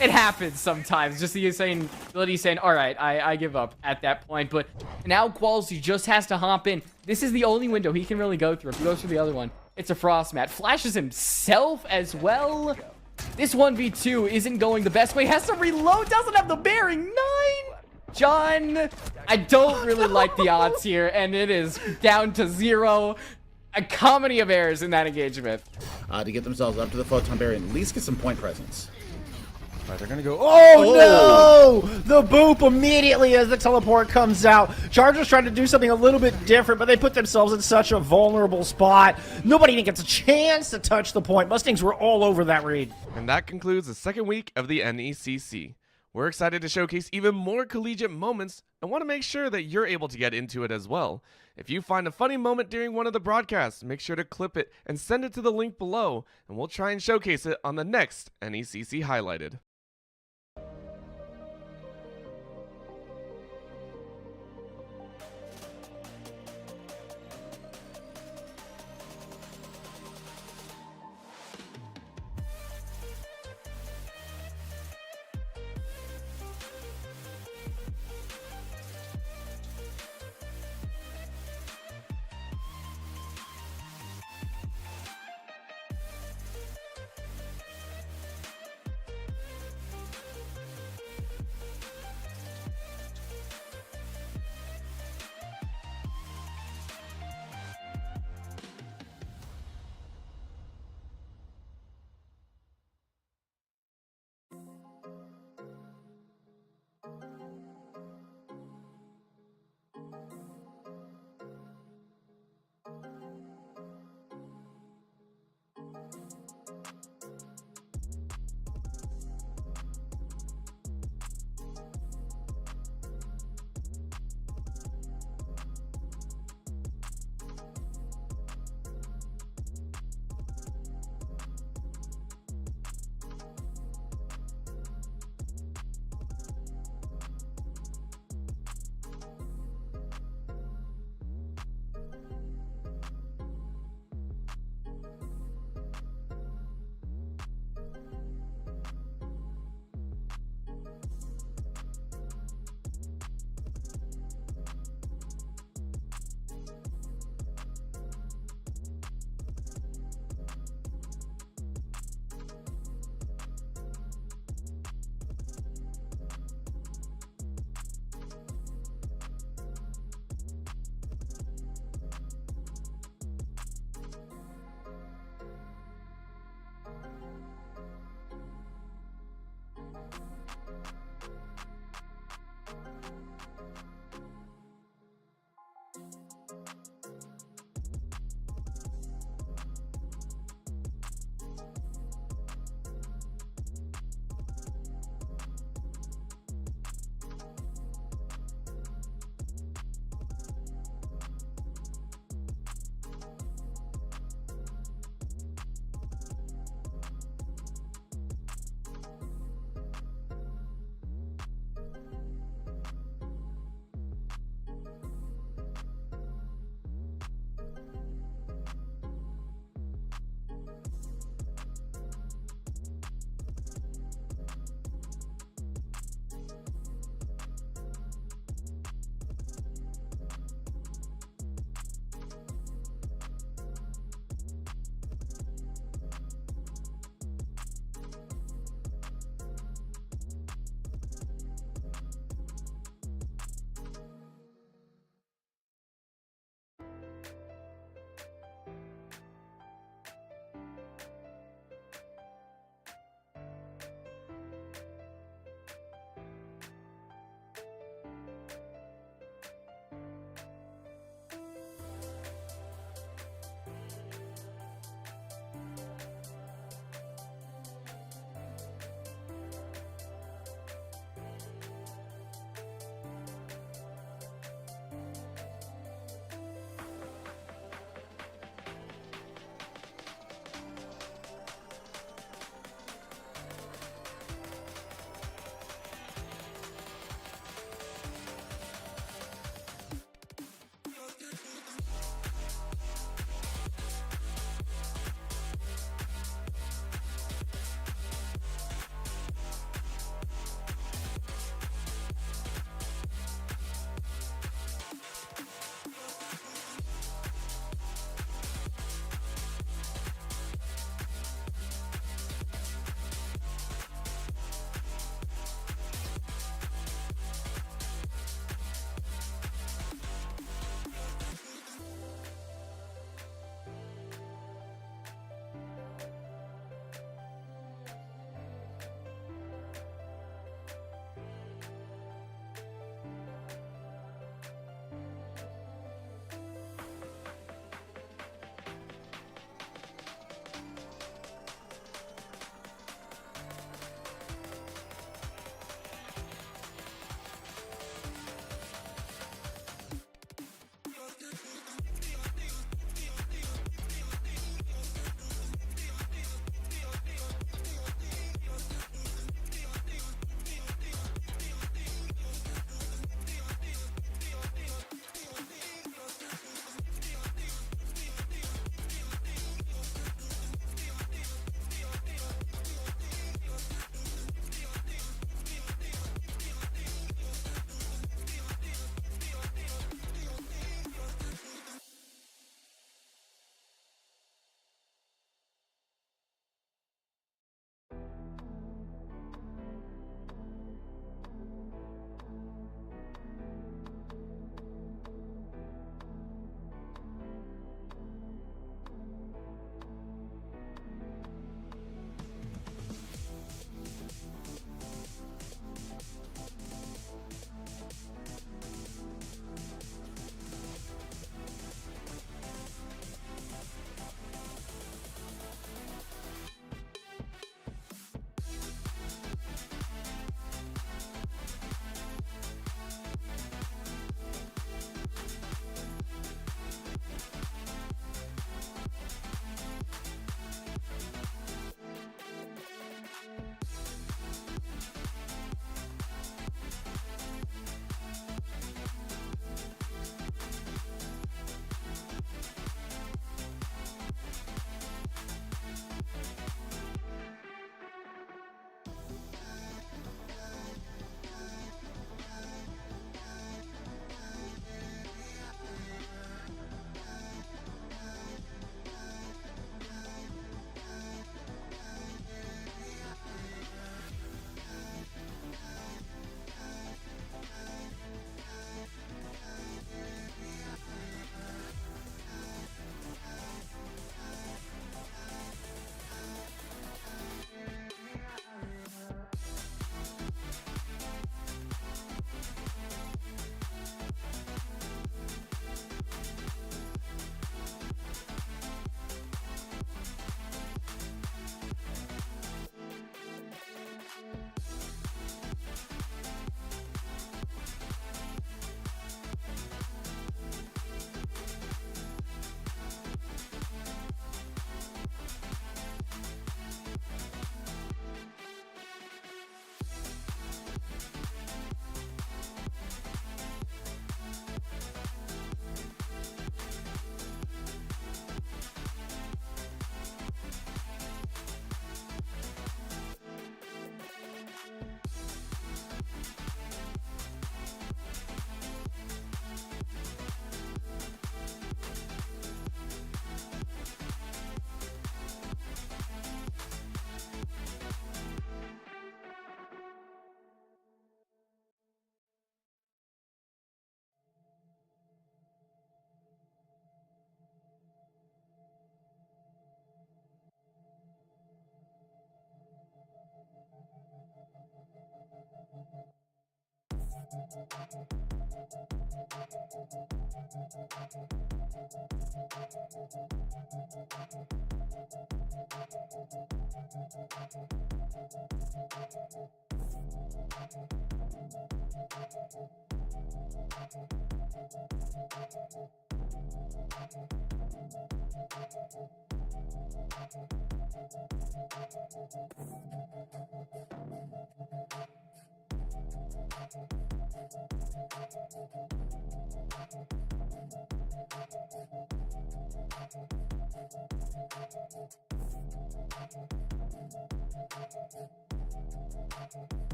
it happens sometimes. Just the ability saying, all right, I give up at that point. But now Quality just has to hop in. This is the only window he can really go through. If he goes through the other one, it's a Frostmat. Flashes himself as well. This 1v2 isn't going the best way. Has to reload, doesn't have the bearing. 9 John, I don't really like the odds here, and it is down to 0. A comedy of errors in that engagement. To get themselves up to the photon barrier and at least get some point presence. All right, they're gonna go. Oh no! The boop immediately as the teleport comes out. Chargers trying to do something a little bit different, but they put themselves in such a vulnerable spot. Nobody even gets a chance to touch the point. Mustangs were all over that read. And that concludes the second week of the NECC. We're excited to showcase even more collegiate moments and want to make sure that you're able to get into it as well. If you find a funny moment during one of the broadcasts, make sure to clip it and send it to the link below, and we'll try and showcase it on the next NECC Highlighted.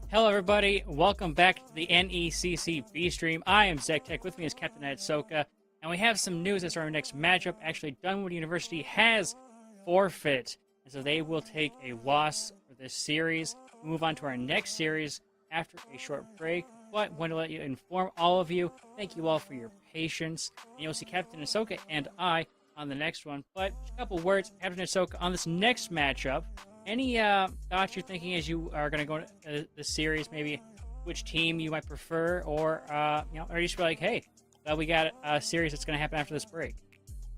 Hello, everybody. Welcome back to the NECC B stream. I am ZekTech. With me is Captain Ahsoka, and we have some news as our next matchup. Actually, Dunwood University has forfeit, and so they will take a loss for this series. We'll move on to our next series after a short break. But want to let you inform all of you. Thank you all for your patience, and you'll see Captain Ahsoka and I on the next one. But a couple words, Captain Ahsoka, on this next matchup. Any thoughts you're thinking as you are going to go into the series, maybe which team you might prefer, or, or you just be like, hey, we got a series that's going to happen after this break?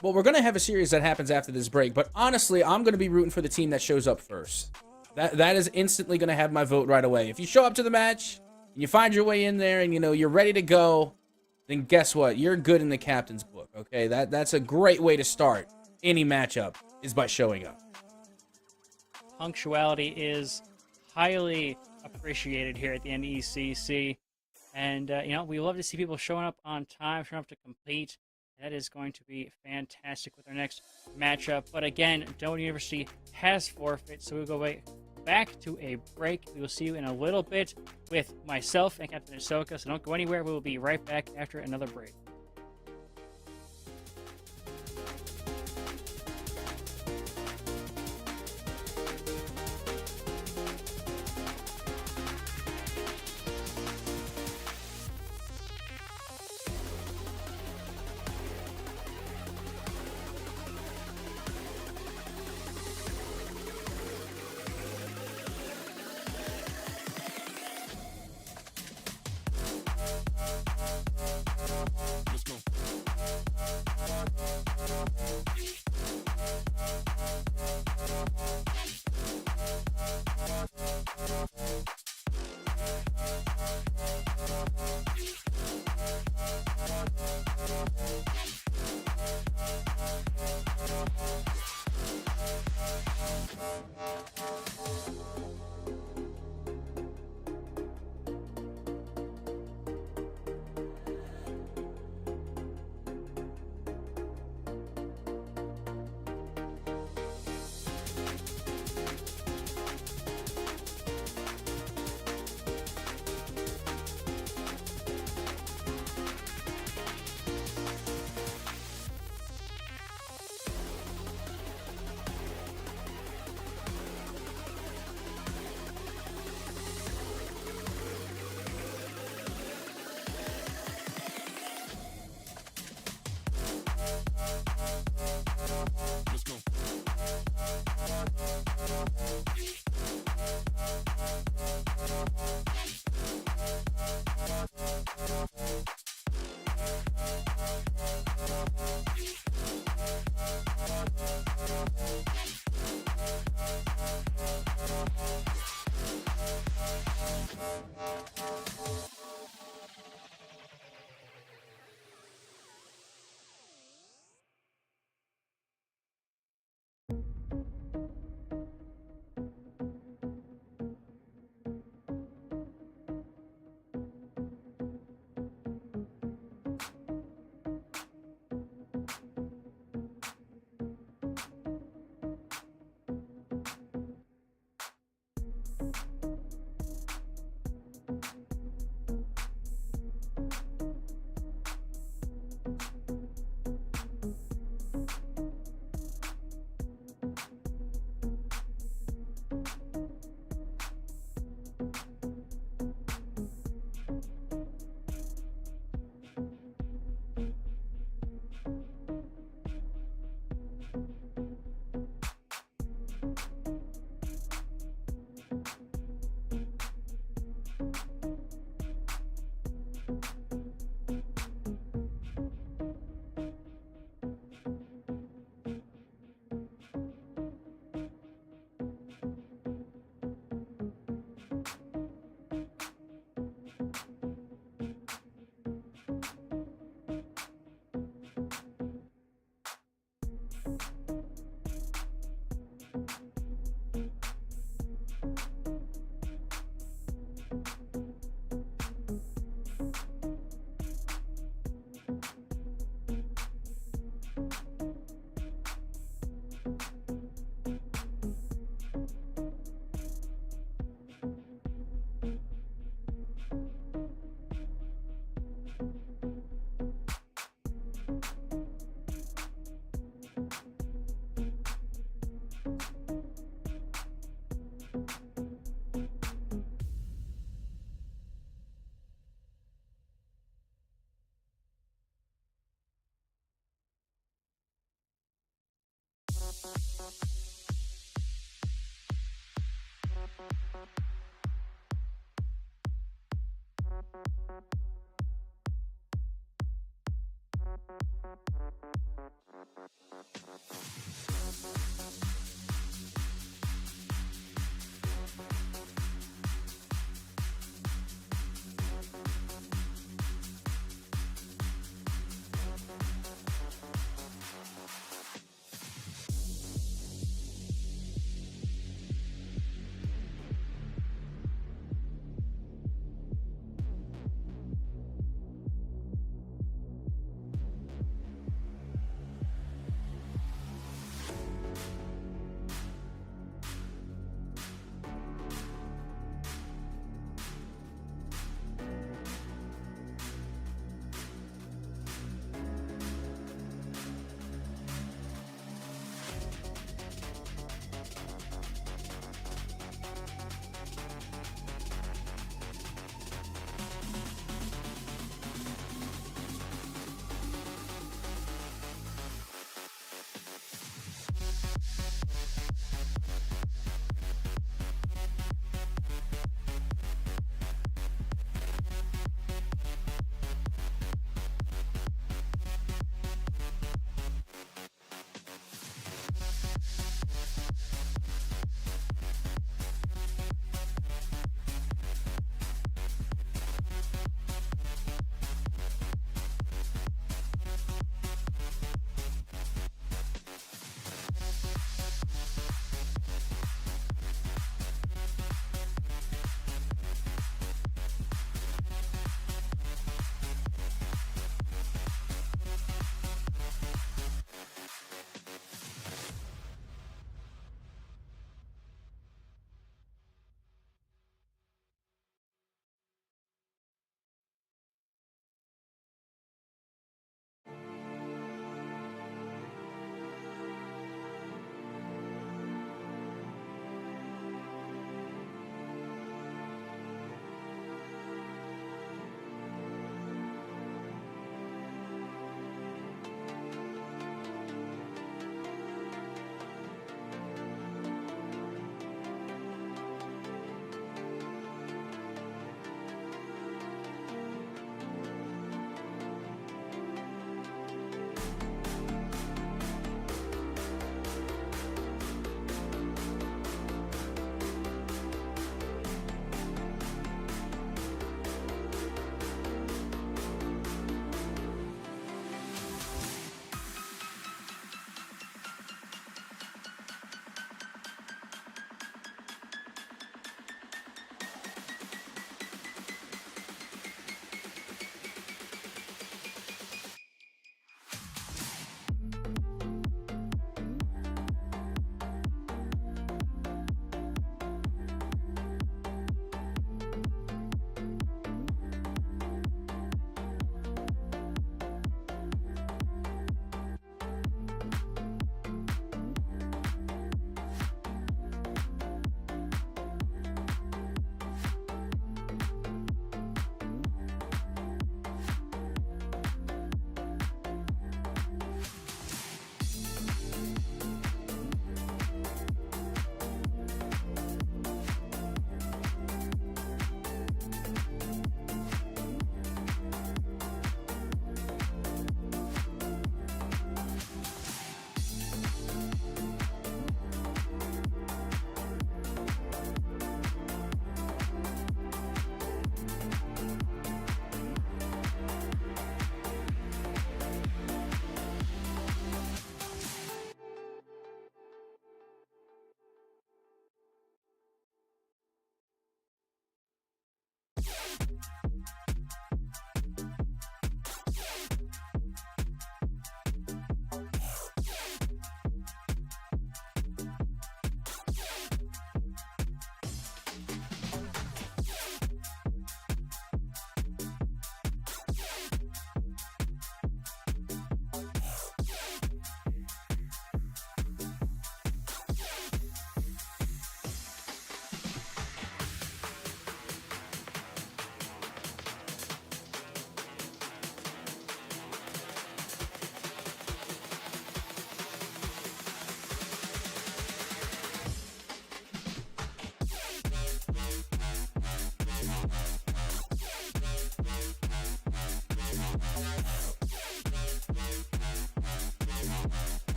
Well, we're going to have a series that happens after this break, but honestly, I'm going to be rooting for the team that shows up first. That is instantly going to have my vote right away. If you show up to the match, and you find your way in there, and, you're ready to go, then guess what? You're good in the captain's book, okay? That's a great way to start any matchup, is by showing up. Punctuality is highly appreciated here at the NECC, and we love to see people showing up on time, showing up to compete. That is going to be fantastic with our next matchup. But again, Dunwood University has forfeit, so we'll go back to a break. We will see you in a little bit with myself and Captain Ahsoka, so don't go anywhere. We will be right back after another break.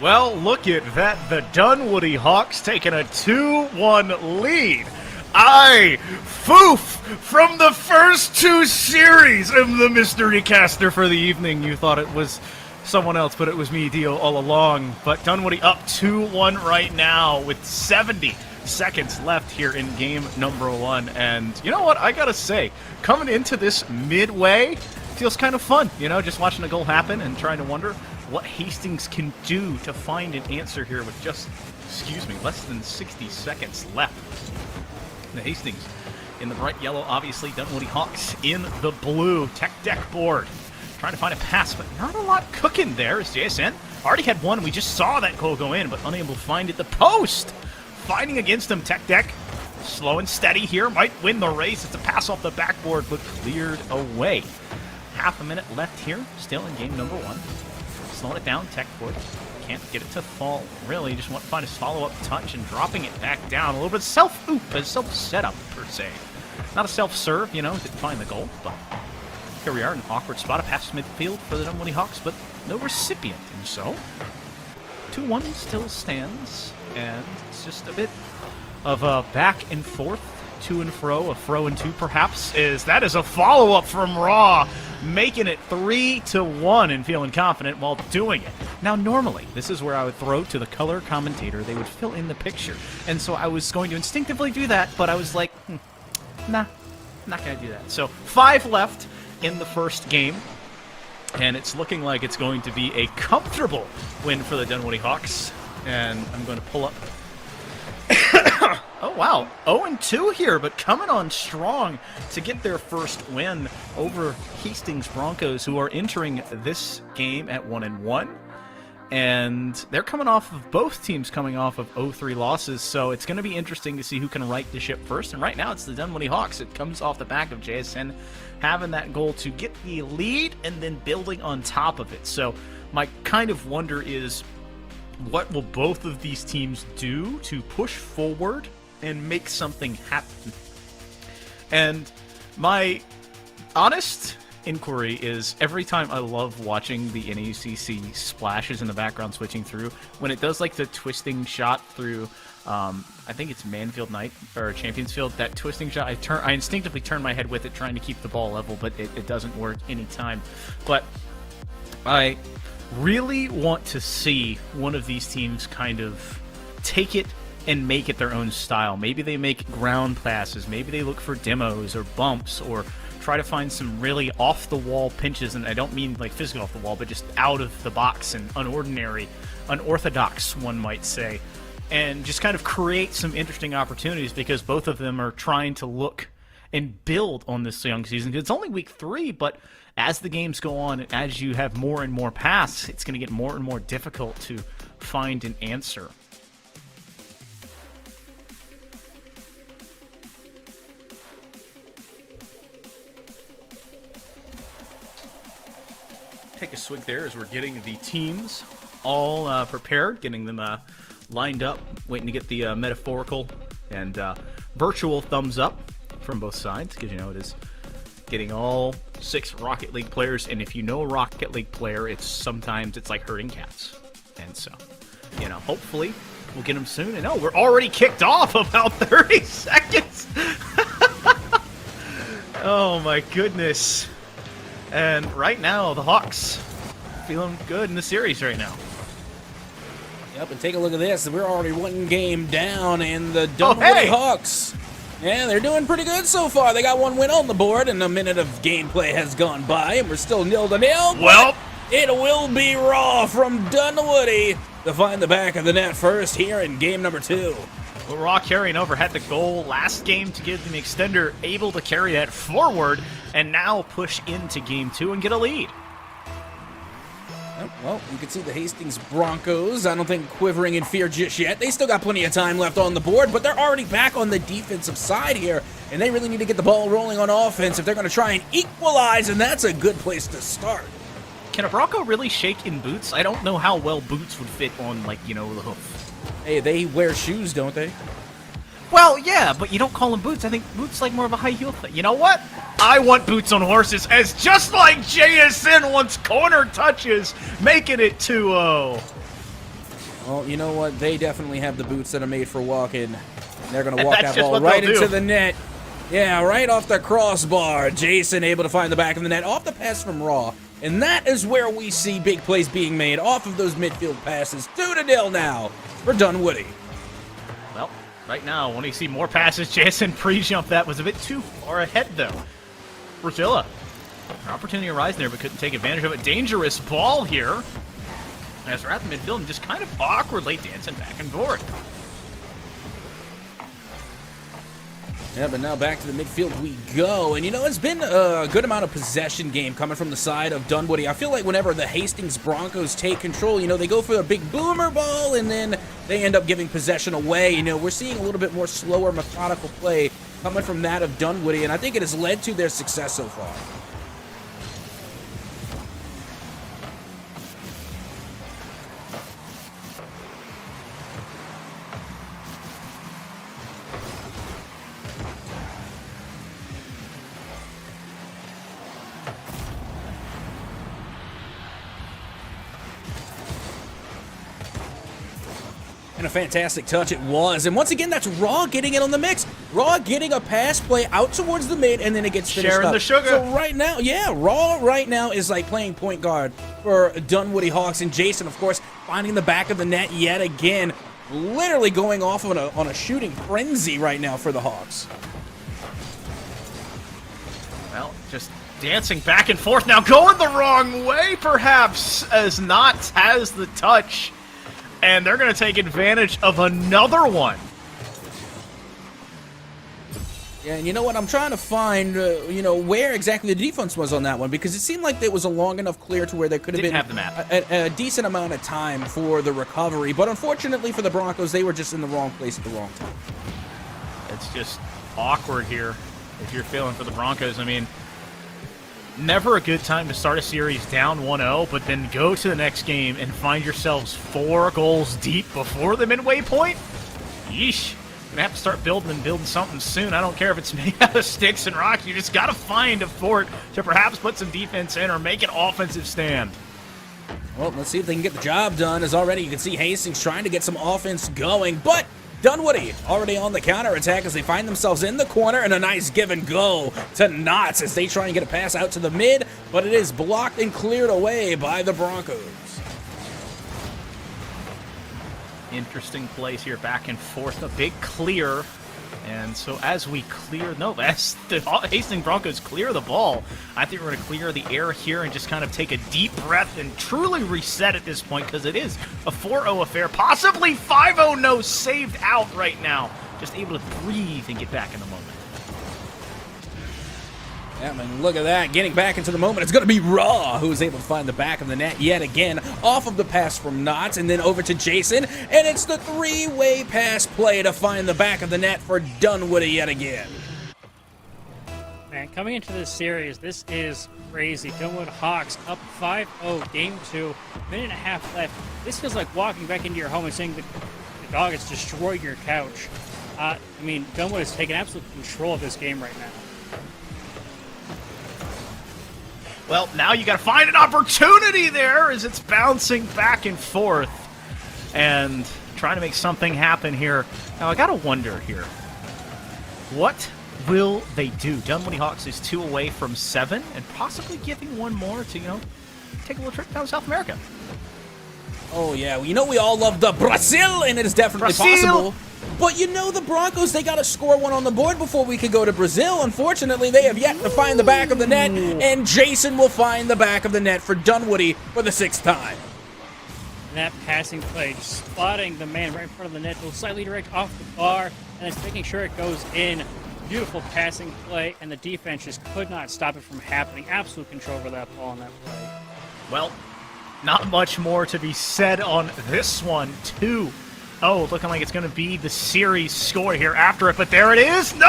Well, look at that. The Dunwoody Hawks taking a 2-1 lead. I, Foof, from the first two series, am the mystery caster for the evening. You thought it was someone else, but it was me, Dio, all along. But Dunwoody up 2-1 right now with 70 seconds left here in game number 1. And you know what? I gotta say, coming into this midway feels kind of fun, you know, just watching a goal happen and trying to wonder what Hastings can do to find an answer here with just, less than 60 seconds left. The Hastings in the bright yellow, obviously. Dunwoody Hawks in the blue. Tech deck board. Trying to find a pass, but not a lot cooking there as JSN already had one. We just saw that goal go in, but unable to find it. The post! Fighting against him. Tech deck slow and steady here. Might win the race. It's a pass off the backboard, but cleared away. Half a minute left here. Still in game number 1. Slowing it down. Tech board. Can't get it to fall. Really, just want to find a follow-up touch and dropping it back down. A little bit self-setup, per se. Not a self-serve, didn't find the goal, but here we are in an awkward spot. A pass midfield for the Dunwoody Hawks, but no recipient. And so, 2-1 still stands, and it's just a bit of a back and forth, to and fro, a fro and two perhaps, that is a follow-up from Raw, making it 3-1 and feeling confident while doing it. Now, normally, this is where I would throw to the color commentator. They would fill in the picture. And so I was going to instinctively do that, but I was like, nah, I'm not going to do that. So 5 left in the first game, and it's looking like it's going to be a comfortable win for the Dunwoody Hawks. And I'm going to pull up. Oh, wow. 0-2 here, but coming on strong to get their first win over Hastings Broncos, who are entering this game at 1-1. And they're coming off of, both teams coming off of 0-3 losses, so it's going to be interesting to see who can right the ship first. And right now it's the Dunwoody Hawks. It comes off the back of JSN having that goal to get the lead and then building on top of it. So my kind of wonder is, what will both of these teams do to push forward and make something happen? And my honest inquiry is, every time I love watching the NECC splashes in the background switching through, when it does like the twisting shot through, I think it's Manfield Knight or Champions Field, that twisting shot, I instinctively turn my head with it trying to keep the ball level, but it doesn't work anytime. But I really want to see one of these teams kind of take it and make it their own style. Maybe they make ground passes, maybe they look for demos or bumps, or try to find some really off-the-wall pinches, and I don't mean like physical off the wall, but just out of the box and unorthodox, one might say, and just kind of create some interesting opportunities, because both of them are trying to look and build on this young season. It's only week 3, but as the games go on, and as you have more and more paths, it's going to get more and more difficult to find an answer. Take a swig there as we're getting the teams all prepared, getting them lined up, waiting to get the metaphorical and virtual thumbs up from both sides, because it is getting all 6 Rocket League players, and if you know a Rocket League player, sometimes it's like herding cats. And so, hopefully we'll get them soon. And we're already kicked off about 30 seconds. Oh my goodness. And right now, the Hawks feeling good in the series right now. Yep, and take a look at this. We're already 1 game down, and the Dunwoody Hawks, yeah, they're doing pretty good so far. They got 1 win on the board, and a minute of gameplay has gone by, and we're still 0-0. Well, it will be Raw from Dunwoody to find the back of the net first here in game number 2. Well, Raw carrying over, had the goal last game to give them the extender, able to carry that forward, and now push into game 2 and get a lead. Well, you can see the Hastings Broncos, I don't think quivering in fear just yet. They still got plenty of time left on the board, but they're already back on the defensive side here, and they really need to get the ball rolling on offense if they're going to try and equalize, and that's a good place to start. Can a Bronco really shake in boots? I don't know how well boots would fit on, the hoof. Hey, they wear shoes, don't they? Well, yeah, but you don't call them boots. I think boots like more of a high heel thing. You know what? I want boots on horses, as just like JSN wants corner touches, making it 2-0. Well, you know what? They definitely have the boots that are made for walking. They're going to walk that ball right into the net. Yeah, right off the crossbar. Jason able to find the back of the net off the pass from Raw. And that is where we see big plays being made off of those midfield passes. 2-0 now for Dunwoody. Well, right now, when you see more passes, Jason pre-jump that was a bit too far ahead, though. Brazilla, an opportunity arising there, but couldn't take advantage of it. Dangerous ball here. as they're at the midfield and just kind of awkwardly dancing back and forth. Yeah, but now back to the midfield we go. And, you know, it's been a good amount of possession game coming from the side of Dunwoody. I feel like whenever the Hastings Broncos take control, you know, they go for a big boomer ball, and then they end up giving possession away. You know, we're seeing a little bit more slower, methodical play coming from that of Dunwoody, and I think it has led to their success so far. And a fantastic touch it was. And once again, that's Raw getting it on the mix. Raw getting a pass play out towards the mid, and then it gets finished Sharing up. the sugar. So right now, yeah, Raw right now is like playing point guard for Dunwoody Hawks. And Jason, of course, finding the back of the net yet again. Literally going off on a shooting frenzy right now for the Hawks. Well, just dancing back and forth now, going the wrong way, perhaps, as Knots has the touch. And they're going to take advantage of another one. Yeah, and you know what? I'm trying to find, you know, where exactly the defense was on that one, because it seemed like it was a long enough clear to where there could have been have the map. A decent amount of time for the recovery. But unfortunately for the Broncos, they were just in the wrong place at the wrong time. It's just awkward here if you're feeling for the Broncos. I mean, never a good time to start a series down 1-0, but then go to the next game and find yourselves 4 goals deep before the midway point? Yeesh. You're gonna have to start building something soon. I don't care if it's made out of sticks and rocks. You just gotta find a fort to perhaps put some defense in or make an offensive stand. Well, let's see if they can get the job done, as already you can see Hastings trying to get some offense going, but Dunwoody already on the counterattack as they find themselves in the corner, and a nice give and go to Knots as they try and get a pass out to the mid, but it is blocked and cleared away by the Broncos. Interesting plays here, back and forth, a big clear. And so as we clear, no, as the Hastings Broncos clear the ball, I think we're going to clear the air here and just kind of take a deep breath and truly reset at this point, because it is a 4-0 affair, possibly 5-0, no, saved out right now. Just able to breathe and get back in the moment. Yeah, man, look at that. Getting back into the moment. It's going to be Raw who's able to find the back of the net yet again off of the pass from Knots, and then over to Jason. And it's the 3-way pass play to find the back of the net for Dunwoody yet again. Man, coming into this series, this is crazy. Dunwoody Hawks up 5-0, game 2, minute and a half left. This feels like walking back into your home and saying the dog has destroyed your couch. I mean, Dunwoody has taken absolute control of this game right now. Well, now you got to find an opportunity there as it's bouncing back and forth and trying to make something happen here. Now, I got to wonder here, what will they do? Dunwoody Hawks is 2 away from 7 and possibly giving one more to, you know, take a little trip down to South America. Oh, yeah. Well, you know we all love the Brazil, and it is definitely possible. But you know the Broncos, they got to score one on the board before we could go to Brazil. Unfortunately, they have yet to find the back of the net, and Jason will find the back of the net for Dunwoody for the 6th time. And that passing play, just spotting the man right in front of the net, goes slightly direct off the bar, and it's making sure it goes in. Beautiful passing play, and the defense just could not stop it from happening. Absolute control over that ball and that play. Well, not much more to be said on this one. 2-0, looking like it's going to be the series score here after it, but there it is. No!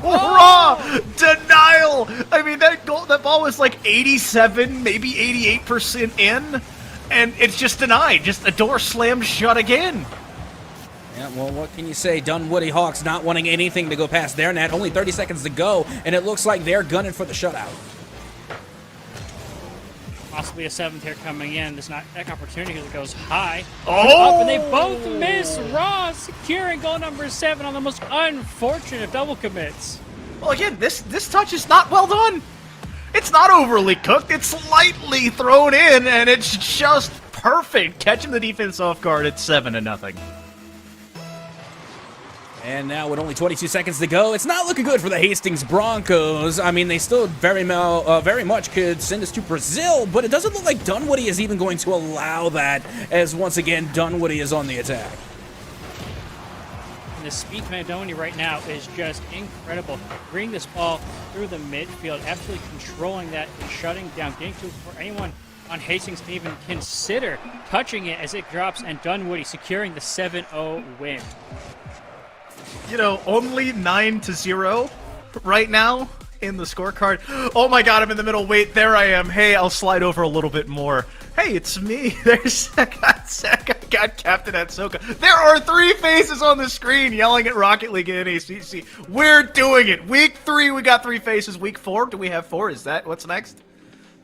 Raw denial. I mean, that ball was like 87, maybe 88% in, and it's just denied. Just a door slammed shut again. Yeah, well, what can you say? Dunwoody Hawks not wanting anything to go past their net. Only 30 seconds to go, and it looks like they're gunning for the shutout. Possibly a 7th here coming in. There's not that opportunity because it goes high. Oh! Up, and they both miss. Raw securing goal number 7 on the most unfortunate of double commits. Well, again, this touch is not well done. It's not overly cooked. It's lightly thrown in, and it's just perfect. Catching the defense off guard at 7-0. And now with only 22 seconds to go, it's not looking good for the Hastings Broncos. I mean, they still very much could send us to Brazil, but it doesn't look like Dunwoody is even going to allow that, as once again, Dunwoody is on the attack. And the speed command of Dunwoody right now is just incredible. Bringing this ball through the midfield, absolutely controlling that and shutting down, getting to for anyone on Hastings to even consider touching it as it drops, and Dunwoody securing the 7-0 win. You know, only 9-0 right now in the scorecard. Oh my god, I'm in the middle. Wait, there I am. Hey, I'll slide over a little bit more. Hey, it's me. There's I got Captain Atsoka. There are 3 faces on the screen yelling at Rocket League and NECC. We're doing it. Week 3, we got 3 faces. Week 4, do we have 4? Is that what's next?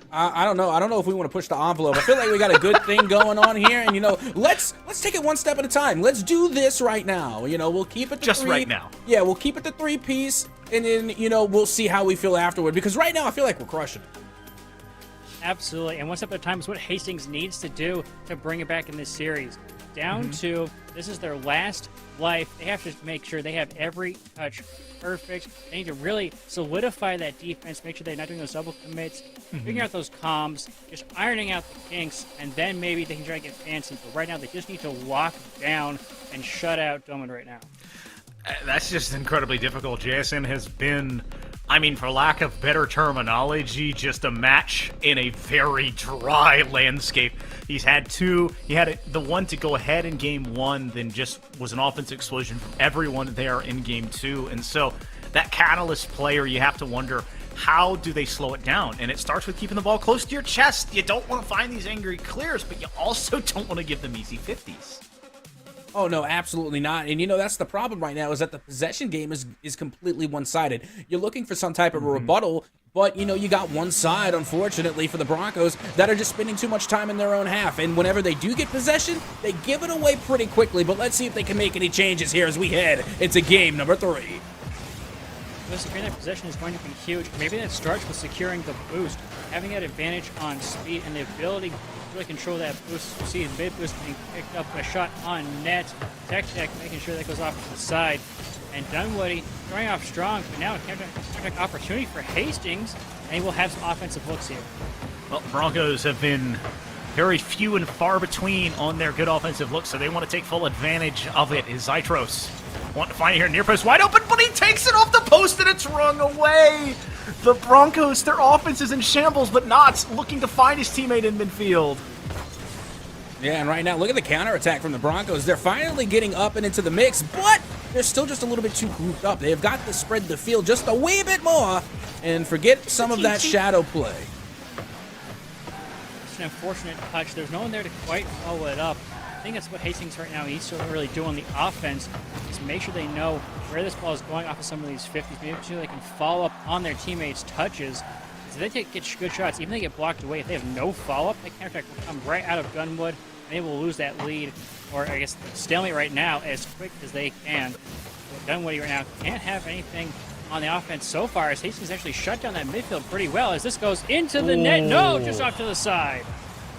I don't know. I don't know if we want to push the envelope. I feel like we got a good thing going on here, and let's take it one step at a time. Let's do this right now. We'll keep it to just 3. Right now. Yeah, we'll keep it to 3-piece, and then we'll see how we feel afterward. Because right now I feel like we're crushing it. Absolutely, and one step at a time is what Hastings needs to do to bring it back in this series. Down to, this is their last life. They have to make sure they have every touch perfect. They need to really solidify that defense, make sure they're not doing those double commits, figuring out those comms, just ironing out the kinks, and then maybe they can try to get fancy. But right now, they just need to lock down and shut out Doman right now. That's just incredibly difficult. JSN has been, I mean, for lack of better terminology, just a match in a very dry landscape. He's had 2. He had the one to go ahead in game 1, then just was an offensive explosion from everyone there in game 2. And so that catalyst player, you have to wonder, how do they slow it down? And it starts with keeping the ball close to your chest. You don't want to find these angry clears, but you also don't want to give them easy 50s. Oh, no, absolutely not. And, that's the problem right now, is that the possession game is completely one-sided. You're looking for some type of a rebuttal, but, you got one side, unfortunately, for the Broncos that are just spending too much time in their own half. And whenever they do get possession, they give it away pretty quickly. But let's see if they can make any changes here as we head into game number 3. Well, securing that possession is going to be huge. Maybe that starts with securing the boost, having that advantage on speed and the ability to really control that boost. You see the mid boost being picked up, a shot on net. Tech making sure that goes off to the side. And Dunwoody starting off strong, but now a counter opportunity for Hastings, and he will have some offensive looks here. Well, Broncos have been very few and far between on their good offensive looks, so they want to take full advantage of it. Is Zytros want to find it here near post wide open, but he takes it off the post and it's rung away. The Broncos, their offense is in shambles, but Knott's looking to find his teammate in midfield. Yeah, and right now, look at the counterattack from the Broncos. They're finally getting up and into the mix, but they're still just a little bit too grouped up. They've got to spread the field just a wee bit more and forget some of that shadow play. It's an unfortunate touch. There's no one there to quite follow it up. I think that's what Hastings right now needs to really do on the offense, is make sure they know where this ball is going off of some of these 50s, make sure they can follow up on their teammates' touches. So they get good shots, even if they get blocked away. If they have no follow-up, that counterattack will come right out of Gunwood, and they will lose that lead, or I guess stalemate right now, as quick as they can. But Dunwoody right now can't have anything on the offense so far, as Hastings actually shut down that midfield pretty well, as this goes into the net. No, just off to the side.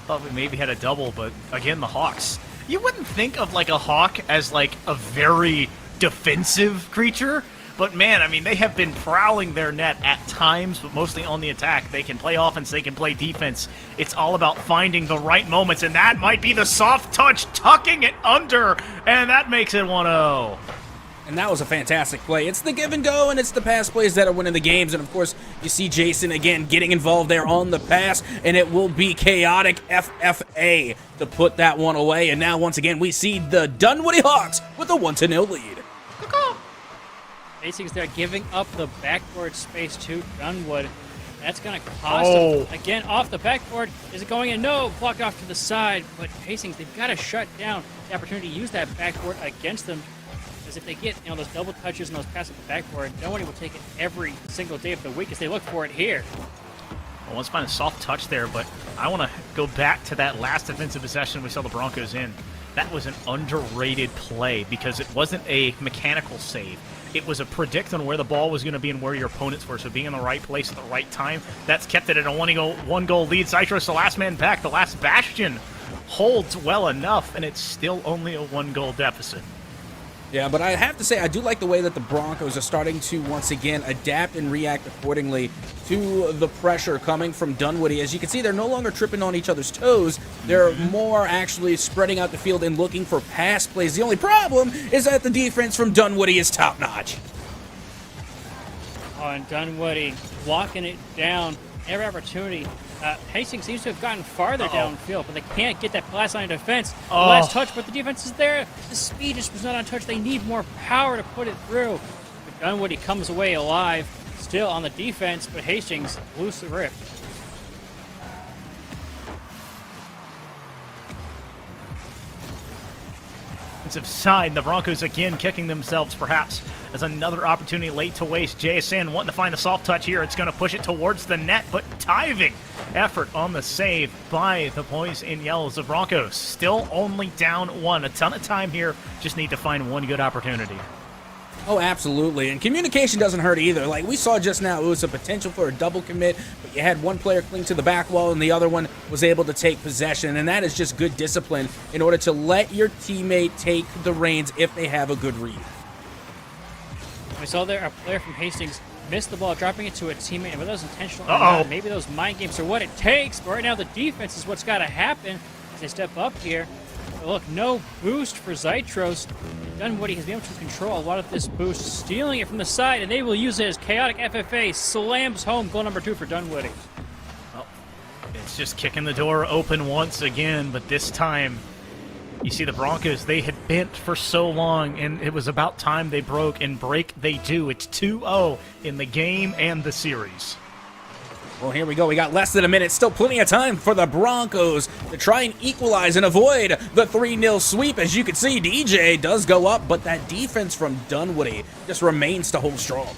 Thought we maybe had a double, but again, the Hawks. You wouldn't think of like a Hawk as like a very defensive creature, but man, I mean, they have been prowling their net at times, but mostly on the attack. They can play offense, they can play defense. It's all about finding the right moments, and that might be the soft touch, tucking it under, and that makes it 1-0. And that was a fantastic play. It's the give and go, and it's the pass plays that are winning the games. And, of course, you see Jason, again, getting involved there on the pass, and it will be chaotic FFA to put that one away. And now, once again, we see the Dunwoody Hawks with a 1-0 lead. Hastings there giving up the backboard space to Dunwood. That's going to cost them. Again, off the backboard. Is it going in? No, blocked off to the side. But Hastings, they've got to shut down the opportunity to use that backboard against them. Because if they get those double touches and those passes at the backboard, nobody will take it every single day of the week as they look for it here. Well, let's find a soft touch there, but I want to go back to that last defensive possession we saw the Broncos in. That was an underrated play because it wasn't a mechanical save. It was a predict on where the ball was going to be and where your opponents were. So being in the right place at the right time, that's kept it at a one-goal lead. Zytros, the last man back, the last bastion, holds well enough, and it's still only a 1-goal deficit. Yeah, but I have to say, I do like the way that the Broncos are starting to, once again, adapt and react accordingly to the pressure coming from Dunwoody. As you can see, they're no longer tripping on each other's toes. They're more actually spreading out the field and looking for pass plays. The only problem is that the defense from Dunwoody is top-notch. Oh, and Dunwoody walking it down every opportunity. Hastings seems to have gotten farther downfield, but they can't get that last line of defense. The last touch, but the defense is there. The speed just was not on touch. They need more power to put it through. But Dunwoody comes away alive, still on the defense, but Hastings loose the rip. Side, the Broncos again kicking themselves perhaps as another opportunity late to waste. JSN wanting to find the soft touch here. It's going to push it towards the net, but diving effort on the save by the boys in yellows. The Broncos still only down 1. A ton of time here. Just need to find one good opportunity. Oh, absolutely. And communication doesn't hurt either. Like we saw just now, it was a potential for a double commit, but you had one player cling to the back wall and the other one was able to take possession. And that is just good discipline in order to let your teammate take the reins if they have a good read. We saw there a player from Hastings missed the ball, dropping it to a teammate, and whether that was intentional or not, maybe those mind games are what it takes. But right now, the defense is what's got to happen as they step up here. But look, no boost for Zytros. Dunwoody has been able to control a lot of this boost, stealing it from the side, and they will use it as chaotic FFA slams home goal number 2 for Dunwoody. Well, it's just kicking the door open once again, but this time you see the Broncos, they had bent for so long, and it was about time they broke, and break they do. It's 2-0 in the game and the series. Well, here we go. We got less than a minute. Still plenty of time for the Broncos to try and equalize and avoid the 3-0 sweep. As you can see, DJ does go up, but that defense from Dunwoody just remains to hold strong.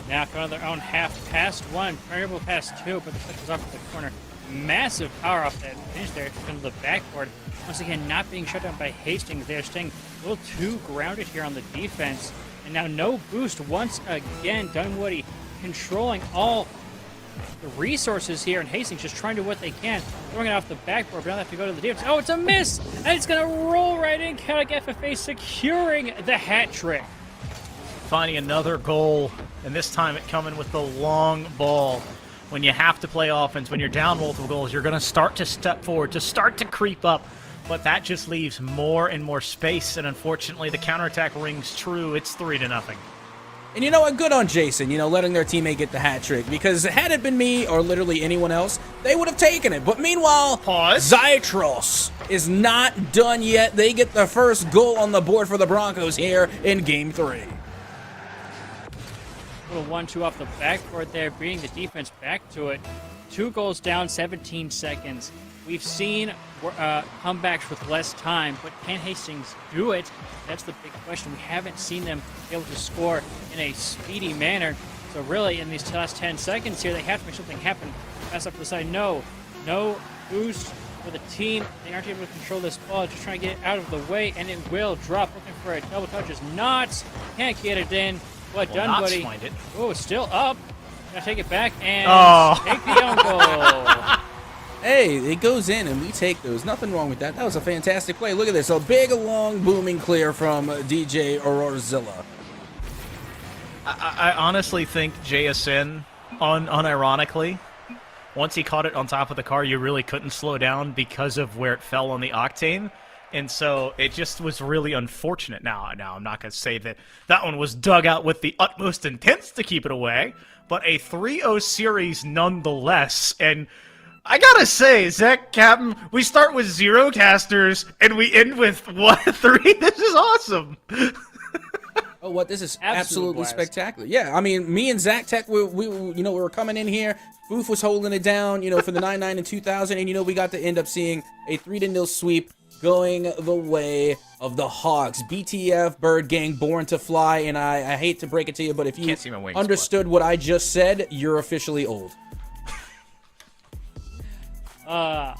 Now going to their own half past 1, variable past 2, but the push was off at the corner. Massive power off that finish there into the backboard. Once again, not being shut down by Hastings. They're staying a little too grounded here on the defense. And now no boost once again. Dunwoody controlling all the resources here, and Hastings just trying to do what they can, throwing it off the backboard, but now they have to go to the defense. Oh, it's a miss, and it's going to roll right in. Chaotic FFA securing the hat trick. Finding another goal, and this time it coming with the long ball. When you have to play offense, when you're down multiple goals, you're going to start to step forward, to start to creep up, but that just leaves more and more space, and unfortunately the counterattack rings true. It's 3-0. And you know what? Good on Jason, letting their teammate get the hat trick. Because had it been me or literally anyone else, they would have taken it. But meanwhile, Zytros is not done yet. They get the first goal on the board for the Broncos here in Game 3. Little 1-2 off the backboard there, bringing the defense back to it. 2 goals down, 17 seconds. We've seen comebacks with less time, but can Hastings do it? That's the big question. We haven't seen them be able to score in a speedy manner. So really, in these last 10 seconds here, they have to make something happen. Pass up to the side. No boost for the team. They aren't able to control this ball. Just trying to get it out of the way, and it will drop. Looking for a double touch is Knots. Can't get it in. But Dunwoody. Find it. Oh, still up. Gonna take it back and take the own goal. Hey, it goes in and we take those. Nothing wrong with that. That was a fantastic play. Look at this. A big, long, booming clear from DJ Aurorzilla. I honestly think JSN, unironically, once he caught it on top of the car, you really couldn't slow down because of where it fell on the octane. And so it just was really unfortunate. Now I'm not going to say that that one was dug out with the utmost intent to keep it away, but a 3-0 series nonetheless. And I gotta say, Zach, Captain, we start with 0 casters and we end with 3. This is awesome. Oh, what? This is absolutely spectacular. Yeah, I mean, me and Zach Tech, we were coming in here. Booth was holding it down, for the 9-9 and 2000, and we got to end up seeing a 3-0 sweep going the way of the Hawks. BTF, Bird Gang, born to fly, and I hate to break it to you, but if you understood what I just said, you're officially old. I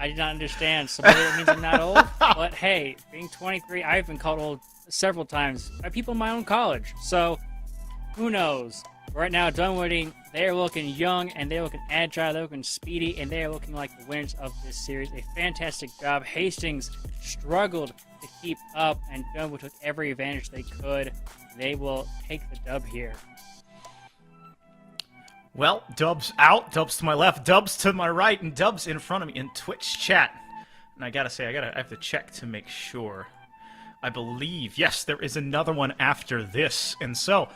did not understand. So maybe it means I'm not old. But hey, being 23, I've been called old several times by people in my own college. So who knows? Right now, Dunwoody, they're looking young, and they're looking agile, they're looking speedy, and they're looking like the winners of this series. A fantastic job. Hastings struggled to keep up, and Dunwoody took every advantage they could. They will take the dub here. Well, Dubs out, Dubs to my left, Dubs to my right, and Dubs in front of me in Twitch chat. And I gotta say, I have to check to make sure. I believe, yes, there is another one after this. And so,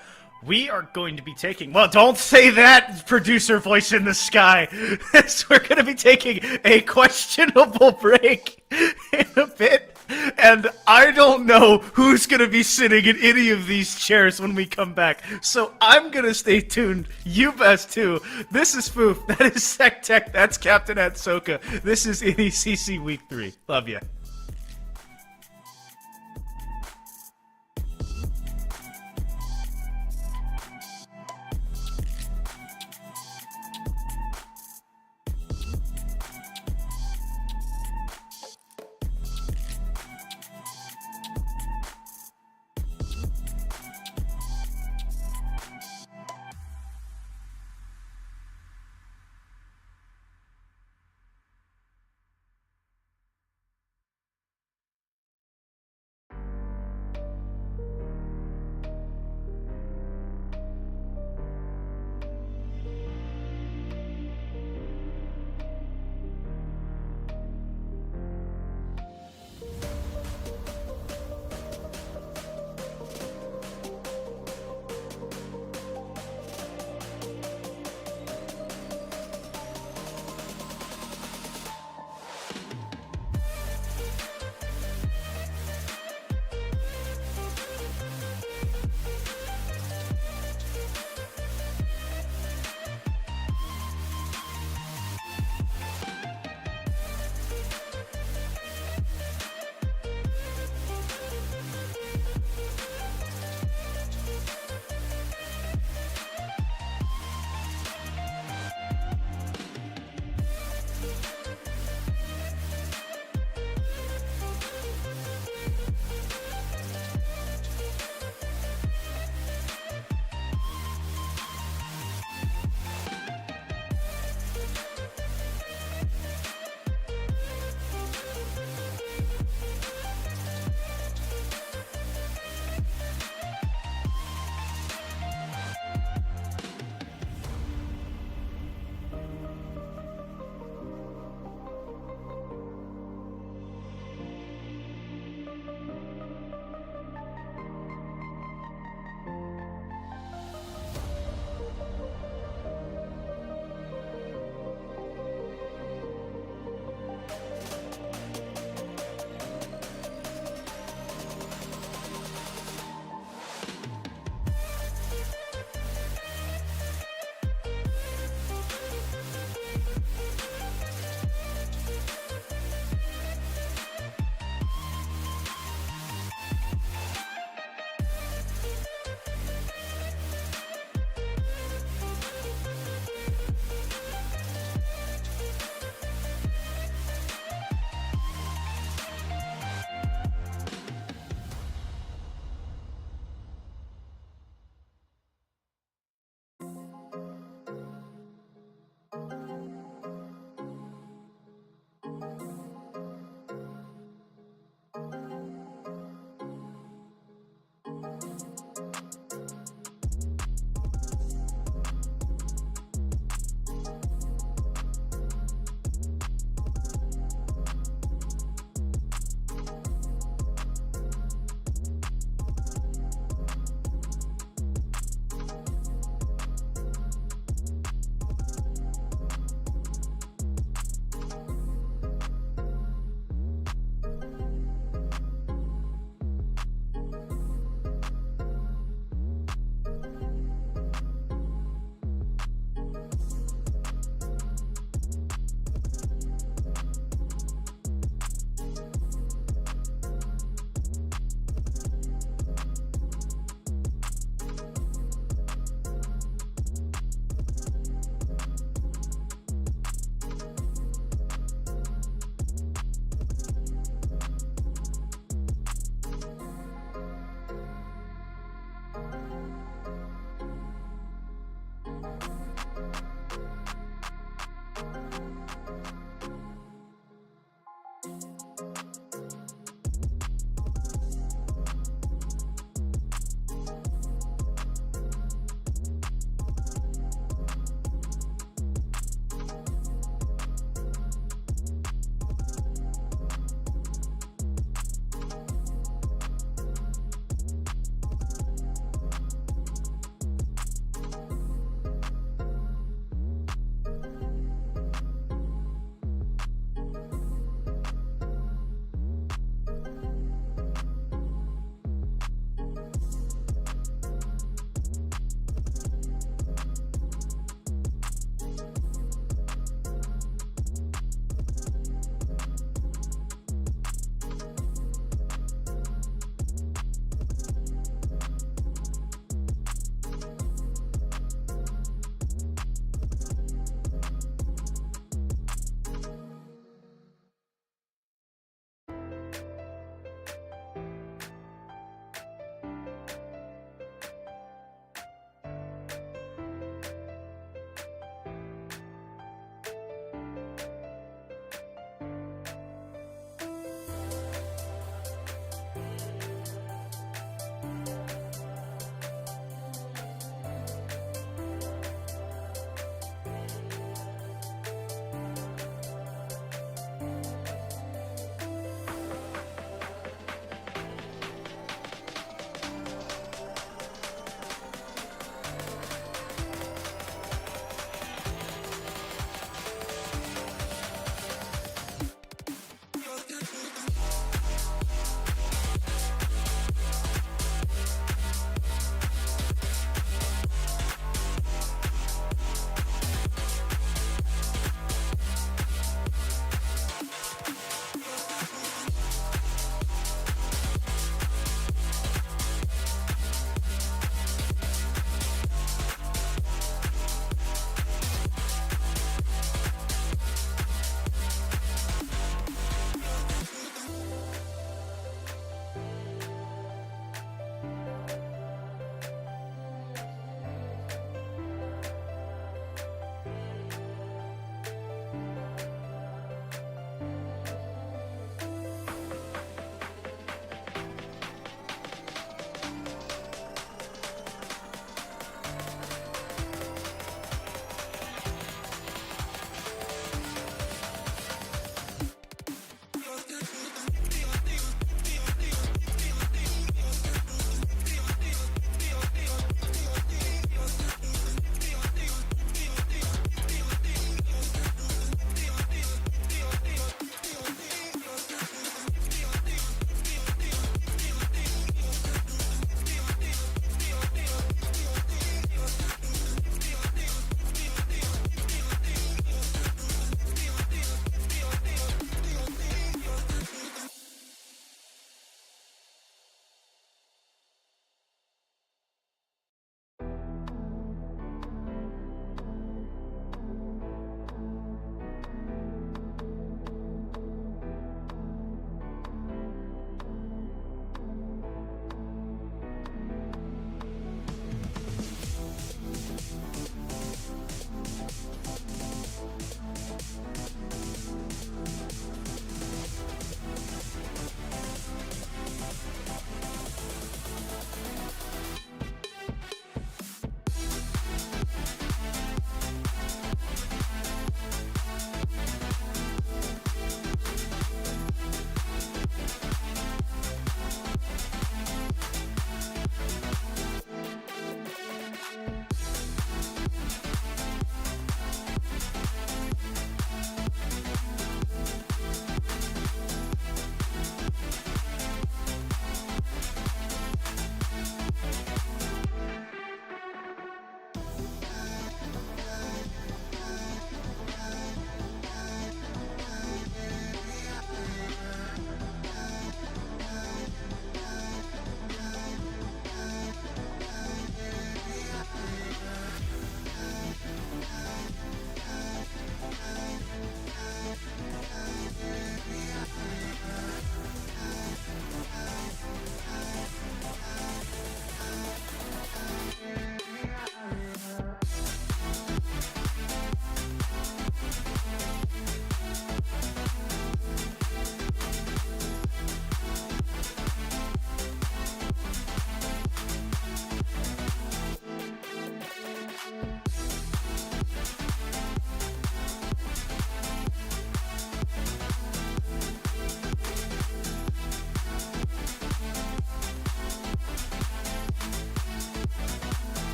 we are going to be taking... Well, don't say that, producer voice in the sky. We're going to be taking a questionable break in a bit. And I don't know who's going to be sitting in any of these chairs when we come back. So I'm going to stay tuned. You best too. This is Foof. That is Sec Tech. That's Captain Atsoka. This is NECC Week 3. Love ya.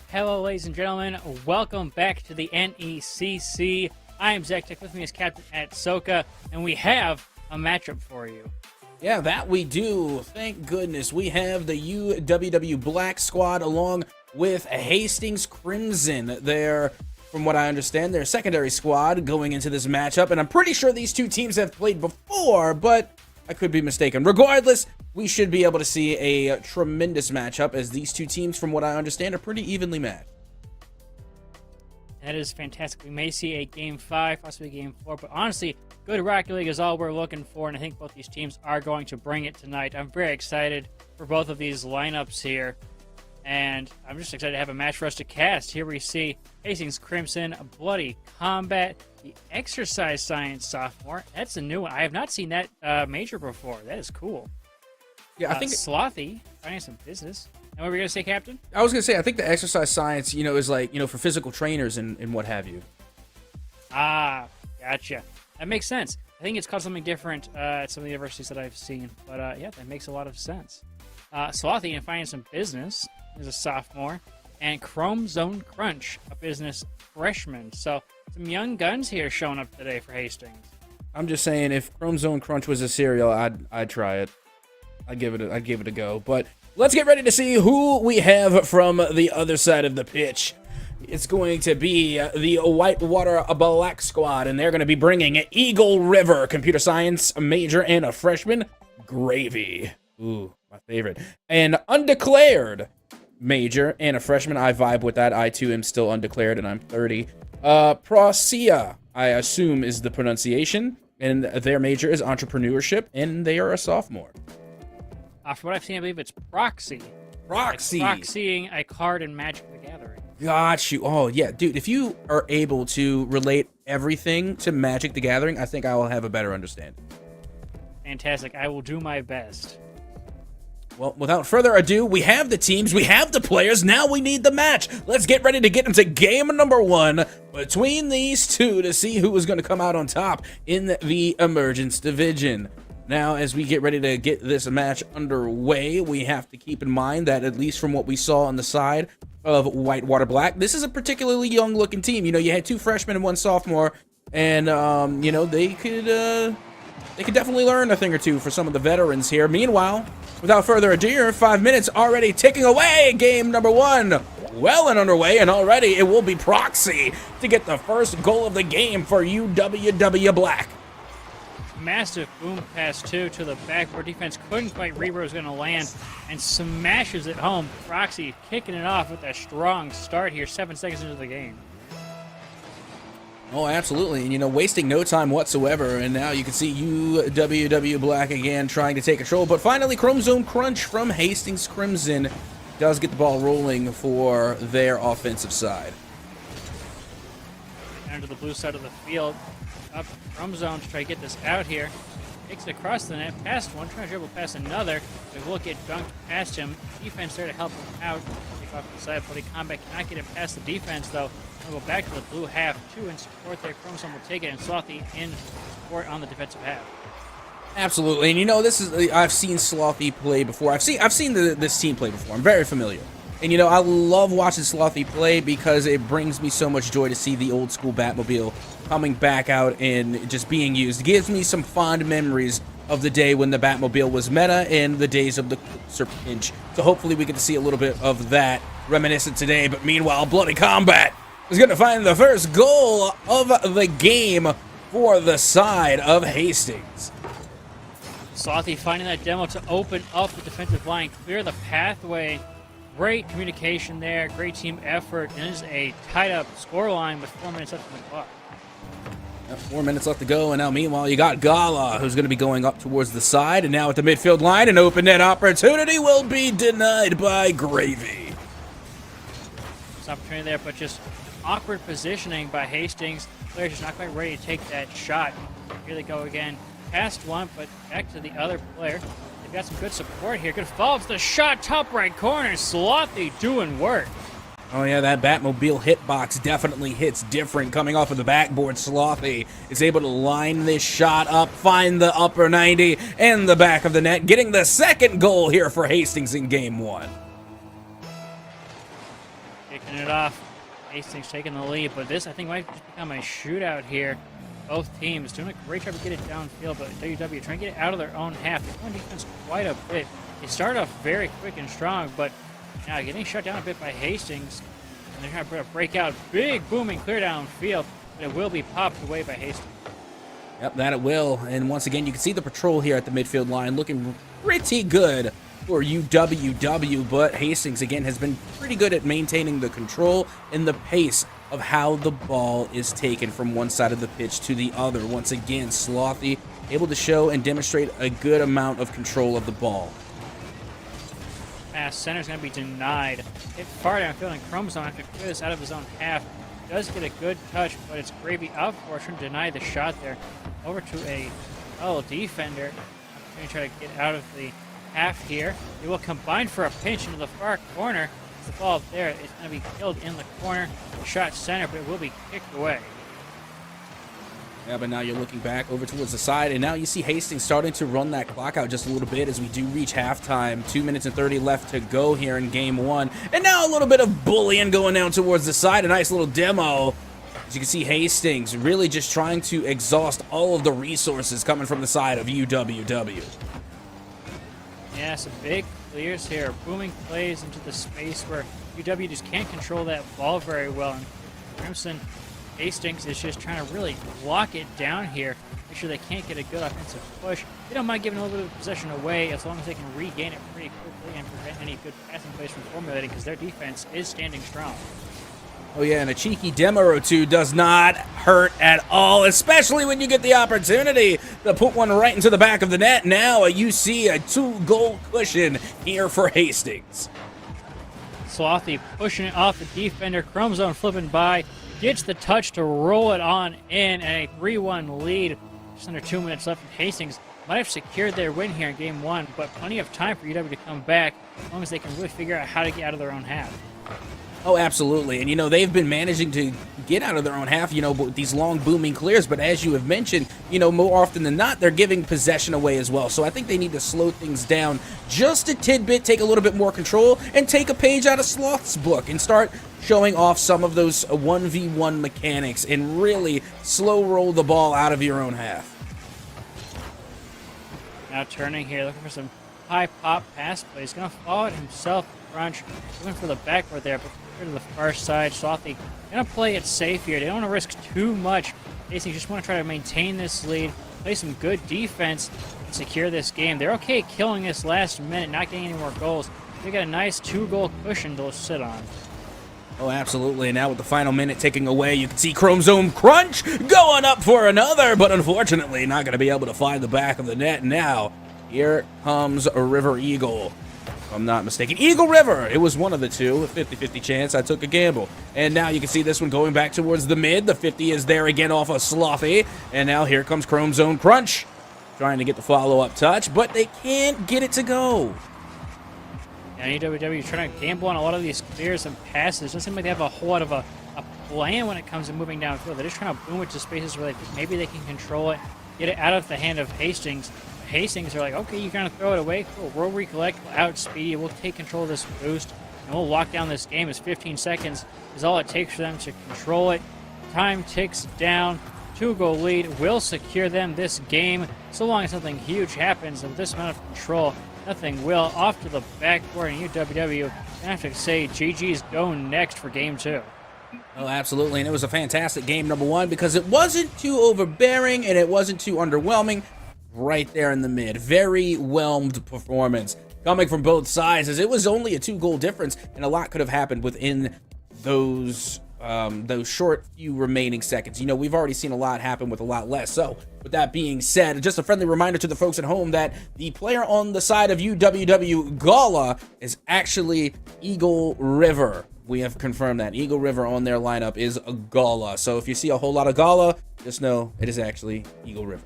Hello, ladies and gentlemen. Welcome back to the NECC. I am Zach Tech. With me is Captain at Soka, and we have a matchup for you. Yeah, that we do. Thank goodness. We have the UWW Black Squad along with Hastings Crimson. They're, from what I understand, their secondary squad going into this matchup, and I'm pretty sure these two teams have played before, but I could be mistaken. Regardless, we should be able to see a tremendous matchup, as these two teams, from what I understand, are pretty evenly matched. That is fantastic. We may see a Game 5, possibly Game 4, but honestly, good Rocket League is all we're looking for, and I think both these teams are going to bring it tonight. I'm very excited for both of these lineups here, and I'm just excited to have a match for us to cast. Here we see Hastings Crimson, Bloody Combat, the Exercise Science Sophomore. That's a new one. I have not seen that major before. That is cool. Yeah, I think Slothy, finding some business. And what were we going to say, Captain? I was going to say, I think the exercise science, is like, for physical trainers and what have you. Ah, gotcha. That makes sense. I think it's called something different at some of the universities that I've seen. But yeah, that makes a lot of sense. Slothy, and finding some business, is a sophomore. And Chrome Zone Crunch, a business freshman. So some young guns here showing up today for Hastings. I'm just saying, if Chrome Zone Crunch was a cereal, I'd try it. I'd give it a go. But let's get ready to see who we have from the other side of the pitch. It's going to be the Whitewater Black Squad, and they're going to be bringing Eagle River, computer science major and a freshman, Gravy. Ooh, my favorite. And undeclared major and a freshman. I vibe with that. I too am still undeclared, and I'm 30. Prosia, I assume is the pronunciation, and their major is entrepreneurship, and they are a sophomore. From what I've seen, I believe it's Proxy. Proxy. Like proxying a card in Magic the Gathering. Got you. Oh, yeah. Dude, if you are able to relate everything to Magic the Gathering, I think I will have a better understanding. Fantastic. I will do my best. Well, without further ado, we have the teams, we have the players, now we need the match. Let's get ready to get into game number 1 between these two to see who is going to come out on top in the Emergence Division. Now, as we get ready to get this match underway, we have to keep in mind that, at least from what we saw on the side of Whitewater Black, this is a particularly young-looking team. You had 2 freshmen and 1 sophomore, and, they could definitely learn a thing or two for some of the veterans here. Meanwhile, without further ado, 5 minutes already ticking away. Game number 1 well and underway, and already it will be Proxy to get the first goal of the game for UWW Black. Massive boom pass, to the backboard. Defense couldn't quite read where it was going to land and smashes it home. Proxy kicking it off with a strong start here, 7 seconds into the game. Oh, absolutely. And, wasting no time whatsoever. And now you can see UWW Black again trying to take control. But finally, Chrome Zone Crunch from Hastings Crimson does get the ball rolling for their offensive side. Down to the blue side of the field. Up Chrome Zone to try to get this out here. Takes it across the net, past one, trying to dribble past another. It will get dunked past him. Defense there to help him out. Take off the side. Bloody Combat cannot get it past the defense, though. We'll go back to the blue half. 2 in support there. Chrome Zone will take it, and Slothy in support on the defensive half. Absolutely. And, this is, I've seen Slothy play before. I've seen this team play before. I'm very familiar. And, I love watching Slothy play because it brings me so much joy to see the old school Batmobile coming back out and just being used. It gives me some fond memories of the day when the Batmobile was meta and the days of the Pinch. So hopefully we get to see a little bit of that reminiscent today. But meanwhile, Bloody Combat is going to find the first goal of the game for the side of Hastings. Slothy finding that demo to open up the defensive line, clear the pathway. Great communication there, great team effort, and it is a tied-up scoreline with 4 minutes left on the clock. 4 minutes left to go, and now meanwhile you got Gala, who's going to be going up towards the side, and now at the midfield line, an open net opportunity will be denied by Gravy. This opportunity there, but just awkward positioning by Hastings. Players just not quite ready to take that shot. Here they go again. Past one, but back to the other player. They've got some good support here. Good follow-up to the shot, top right corner. Slothy doing work. Oh yeah, that Batmobile hitbox definitely hits different. Coming off of the backboard, Slothy is able to line this shot up, find the upper 90 and the back of the net, getting the second goal here for Hastings in game 1. Kick And it off. Hastings taking the lead, but this I think might just become a shootout here. Both teams doing a great job to get it downfield, but WW trying to get it out of their own half. They're going defense quite a bit. They started off very quick and strong, but now getting shut down a bit by Hastings. And they're trying to break out. Big booming clear downfield, but it will be popped away by Hastings. Yep, that it will. And once again, you can see the patrol here at the midfield line looking pretty good for UWW, but Hastings, again, has been pretty good at maintaining the control and the pace of how the ball is taken from one side of the pitch to the other. Once again, Slothy able to show and demonstrate a good amount of control of the ball. Pass center's going to be denied. Hit far downfield, and Chromosome after clear this out of his own half. Does get a good touch, but it's Gravy out for trying to deny the shot there. Over to a fellow defender. Going to try to get out of the half here. They will combine for a pinch into the far corner. The ball up there. It's going to be killed in the corner. Shot center, but it will be kicked away. Yeah, but now you're looking back over towards the side, and now you see Hastings starting to run that clock out just a little bit as we do reach halftime. 2 minutes and 30 left to go here in game one. And now a little bit of bullying going down towards the side. A nice little demo. As you can see, Hastings really just trying to exhaust all of the resources coming from the side of UWW. Yeah, some big clears here. Booming plays into the space where UW just can't control that ball very well. And Crimson Hastings is just trying to really lock it down here. Make sure they can't get a good offensive push. They don't mind giving a little bit of possession away as long as they can regain it pretty quickly and prevent any good passing plays from formulating because their defense is standing strong. Oh yeah, and a cheeky demo or two does not hurt at all, especially when you get the opportunity to put one right into the back of the net. Now you see a 2-goal cushion here for Hastings. Slothy pushing it off the defender. Chromosome flipping by. Gets the touch to roll it on in, and a 3-1 lead. Just under 2 minutes left, and Hastings might have secured their win here in game one, but plenty of time for UW to come back as long as they can really figure out how to get out of their own half. Oh, absolutely. And, they've been managing to get out of their own half, with these long booming clears. But as you have mentioned, more often than not, they're giving possession away as well. So I think they need to slow things down just a tidbit, take a little bit more control, and take a page out of Sloth's book and start showing off some of those 1v1 mechanics and really slow roll the ball out of your own half. Now turning here, looking for some high pop pass play. He's going to follow it himself. Crunch, looking for the backward there, but to the far side. Slothy going to play it safe here. They don't want to risk too much. Basically, just want to try to maintain this lead, play some good defense, and secure this game. They're okay killing this last minute, not getting any more goals. They got a nice 2-goal cushion to sit on. Oh, absolutely. And now with the final minute ticking away, you can see Chromosome Crunch going up for another, but unfortunately not going to be able to find the back of the net. Now, here comes a River Eagle. If I'm not mistaken. Eagle River! It was one of the two. A 50-50 chance. I took a gamble. And now you can see this one going back towards the mid. The 50 is there again off of Slothy. And now here comes Chromosome Crunch. Trying to get the follow-up touch, but they can't get it to go. And UWW trying to gamble on a lot of these clears and passes. Doesn't seem like they have a whole lot of a plan when it comes to moving downfield. They're just trying to boom it to spaces where maybe they can control it, get it out of the hand of Hastings. Hastings are like, okay, you're going to throw it away. Cool. We'll recollect, we'll outspeed you, we'll take control of this boost, and we'll lock down this game. As 15 seconds is all it takes for them to control it. Time ticks down. 2-goal lead will secure them this game. So long as something huge happens with this amount of control, nothing will. Off to the backboard, and UWW, I have to say, GG's go next for game 2. Oh, absolutely, and it was a fantastic game, number one, because it wasn't too overbearing and it wasn't too underwhelming. Right there in the mid. Very whelmed performance coming from both sides, as it was only a 2-goal difference, and a lot could have happened within those short few remaining seconds. We've already seen a lot happen with a lot less. So, with that being said, just a friendly reminder to the folks at home that the player on the side of UWW Gala is actually Eagle River. We have confirmed that Eagle River on their lineup is a Gala. So, if you see a whole lot of Gala, just know it is actually Eagle River.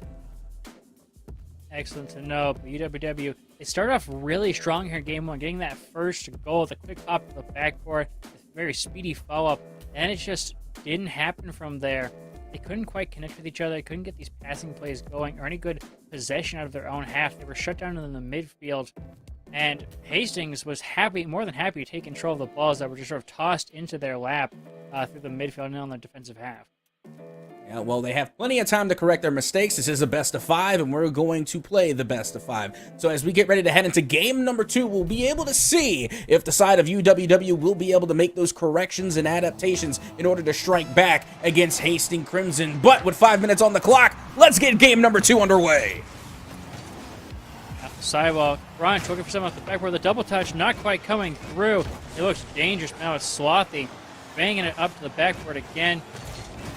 Excellent to know. But UWW, they started off really strong here in game one, getting that first goal, the quick hop to the backboard, very speedy follow-up, and it just didn't happen from there. They couldn't quite connect with each other. They couldn't get these passing plays going or any good possession out of their own half. They were shut down in the midfield. And Hastings was more than happy to take control of the balls that were just sort of tossed into their lap through the midfield and on the defensive half. Yeah, well, they have plenty of time to correct their mistakes. This is a best of 5, and we're going to play the best of 5. So as we get ready to head into game number 2, we'll be able to see if the side of UWW will be able to make those corrections and adaptations in order to strike back against Hastings Crimson. But with 5 minutes on the clock, let's get game number 2 underway. Sidewalk, Crunch looking for something off the backboard. The double touch not quite coming through. It looks dangerous. Now it's Slothy banging it up to the backboard again.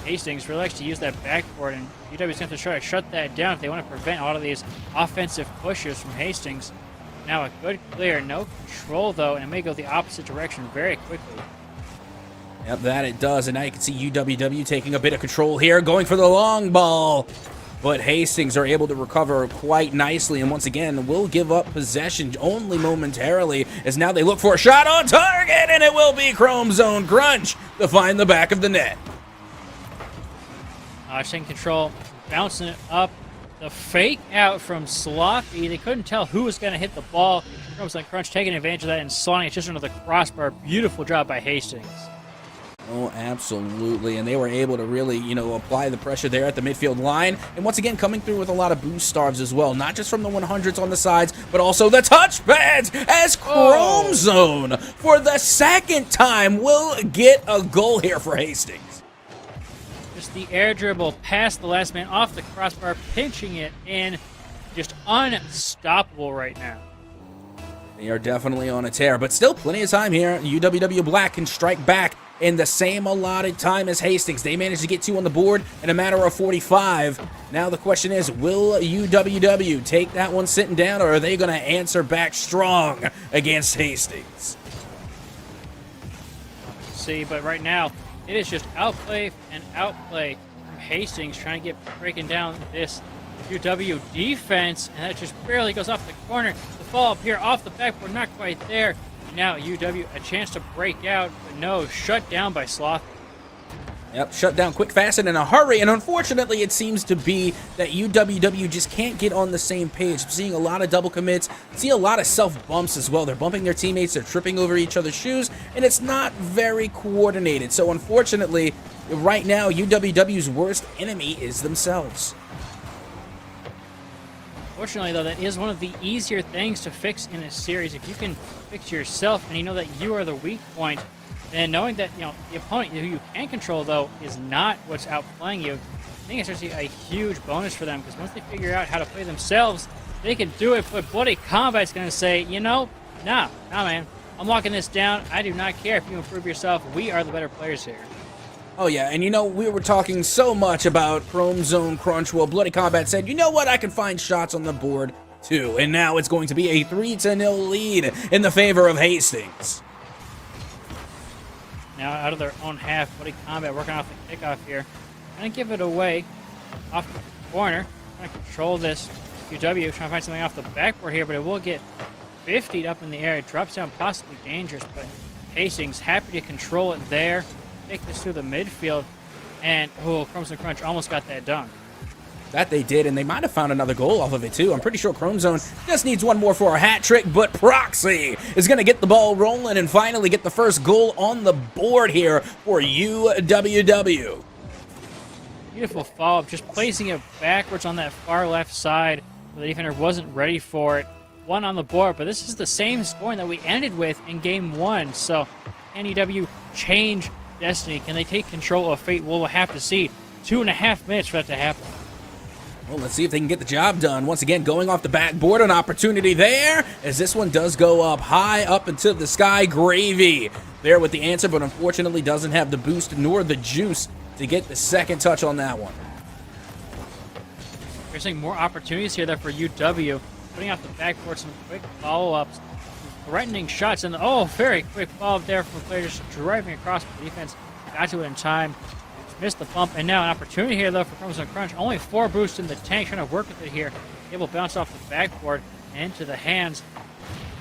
Hastings really likes to use that backboard, and UW's going to have to try to shut that down if they want to prevent a lot of these offensive pushes from Hastings. Now a good clear, no control though, and it may go the opposite direction very quickly. Yep, that it does, and now you can see UWW taking a bit of control here, going for the long ball. But Hastings are able to recover quite nicely, and once again, will give up possession only momentarily, as now they look for a shot on target, and it will be Chrome Zone Crunch to find the back of the net. Taking control, bouncing it up. The fake out from Slothy. They couldn't tell who was going to hit the ball. Chrome Crunch taking advantage of that and slotting it just under the crossbar. Beautiful job by Hastings. Oh, absolutely. And they were able to really, apply the pressure there at the midfield line. And once again, coming through with a lot of boost starves as well. Not just from the 100s on the sides, but also the touchpads as Chrome Zone, for the second time, will get a goal here for Hastings. Just the air dribble past the last man off the crossbar, pinching it in. Just unstoppable right now. They are definitely on a tear, but still plenty of time here. UWW Black can strike back in the same allotted time as Hastings. They managed to get 2 on the board in a matter of 45. Now the question is, will UWW take that one sitting down, or are they going to answer back strong against Hastings? See, but right now, it is just outplay and outplay from Hastings trying to breaking down this UW defense, and that just barely goes off the corner. The fall up here off the backboard, not quite there. And now UW a chance to break out, but no, shut down by Sloth. Yep, shut down quick, fast, and in a hurry, and unfortunately it seems to be that UWW just can't get on the same page. I'm seeing a lot of double commits, see a lot of self-bumps as well. They're bumping their teammates, they're tripping over each other's shoes, and it's not very coordinated. So unfortunately, right now, UWW's worst enemy is themselves. Fortunately, though, that is one of the easier things to fix in a series. If you can fix yourself and you know that you are the weak point, then knowing that the opponent who you can control, though, is not what's outplaying you, I think it's actually a huge bonus for them, because once they figure out how to play themselves, they can do it. But Bloody Combat's going to say, nah, man, I'm locking this down. I do not care if you improve yourself. We are the better players here. Oh yeah, and we were talking so much about Chrome Zone Crunch. Well, Bloody Combat said, you know what, I can find shots on the board too. And now it's going to be a 3-0 lead in the favor of Hastings. Now out of their own half, Bloody Combat working off the kickoff here. Trying to give it away off the corner. Trying to control this. UW trying to find something off the backboard here, but it will get 50'd up in the air. It drops down, possibly dangerous, but Hastings happy to control it there. Take this through the midfield, and Crimson Crunch almost got that done. That they did, and they might have found another goal off of it too. I'm pretty sure Chrome Zone just needs one more for a hat trick, but Proxy is going to get the ball rolling and finally get the first goal on the board here for UWW. Beautiful follow-up, just placing it backwards on that far left side. The defender wasn't ready for it. 1 on the board, but this is the same scoring that we ended with in game 1. So, can UW change destiny? Can they take control of fate? We'll have to see. 2.5 minutes for that to happen. Well, let's see if they can get the job done. Once again, going off the backboard, an opportunity there, as this one does go up high up into the sky. Gravy there with the answer, but unfortunately doesn't have the boost nor the juice to get the second touch on that one. We're seeing more opportunities here there for UW. Putting off the backboard, some quick follow-ups, threatening shots, and very quick follow-up there from players driving across the defense. Got to it in time. Missed the bump, and now an opportunity here, though, for Crimson Crunch. Only 4 boosts in the tank, trying to work with it here. Able to bounce off the backboard and into the hands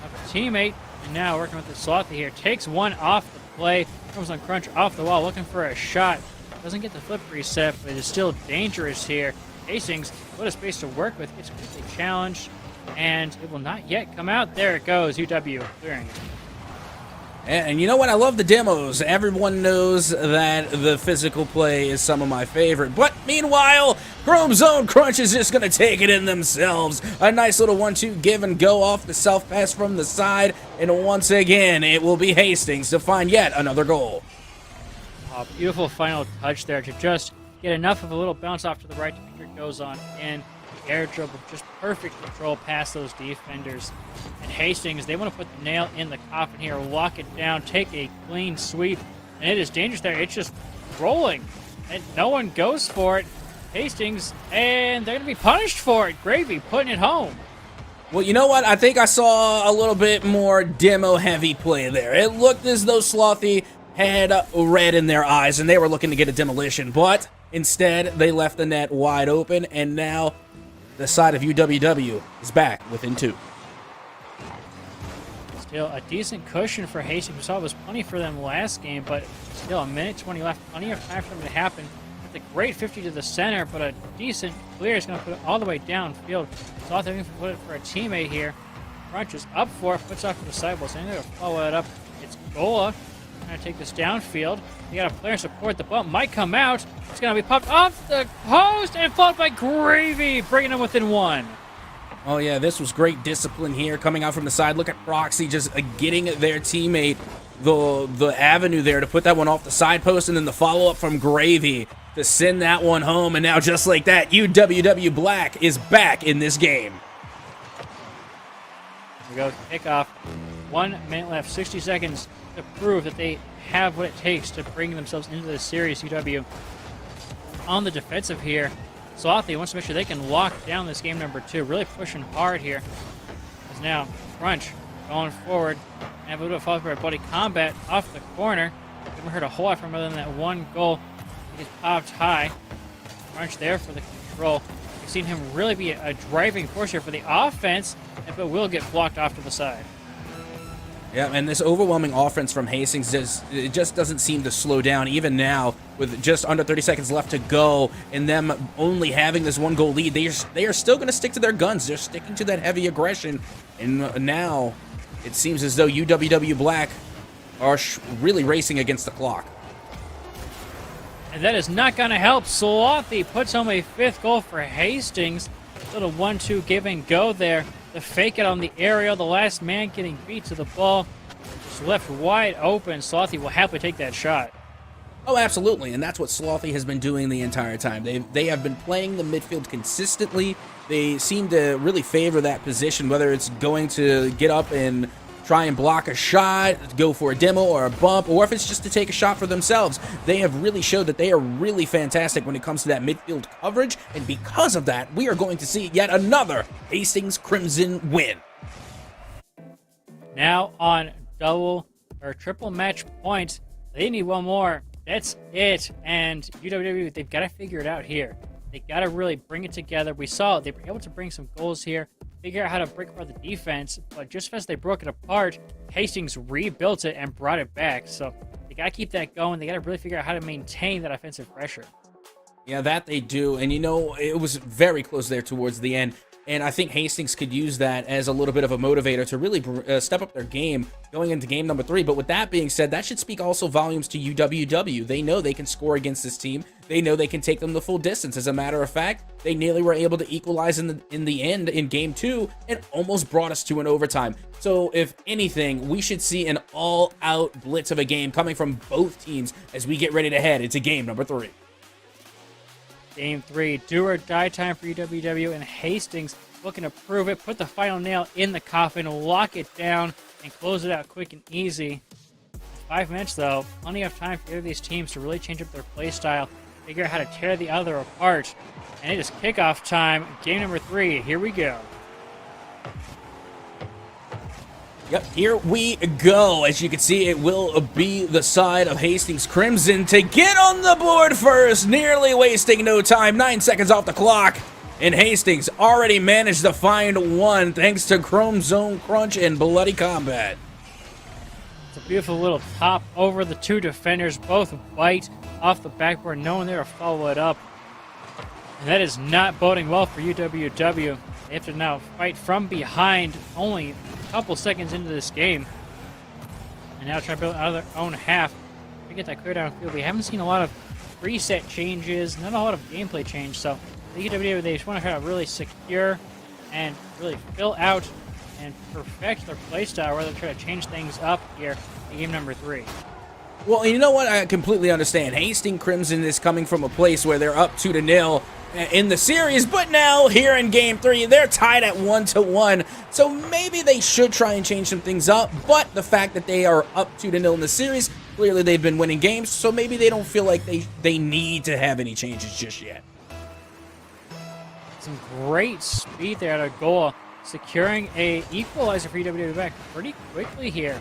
of a teammate. And now working with the Slothy here. Takes one off the play. Crimson Crunch off the wall, looking for a shot. Doesn't get the flip reset, but it is still dangerous here. Hastings, what a space to work with. It's quickly challenged. and it will not yet come out. There it goes, UW clearing it. And you know what? I love the demos. Everyone knows that the physical play is some of my favorite. But meanwhile, Chrome Zone Crunch is just going to take it in themselves. A nice little 1-2 give and go off the self pass from the side. And once again, it will be Hastings to find yet another goal. Oh, beautiful final touch there to just get enough of a little bounce off to the right to make sure it goes on in. Air dribble, just perfect control past those defenders. And Hastings, they want to put the nail in the coffin here, lock it down, take a clean sweep, and it is dangerous there. It's just rolling, and no one goes for it. Hastings, and they're going to be punished for it. Gravy putting it home. Well, you know what? I think I saw a little bit more demo-heavy play there. It looked as though Slothy had red in their eyes, and they were looking to get a demolition, but instead, they left the net wide open, and now the side of UWW is back within 2. Still a decent cushion for Hastings. We saw it was plenty for them last game, but still a minute 20 left. Plenty of time for them to happen. With a great 50 to the center, but a decent clear is going to put it all the way downfield. So they're going to put it for a teammate here. Crunch is up for it, puts off to the sidewall. So they're going to follow it up. It's Gola trying to take this downfield. They got a player support. The bump might come out. It's going to be popped off the post and followed by Gravy, bringing them within 1. Oh, yeah, this was great discipline here coming out from the side. Look at Proxy just getting their teammate the avenue there to put that one off the side post, and then the follow-up from Gravy to send that one home. And now, just like that, UWW Black is back in this game. Here we go, kickoff. 1 minute left, 60 seconds to prove that they have what it takes to bring themselves into this series. UW on the defensive here. Slothy wants to make sure they can lock down this game number 2. Really pushing hard here. As now Crunch going forward. And have a little follow by Bloody Combat off the corner. Haven't heard a whole lot from him other than that one goal. He gets popped high. Crunch there for the control. We've seen him really be a driving force here for the offense, but will get blocked off to the side. Yeah, and this overwhelming offense from Hastings just doesn't seem to slow down, even now with just under 30 seconds left to go and them only having this 1-goal lead. They are still going to stick to their guns. They're sticking to that heavy aggression, and now it seems as though UWW Black are really racing against the clock. And that is not going to help. Slothy puts home a 5th goal for Hastings. Little 1-2 give and go there. The fake it on the aerial. The last man getting beat to the ball. Just left wide open. Slothy will happily take that shot. Oh, absolutely, and that's what Slothy has been doing the entire time. They have been playing the midfield consistently. They seem to really favor that position, whether it's going to get up and try and block a shot, go for a demo or a bump, or if it's just to take a shot for themselves. They have really showed that they are really fantastic when it comes to that midfield coverage, and because of that, we are going to see yet another Hastings Crimson win. Now on double or triple match points, they need one more. That's it, and UWW, they've got to figure it out here. They got to really bring it together. We saw they were able to bring some goals here, figure out how to break apart the defense, but just as they broke it apart, Hastings rebuilt it and brought it back. So they got to keep that going. They got to really figure out how to maintain that offensive pressure. Yeah, that they do. And, you know, it was very close there towards the end. And I think Hastings could use that as a little bit of a motivator to really step up their game going into game number 3. But with that being said, that should speak also volumes to UWW. They know they can score against this team. They know they can take them the full distance. As a matter of fact, they nearly were able to equalize in the end in game 2 and almost brought us to an overtime. So if anything, we should see an all-out blitz of a game coming from both teams as we get ready to head into game number 3. Game 3, do or die time for UWW, and Hastings looking to prove it, put the final nail in the coffin, lock it down, and close it out quick and easy. 5 minutes, though, plenty of time for either of these teams to really change up their play style, figure out how to tear the other apart. And it is kickoff time, game number 3. Here we go. Yep, here we go. As you can see, it will be the side of Hastings Crimson to get on the board first, nearly wasting no time. 9 seconds off the clock, and Hastings already managed to find one thanks to Chrome Zone Crunch and Bloody Combat. It's a beautiful little top over the 2 defenders, both white off the backboard, no one there to follow it up. And that is not boding well for UWW. They have to now fight from behind only a couple seconds into this game. And now try to build out of their own half to get that clear downfield. We haven't seen a lot of reset changes, not a lot of gameplay change. So the UW, they just want to try to really secure and really fill out and perfect their playstyle rather than try to change things up here in game number 3. Well, you know what? I completely understand. Hastings Crimson is coming from a place where they're up 2-0 in the series, but now here in game 3, they're tied at 1-1. So maybe they should try and change some things up, but the fact that they are up 2-0 in the series, clearly they've been winning games, so maybe they don't feel like they need to have any changes just yet. Some great speed there out of goal, securing a equalizer for UW back pretty quickly here.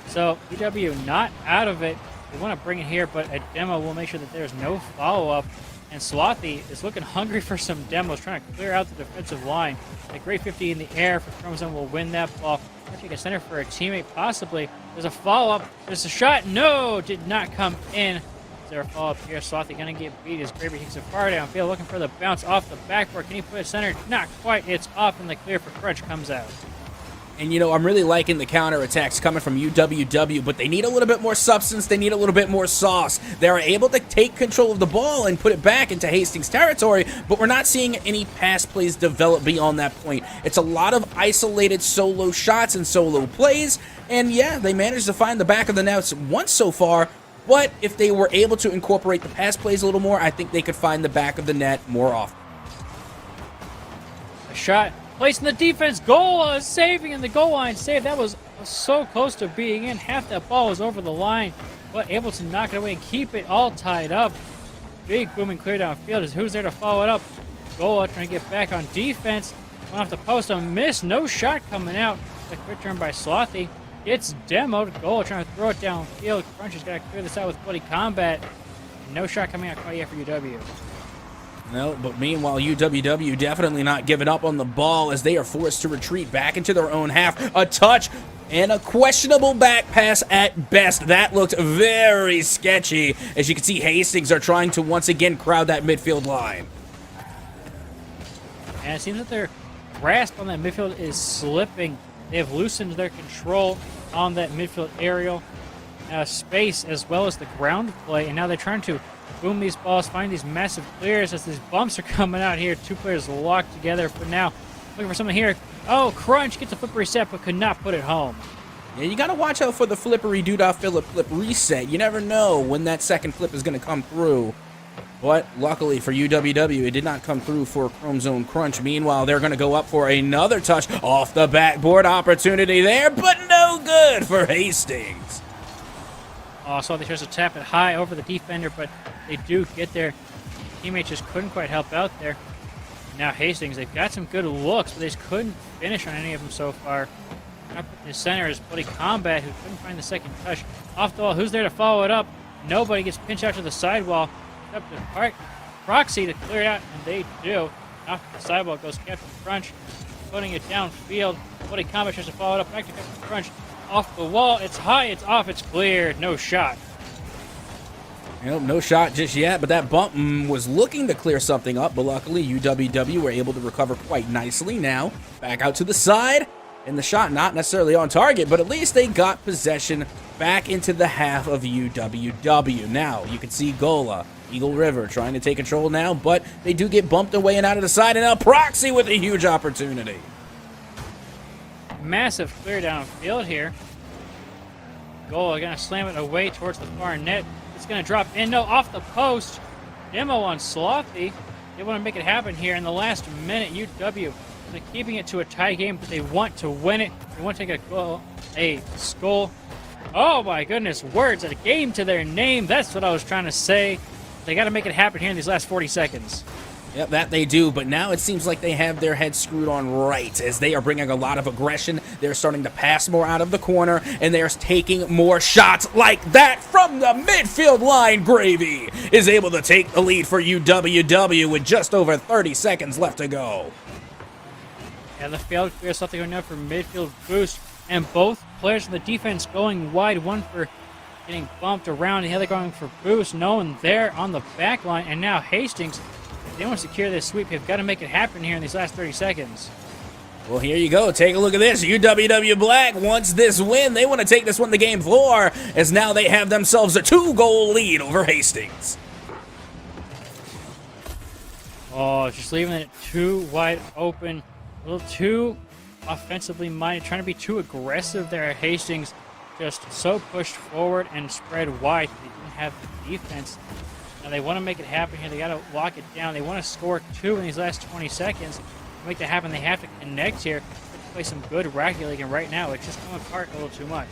So UW not out of it. They want to bring it here, but a demo will make sure that there's no follow-up. And Slothy is looking hungry for some demos, trying to clear out the defensive line. A great 50 in the air for Chromosome will win that ball. Take a center for a teammate, possibly. There's a follow-up. There's a shot. No, did not come in. Is there a follow-up here? Slothy going to get beat as Graber takes it far downfield, looking for the bounce off the backboard. Can he put it center? Not quite. It's off, and the clear for Crunch comes out. And, you know, I'm really liking the counterattacks coming from UWW, but they need a little bit more substance. They need a little bit more sauce. They're able to take control of the ball and put it back into Hastings territory, but we're not seeing any pass plays develop beyond that point. It's a lot of isolated solo shots and solo plays, and yeah, they managed to find the back of the net once so far, but if they were able to incorporate the pass plays a little more, I think they could find the back of the net more often. A shot. Placing the defense, goal saving in the goal line save. That was so close to being in. Half that ball was over the line, but able to knock it away and keep it all tied up. Big booming clear downfield is who's there to follow it up. Goal trying to get back on defense. Went off the post, a miss, no shot coming out. A quick turn by Slothy. It's demoed. Goal trying to throw it downfield. Crunch has got to clear this out with Bloody Combat. No shot coming out quite yet for UW. No, but meanwhile, UWW definitely not giving up on the ball as they are forced to retreat back into their own half. A touch and a questionable back pass at best. That looked very sketchy. As you can see, Hastings are trying to once again crowd that midfield line. And it seems that their grasp on that midfield is slipping. They have loosened their control on that midfield aerial space as well as the ground play, and now they're trying to boom these balls, find these massive clears as these bumps are coming out here. Two players locked together, but now looking for something here. Oh, Crunch gets a flip reset, but could not put it home. Yeah, you got to watch out for the flippery doodah flip reset. You never know when that second flip is going to come through. But luckily for UWW, it did not come through for Chrome Zone Crunch. Meanwhile, they're going to go up for another touch off the backboard. Opportunity there, but no good for Hastings. So they tries to tap it high over the defender, but they do get there. Teammates just couldn't quite help out there. Now Hastings, they've got some good looks, but they just couldn't finish on any of them so far. Up in the center is Bloody Combat, who couldn't find the second touch. Off the wall, who's there to follow it up? Nobody. Gets pinched out to the sidewall. Up to Proxy to clear it out, and they do. Off the sidewall goes Captain Crunch, putting it downfield. Bloody Combat tries to follow it up. Back to Captain Crunch. Off the wall, it's high, it's off, it's cleared. No shot. Nope, no shot just yet, but that bump was looking to clear something up, but luckily UWW were able to recover quite nicely. Now, back out to the side, and the shot not necessarily on target, but at least they got possession back into the half of UWW. Now, you can see Gola, Eagle River trying to take control now, but they do get bumped away and out of the side, and now Proxy with a huge opportunity. Massive clear downfield here. Goal gonna slam it away towards the far net. It's gonna drop in. No, off the post. Demo on Slothy. They want to make it happen here in the last minute. UW, they're keeping it to a tie game, but they want to win it. They want to take a skull. Oh my goodness, words, a game to their name. That's what I was trying to say. They got to make it happen here in these last 40 seconds. Yep, that they do, but now it seems like they have their heads screwed on right as they are bringing a lot of aggression. They're starting to pass more out of the corner, and they're taking more shots like that from the midfield line. Gravy is able to take the lead for UWW with just over 30 seconds left to go. Yeah, the failed clear, something going up for midfield boost, and both players in the defense going wide, one for getting bumped around, the other going for boost. No one there on the back line, and now Hastings, if they want to secure this sweep, they've got to make it happen here in these last 30 seconds. Well, here you go. Take a look at this. UWW Black wants this win. They want to take this one to game 4, as now they have themselves a 2-goal lead over Hastings. Oh, just leaving it too wide open. A little too offensively minded. Trying to be too aggressive there at Hastings. Just so pushed forward and spread wide. They didn't have the defense. Now they want to make it happen here. They got to lock it down. They want to score 2 in these last 20 seconds. To make that happen, they have to connect here. They have to play some good Rocket League, and right now it's just coming apart a little too much.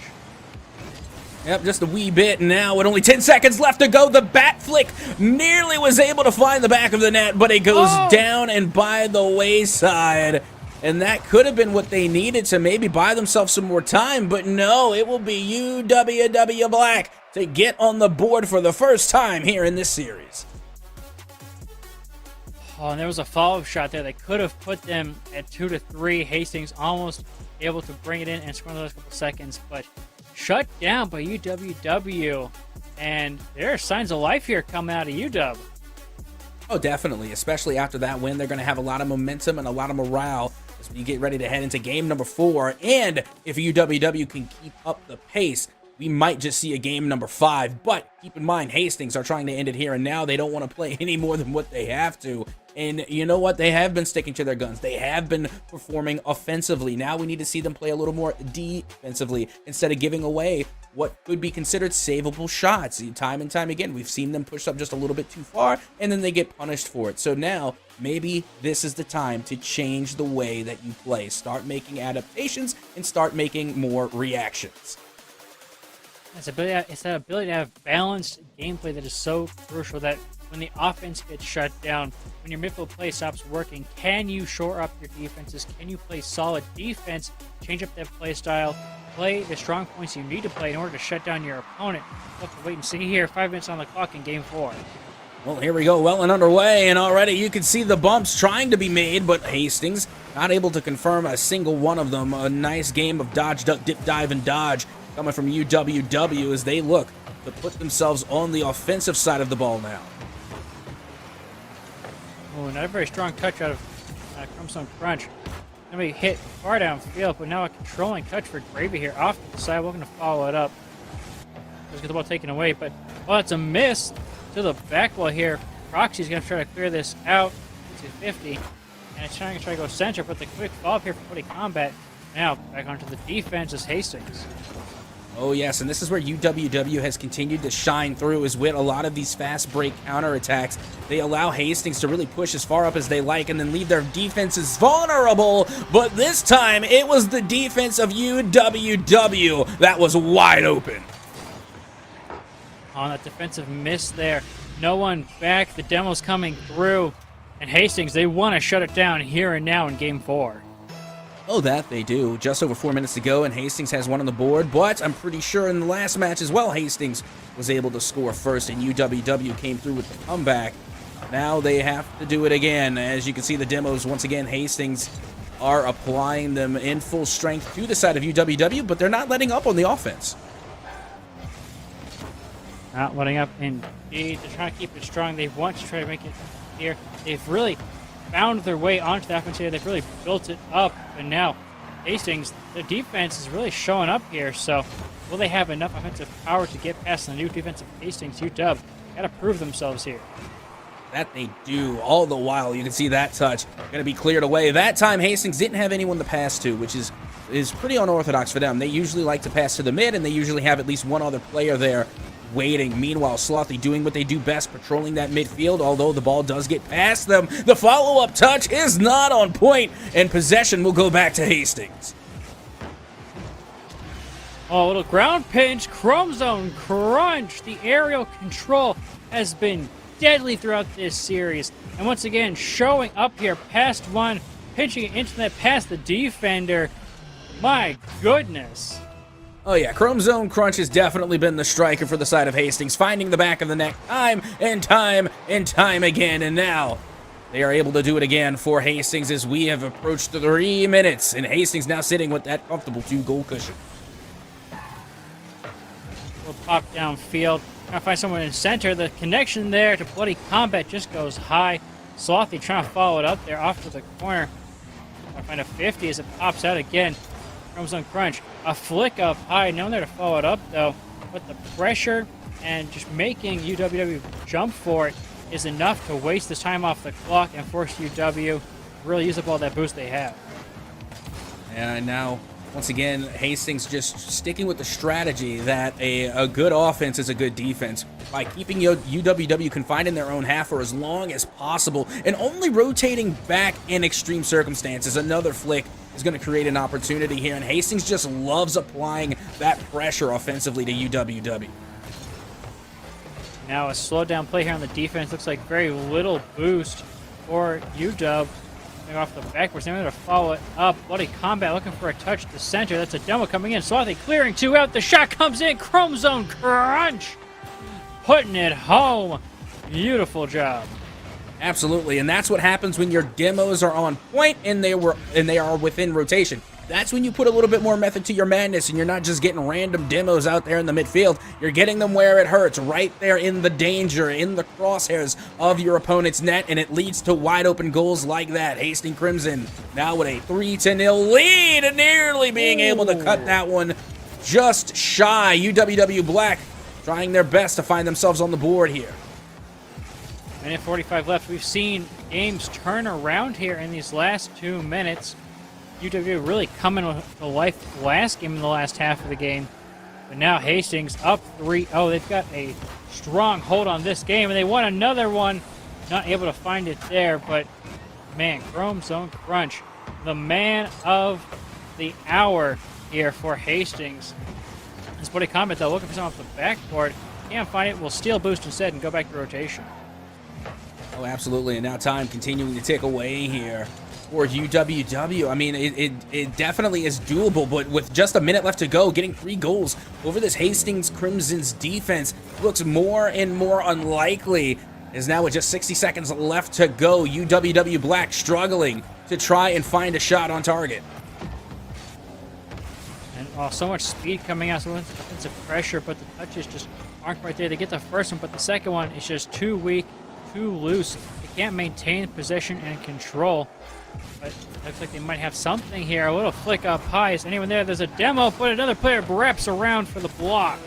Yep, just a wee bit. Now, with only 10 seconds left to go, the bat flick nearly was able to find the back of the net, but it goes down and by the wayside. And that could have been what they needed to maybe buy themselves some more time, but no, it will be UWW Black to get on the board for the first time here in this series. Oh, and there was a follow-up shot there. They could have put them at 2-3. Hastings almost able to bring it in and score in the last couple seconds, but shut down by UWW. And there are signs of life here coming out of UW. Oh, definitely. Especially after that win, they're going to have a lot of momentum and a lot of morale as we get ready to head into game number 4. And if UWW can keep up the pace, we might just see a game number 5. But keep in mind, Hastings are trying to end it here and now. They don't want to play any more than what they have to. And you know what? They have been sticking to their guns. They have been performing offensively. Now we need to see them play a little more defensively instead of giving away what could be considered savable shots. Time and time again, we've seen them push up just a little bit too far, and then they get punished for it. So now, maybe this is the time to change the way that you play. Start making adaptations and start making more reactions. It's that ability to have balanced gameplay that is so crucial, that when the offense gets shut down, when your midfield play stops working, can you shore up your defenses? Can you play solid defense, change up that play style, play the strong points you need to play in order to shut down your opponent? We'll have to wait and see here. 5 minutes on the clock in game 4. Well, here we go, well and underway, and already you can see the bumps trying to be made, but Hastings not able to confirm a single one of them. A nice game of dodge, duck, dip, dive, and dodge coming from UWW as they look to put themselves on the offensive side of the ball now. Oh, not a very strong touch out of Crimson Crunch. Gonna be hit far downfield, but now a controlling touch for Gravy here off to the side. We're gonna follow it up. Just get the ball taken away, but it's a miss to the back wall here. Proxy's gonna try to clear this out to 50, and it's trying to go center, but the quick follow-up here for Cody Combat. Now back onto the defense is Hastings. Oh, yes, and this is where UWW has continued to shine through, is with a lot of these fast break counterattacks. They allow Hastings to really push as far up as they like and then leave their defenses vulnerable, but this time it was the defense of UWW that was wide open. On that defensive miss there, no one back, the demo's coming through, and Hastings, they want to shut it down here and now in game 4. Oh, that they do. Just over 4 minutes to go, and Hastings has one on the board, but I'm pretty sure in the last match as well, Hastings was able to score first, and UWW came through with the comeback. Now they have to do it again. As you can see, the demos, once again, Hastings are applying them in full strength to the side of UWW, but they're not letting up on the offense. Not letting up, indeed. They're trying to keep it strong. They want to try to make it here. They've really found their way onto the offense here. They've really built it up, and now Hastings, the defense is really showing up here. So will they have enough offensive power to get past the new defense of Hastings? UW got to prove themselves here. That they do. All the while, you can see that touch going to be cleared away. That time, Hastings didn't have anyone to pass to, which is pretty unorthodox for them. They usually like to pass to the mid, and they usually have at least one other player there waiting. Meanwhile, Slothy doing what they do best, patrolling that midfield, although the ball does get past them. The follow-up touch is not on point, and possession will go back to Hastings. Oh, a little ground pinch, Chrome Zone Crunch. The aerial control has been deadly throughout this series. And once again, showing up here past one, pinching it into that past the defender. My goodness. Oh yeah, Chrome Zone Crunch has definitely been the striker for the side of Hastings, finding the back of the net time and time and time again, and now they are able to do it again for Hastings as we have approached 3 minutes, and Hastings now sitting with that comfortable 2-goal cushion. We'll pop downfield, trying to find someone in center. The connection there to Bloody Combat just goes high. Slothy trying to follow it up there off to the corner I find a 50 as it pops out again. Chromosome Crunch. A flick up high. No one there to follow it up, though. But the pressure and just making UWW jump for it is enough to waste this time off the clock and force UW to really use up all that boost they have. And now, once again, Hastings just sticking with the strategy that a good offense is a good defense by keeping UWW confined in their own half for as long as possible and only rotating back in extreme circumstances. Another flick is going to create an opportunity here, and Hastings just loves applying that pressure offensively to UWW. Now a slow down play here on the defense. Looks like very little boost for UW. Off the backwards, they're going to follow it up. Bloody Combat looking for a touch to center. That's a demo coming in. Slothy clearing 2 out. The shot comes in. Chromosome Crunch putting it home. Beautiful job. Absolutely, and that's what happens when your demos are on point and they are within rotation. That's when you put a little bit more method to your madness and you're not just getting random demos out there in the midfield. You're getting them where it hurts, right there in the danger, in the crosshairs of your opponent's net, and it leads to wide open goals like that. Hastings Crimson now with a 3-0 lead and nearly being able to cut that one just shy. UWW Black trying their best to find themselves on the board here. Minute 45 left. We've seen games turn around here in these last 2 minutes. UW really coming to life last game in the last half of the game. But now Hastings up 3-0. They've got a strong hold on this game, and they won another one. Not able to find it there, but man, Chromosome Crunch, the man of the hour here for Hastings. This Bloody Combat, though, looking for something off the backboard. Can't find it. Will steal boost instead and go back to rotation. Oh, absolutely. And now time continuing to tick away here for UWW. I mean, it definitely is doable, but with just a minute left to go, getting 3 goals over this Hastings Crimson's defense looks more and more unlikely. As now with just 60 seconds left to go, UWW Black struggling to try and find a shot on target. And so much speed coming out, so much offensive pressure, but the touches just aren't right there. They get the first one, but the second one is just too weak, too loose. They can't maintain possession and control. But looks like they might have something here. A little flick up high. Is anyone there? There's a demo, but another player wraps around for the block.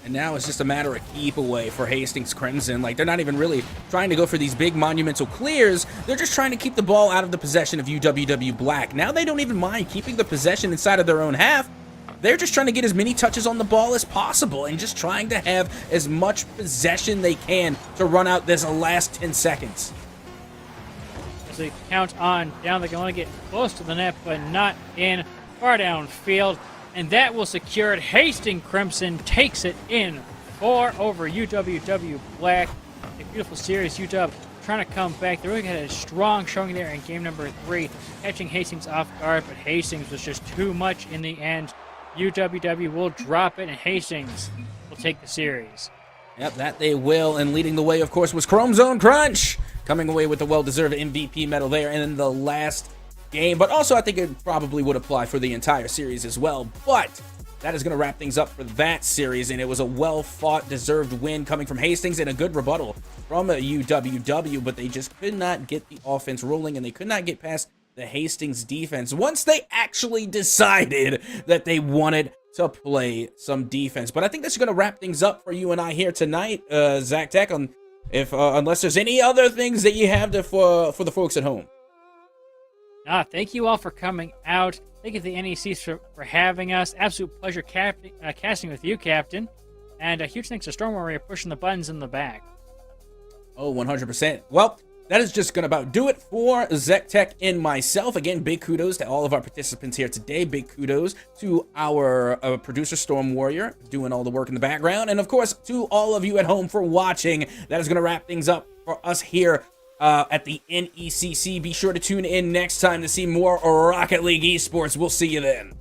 And now it's just a matter of keep away for Hastings Crimson. Like, they're not even really trying to go for these big monumental clears. They're just trying to keep the ball out of the possession of UWW Black. Now they don't even mind keeping the possession inside of their own half. They're just trying to get as many touches on the ball as possible and just trying to have as much possession they can to run out this last 10 seconds. As they count on down, they can only get close to the net, but not in far downfield. And that will secure it. Hastings Crimson takes it in 4 over UWW Black. A beautiful series. UW trying to come back. They really got a strong showing there in game number 3, catching Hastings off guard, but Hastings was just too much in the end. UWW will drop it, and Hastings will take the series. Yep, that they will. And leading the way, of course, was Chromosome Crunch, coming away with the well-deserved MVP medal there in the last game. But also, I think it probably would apply for the entire series as well. But that is going to wrap things up for that series, and it was a well-fought, deserved win coming from Hastings and a good rebuttal from UWW, but they just could not get the offense rolling, and they could not get past the Hastings defense once they actually decided that they wanted to play some defense. But I think that's going to wrap things up for you and I here tonight, Zach Tech, unless there's any other things that you have for the folks at home. Thank you all for coming out. Thank you to the NECC for having us. Absolute pleasure casting with you, Captain. And a huge thanks to Storm Warrior pushing the buttons in the back. Oh, 100%. Well, that is just going to about do it for Zek Tech and myself. Again, big kudos to all of our participants here today. Big kudos to our producer, Storm Warrior, doing all the work in the background. And, of course, to all of you at home for watching. That is going to wrap things up for us here at the NECC. Be sure to tune in next time to see more Rocket League esports. We'll see you then.